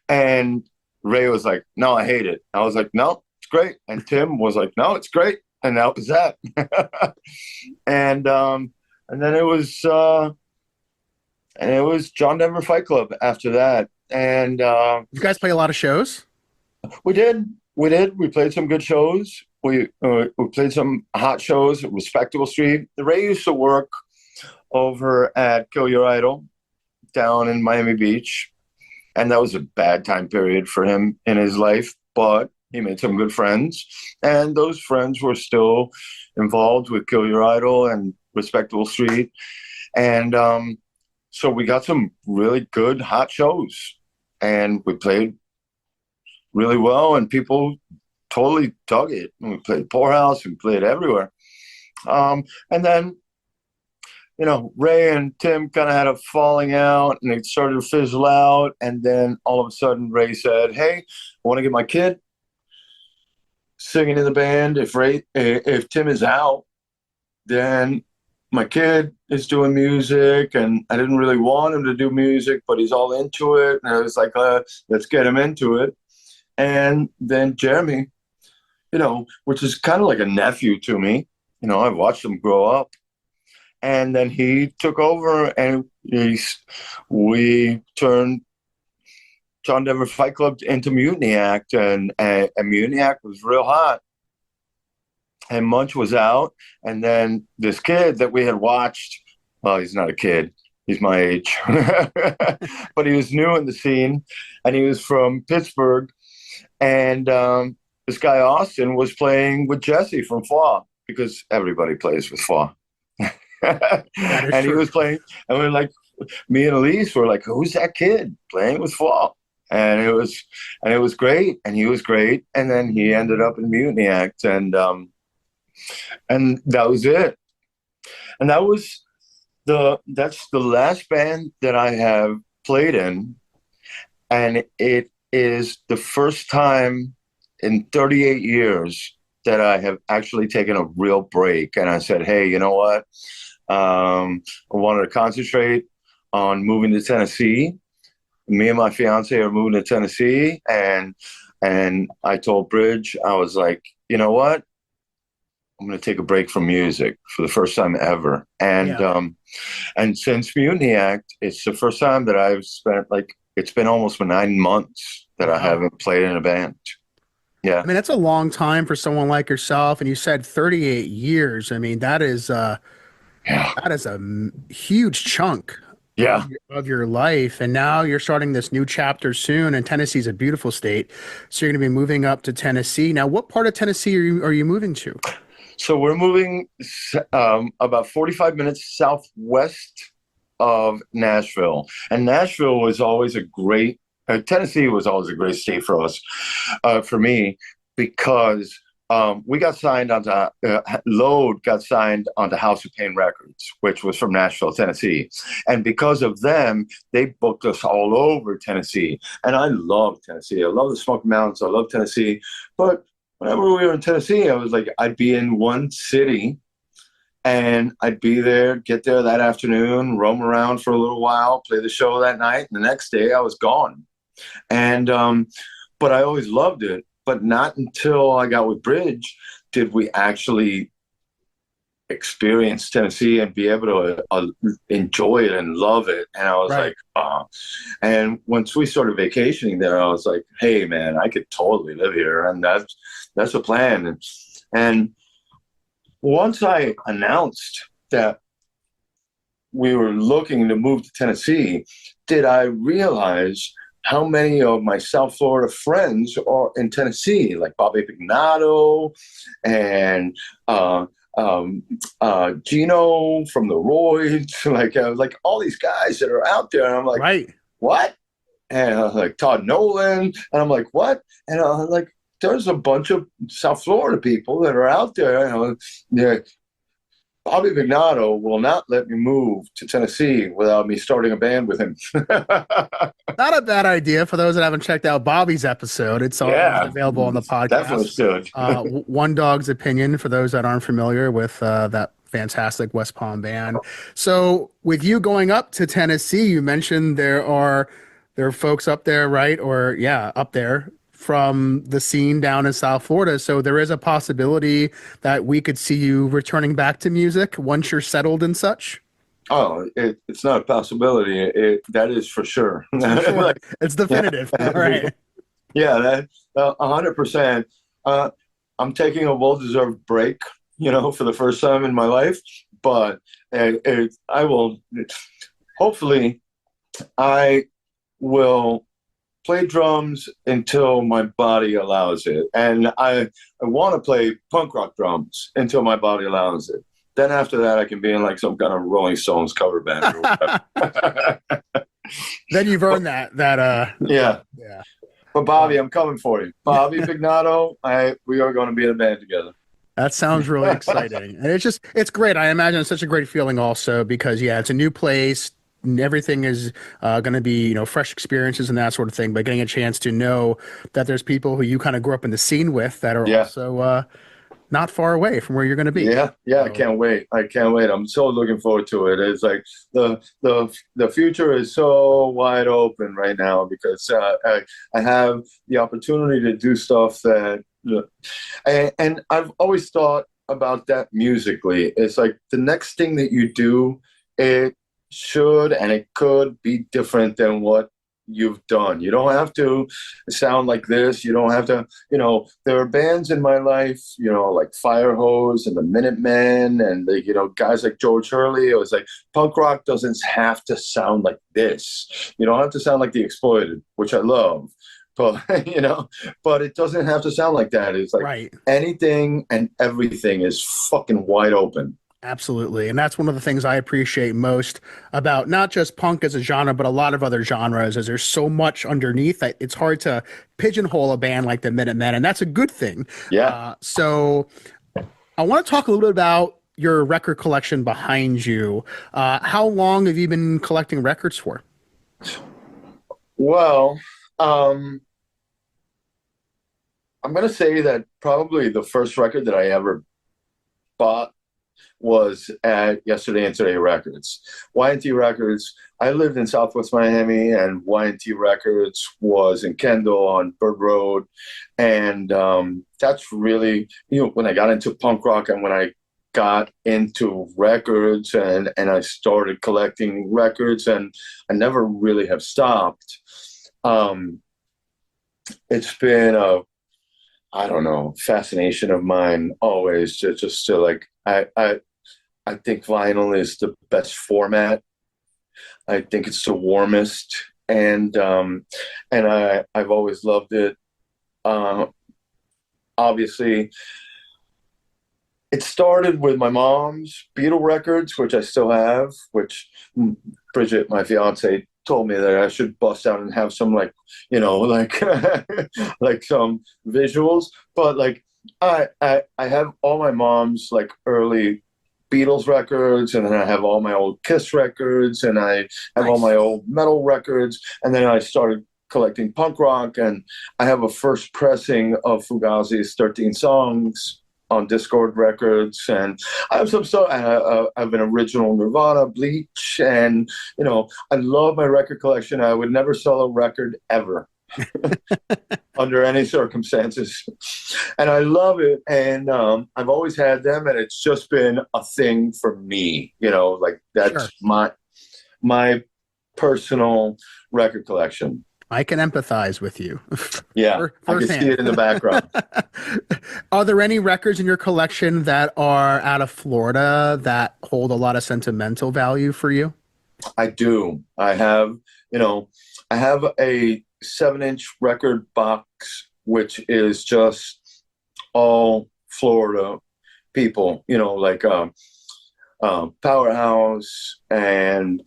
And Ray was like, no, I hate it. I was like, no, it's great. And Tim was like, no, it's great. And that was that. And then it was John Denver Fight Club after that. And You guys play a lot of shows? we did. We played some good shows. We played some hot shows at Respectable Street. Ray used to work over at Kill Your Idol down in Miami Beach, and that was a bad time period for him in his life, but he made some good friends, and those friends were still involved with Kill Your Idol and Respectable Street. And so we got some really good hot shows, and we played really well, and people totally dug it. And we played Poorhouse, we played everywhere. And then, Ray and Tim kind of had a falling out, and it started to fizzle out. And then all of a sudden, Ray said, hey, I want to get my kid singing in the band. If Tim is out, then my kid is doing music, and I didn't really want him to do music, but he's all into it. And I was like, let's get him into it. And then Jeremy, which is kind of like a nephew to me, I've watched him grow up. And then he took over, and we turned John Denver Fight Club into Mutiny Act, and Mutiny Act was real hot. And Munch was out, and then this kid that we had watched, well, he's not a kid, he's my age, but he was new in the scene, and he was from Pittsburgh, and this guy Austin was playing with Jesse from Flaw, because everybody plays with Flaw. And he was playing, and we're like, me and Elise were like, who's that kid playing with Flaw? And it was great, and he was great, and then he ended up in Mutiny Act, and that was it. And that's the last band that I have played in, and it is the first time in 38 years that I have actually taken a real break. And I said, hey, you know what? I wanted to concentrate on moving to Tennessee. Me and my fiance are moving to Tennessee, and I told Bridge, I was like, you know what? I'm going to take a break from music for the first time ever. And and since Mutiny Act, it's the first time that I've spent, it's been almost 9 months that I haven't played in a band. Yeah. I mean, that's a long time for someone like yourself. And you said 38 years. I mean, that is a huge chunk of your life. And now you're starting this new chapter soon. And Tennessee's a beautiful state. So you're going to be moving up to Tennessee. Now, what part of Tennessee are you moving to? So we're moving about 45 minutes southwest of Nashville. And Nashville was always a great Tennessee was always a great state for us, for me, because we got signed onto Load got signed onto House of Pain Records, which was from Nashville, Tennessee, and because of them, they booked us all over Tennessee. And I love Tennessee. I love the Smoky Mountains. I love Tennessee. But whenever we were in Tennessee, I was like, I'd be in one city. And I'd be there, get there that afternoon, roam around for a little while, play the show that night. And the next day I was gone. And, but I always loved it. But not until I got with Bridge did we actually experience Tennessee and be able to enjoy it and love it. And I was like, oh. And once we started vacationing there, I was like, hey, man, I could totally live here. And that's a plan. And once I announced that we were looking to move to Tennessee, did I realize how many of my South Florida friends are in Tennessee, like Bobby Pignato and Gino from the Roids, like all these guys that are out there. And I'm like, what? And I was like, Todd Nolan. And I'm like, what? And I'm like, there's a bunch of South Florida people that are out there. Bobby Pignato will not let me move to Tennessee without me starting a band with him. Not a bad idea for those that haven't checked out Bobby's episode. It's available on the podcast. Definitely should. One Dog's Opinion, for those that aren't familiar with that fantastic West Palm band. So with you going up to Tennessee, you mentioned there are folks up there, right? Or up there from the scene down in South Florida. So there is a possibility that we could see you returning back to music once you're settled and such. Oh, it's not a possibility. That is for sure. It's, for sure. It's definitive. All right. Yeah, that 100%. I'm taking a well-deserved break, for the first time in my life. But I will, hopefully, I will play drums until my body allows it. And I want to play punk rock drums until my body allows it. Then after that, I can be in like some kind of Rolling Stones cover band or whatever. Then you've earned that. Yeah. But Bobby, I'm coming for you. Bobby Pignato, we are going to be in a band together. That sounds really exciting. And it's great. I imagine it's such a great feeling also because, it's a new place. Everything is going to be, fresh experiences and that sort of thing. But getting a chance to know that there's people who you kind of grew up in the scene with that are also not far away from where you're going to be. Yeah. So. I can't wait. I'm so looking forward to it. It's like the future is so wide open right now because I have the opportunity to do stuff that, and I've always thought about that musically. It's like the next thing that you do, it should and it could be different than what you've done. You don't have to sound like this. You don't have to, there are bands in my life, like Firehose and the Minutemen and the, guys like George Hurley. It was like punk rock doesn't have to sound like this. You don't have to sound like The Exploited, which I love. But, but it doesn't have to sound like that. It's like anything and everything is fucking wide open. Absolutely. And that's one of the things I appreciate most about not just punk as a genre, but a lot of other genres, is there's so much underneath that it's hard to pigeonhole a band like the Minutemen, and that's a good thing. Yeah. So I want to talk a little bit about your record collection behind you. How long have you been collecting records for? Well, I'm going to say that probably the first record that I ever bought was at Yesterday and Today Records. Y&T Records, I lived in Southwest Miami, and Y&T Records was in Kendall on Bird Road. And that's really, when I got into punk rock and when I got into records and I started collecting records, and I never really have stopped. It's been a fascination of mine always just to like, I think vinyl is the best format. I think it's the warmest, and I've always loved it. Obviously, it started with my mom's Beatle records, which I still have, which Bridget, my fiance, told me that I should bust out and have some like like some visuals. But like I have all my mom's like early Beatles records, and then I have all my old Kiss records, and I have all my old metal records, and then I started collecting punk rock, and I have a first pressing of Fugazi's 13 Songs on Discord Records, and I have some stuff. I have an original Nirvana, Bleach, and I love my record collection. I would never sell a record ever. Under any circumstances, and I love it, and I've always had them, and it's just been a thing for me, like that's my personal record collection. I can empathize with you. Yeah, I can see it in the background. Are there any records in your collection that are out of Florida that hold a lot of sentimental value for you? I do. I have a 7-inch record box, which is just all Florida people, like Powerhouse and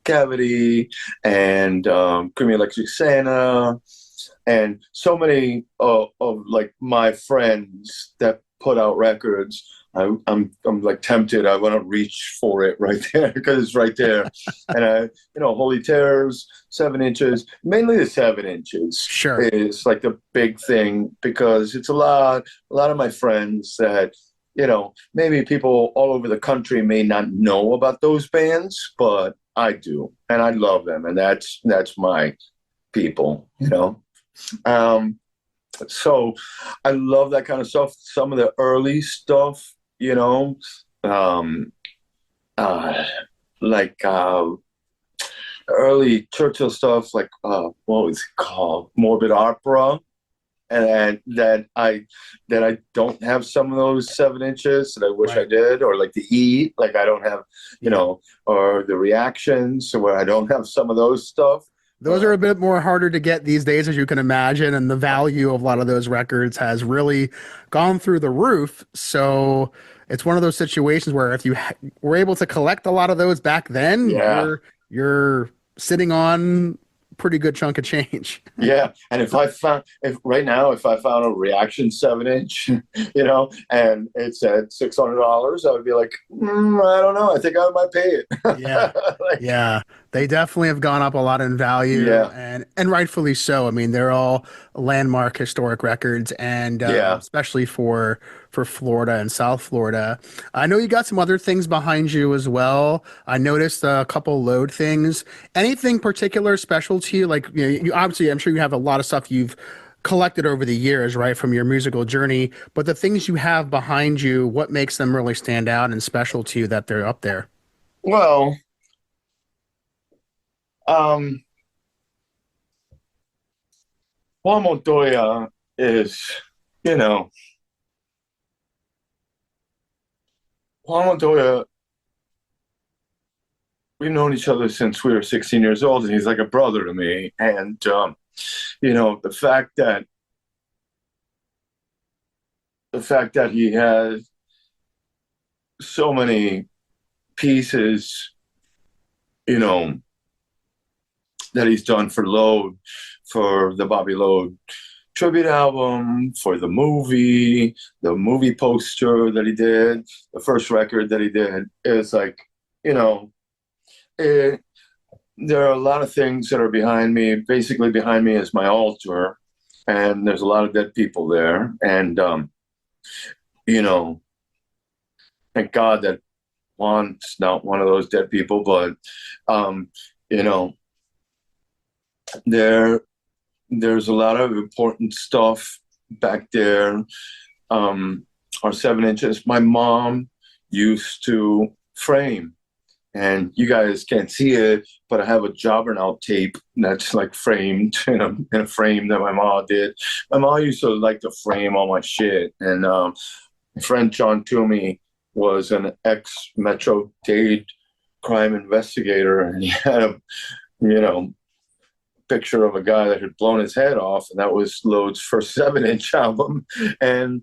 Cavity and Creamy Electric Santa, and so many of like my friends that put out records. I'm like tempted. I want to reach for it right there because it's right there. And Holy Terrors, 7 inches, mainly the 7 inches. Sure, is like the big thing because it's a lot of my friends that maybe people all over the country may not know about those bands, but I do, and I love them, and that's my people. So I love that kind of stuff. Some of the early stuff, like early Churchill stuff, like what was it called, Morbid Opera, and that I don't have some of those 7 inches that I wish I did, or like the E, like I don't have, or the Reactions, where I don't have some of those stuff. Those are a bit more harder to get these days, as you can imagine, and the value of a lot of those records has really gone through the roof. So it's one of those situations where if you were able to collect a lot of those back then, you're sitting on a pretty good chunk of change. Yeah, and if I found a Reaction 7-inch, and it's at $600, I would be like, I don't know, I think I might pay it. Yeah, yeah, they definitely have gone up a lot in value, and rightfully so. I mean, they're all landmark historic records, and especially for Florida and South Florida. I know you got some other things behind you as well. I noticed a couple load things. Anything particular special to you? Like, you obviously, I'm sure you have a lot of stuff you've collected over the years, right, from your musical journey. But the things you have behind you, what makes them really stand out and special to you that they're up there? Well, Juan Montoya is, Juan Montoya, we've known each other since we were 16 years old, and he's like a brother to me. And, the fact that he has so many pieces, that he's done for Load, for the Bobby Load tribute album, for the movie poster that he did, the first record that he did. It's like, there are a lot of things that are behind me. Basically behind me is my altar, and there's a lot of dead people there. And, thank God that Juan's not one of those dead people, but, there's a lot of important stuff back there. Our 7 inches. My mom used to frame, and you guys can't see it, but I have a Jobbernowl tape that's like framed in a frame that my mom did. My mom used to like to frame all my shit, and my friend John Toomey was an ex-Metro Dade crime investigator, and he had a, picture of a guy that had blown his head off, and that was Load's first 7-inch album. And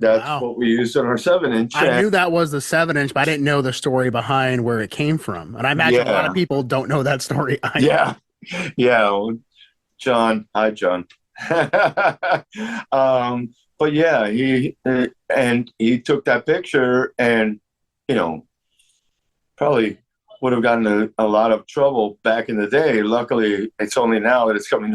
That's Wow. what we used on our 7-inch. I And knew that was the 7-inch, but I didn't know the story behind where it came from. And I imagine a lot of yeah, people don't know that story either. yeah, yeah. Well, John, hi, John. But yeah, he took that picture, and you know, probably would have gotten a lot of trouble back in the day. Luckily, it's only now that it's coming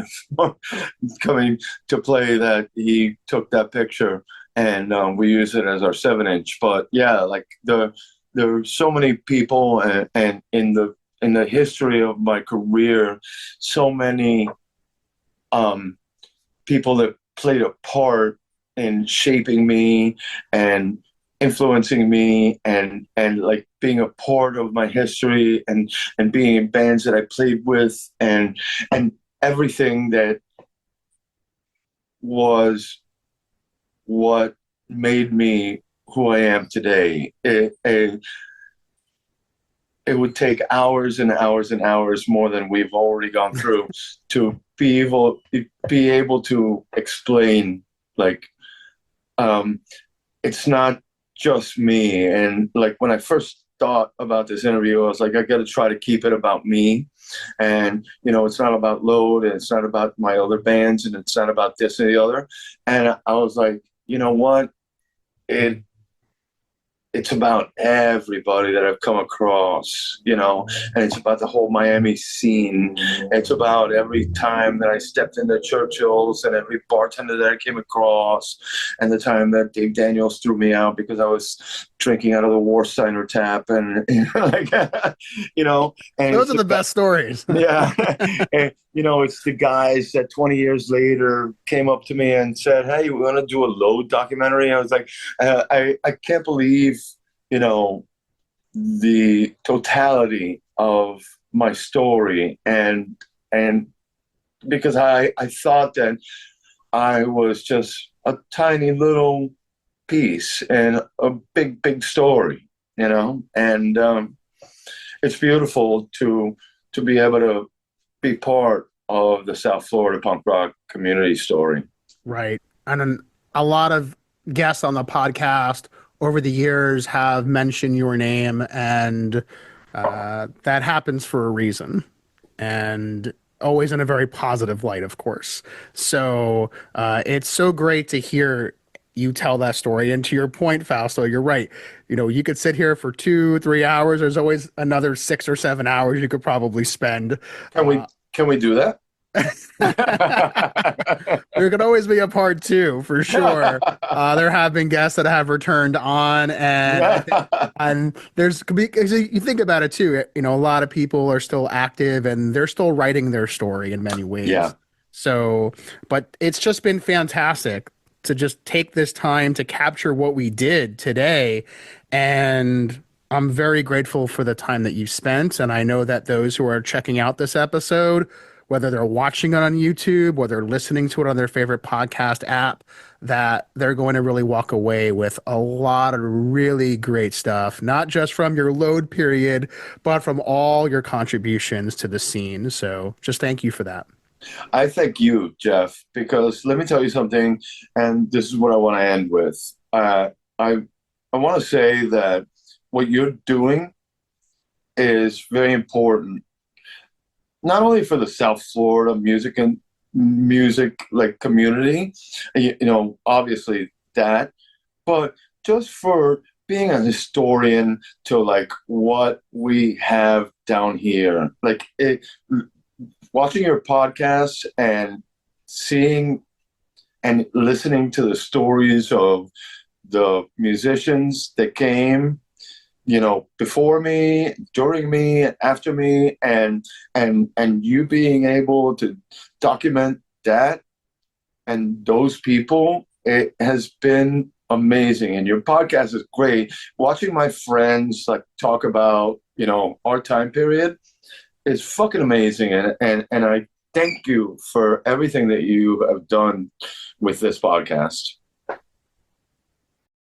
it's coming to play that he took that picture, and we use it as our 7-inch. But yeah, like there are so many people, and in the history of my career, so many people that played a part in shaping me and influencing me, and like being a part of my history, and being in bands that I played with, and everything that was what made me who I am today. It would take hours and hours and hours more than we've already gone through to be able to explain, like, it's not just me. And like when I first thought about this interview, I was like, I got to try to keep it about me. And it's not about Load, and it's not about my other bands, and it's not about this and the other. And I was like, you know what, it's about everybody that I've come across, and it's about the whole Miami scene. It's about every time that I stepped into Churchill's, and every bartender that I came across, and the time that Dave Daniels threw me out because I was drinking out of the Warsteiner tap, and like, and Those it's are the best stories. yeah. And, it's the guys that 20 years later came up to me and said, "Hey, we want to do a Load documentary." I was like, I can't believe, the totality of my story. And because I thought that I was just a tiny little piece in a big, big story, and it's beautiful to be able to be part of the South Florida punk rock community story. Right. And then a lot of guests on the podcast over the years have mentioned your name, and that happens for a reason. And always in a very positive light, of course. So it's so great to hear you tell that story. And to your point, Fausto, you're right. You could sit here for 2, 3 hours. There's always another 6 or 7 hours you could probably spend. Can we Uh, can we do that? there could always be a part two for sure. There have been guests that have returned on, and I think, and there's because you think about it too. A lot of people are still active and they're still writing their story in many Yeah. ways. So, but it's just been fantastic to just take this time to capture what we did today, and I'm very grateful for the time that you spent. And I know that those who are checking out this episode, whether they're watching it on YouTube, whether they're listening to it on their favorite podcast app, that they're going to really walk away with a lot of really great stuff, not just from your Load period, but from all your contributions to the scene. So just thank you for that. I thank you, Jeff, because let me tell you something, and this is what I want to end with. I want to say that what you're doing is very important, not only for the South Florida music like community, obviously that, but just for being a historian to like what we have down here. Like watching your podcast and seeing and listening to the stories of the musicians that came, before me, during me, after me, and you being able to document that and those people, it has been amazing. And your podcast is great. Watching my friends like talk about, our time period is fucking amazing. And I thank you for everything that you have done with this podcast.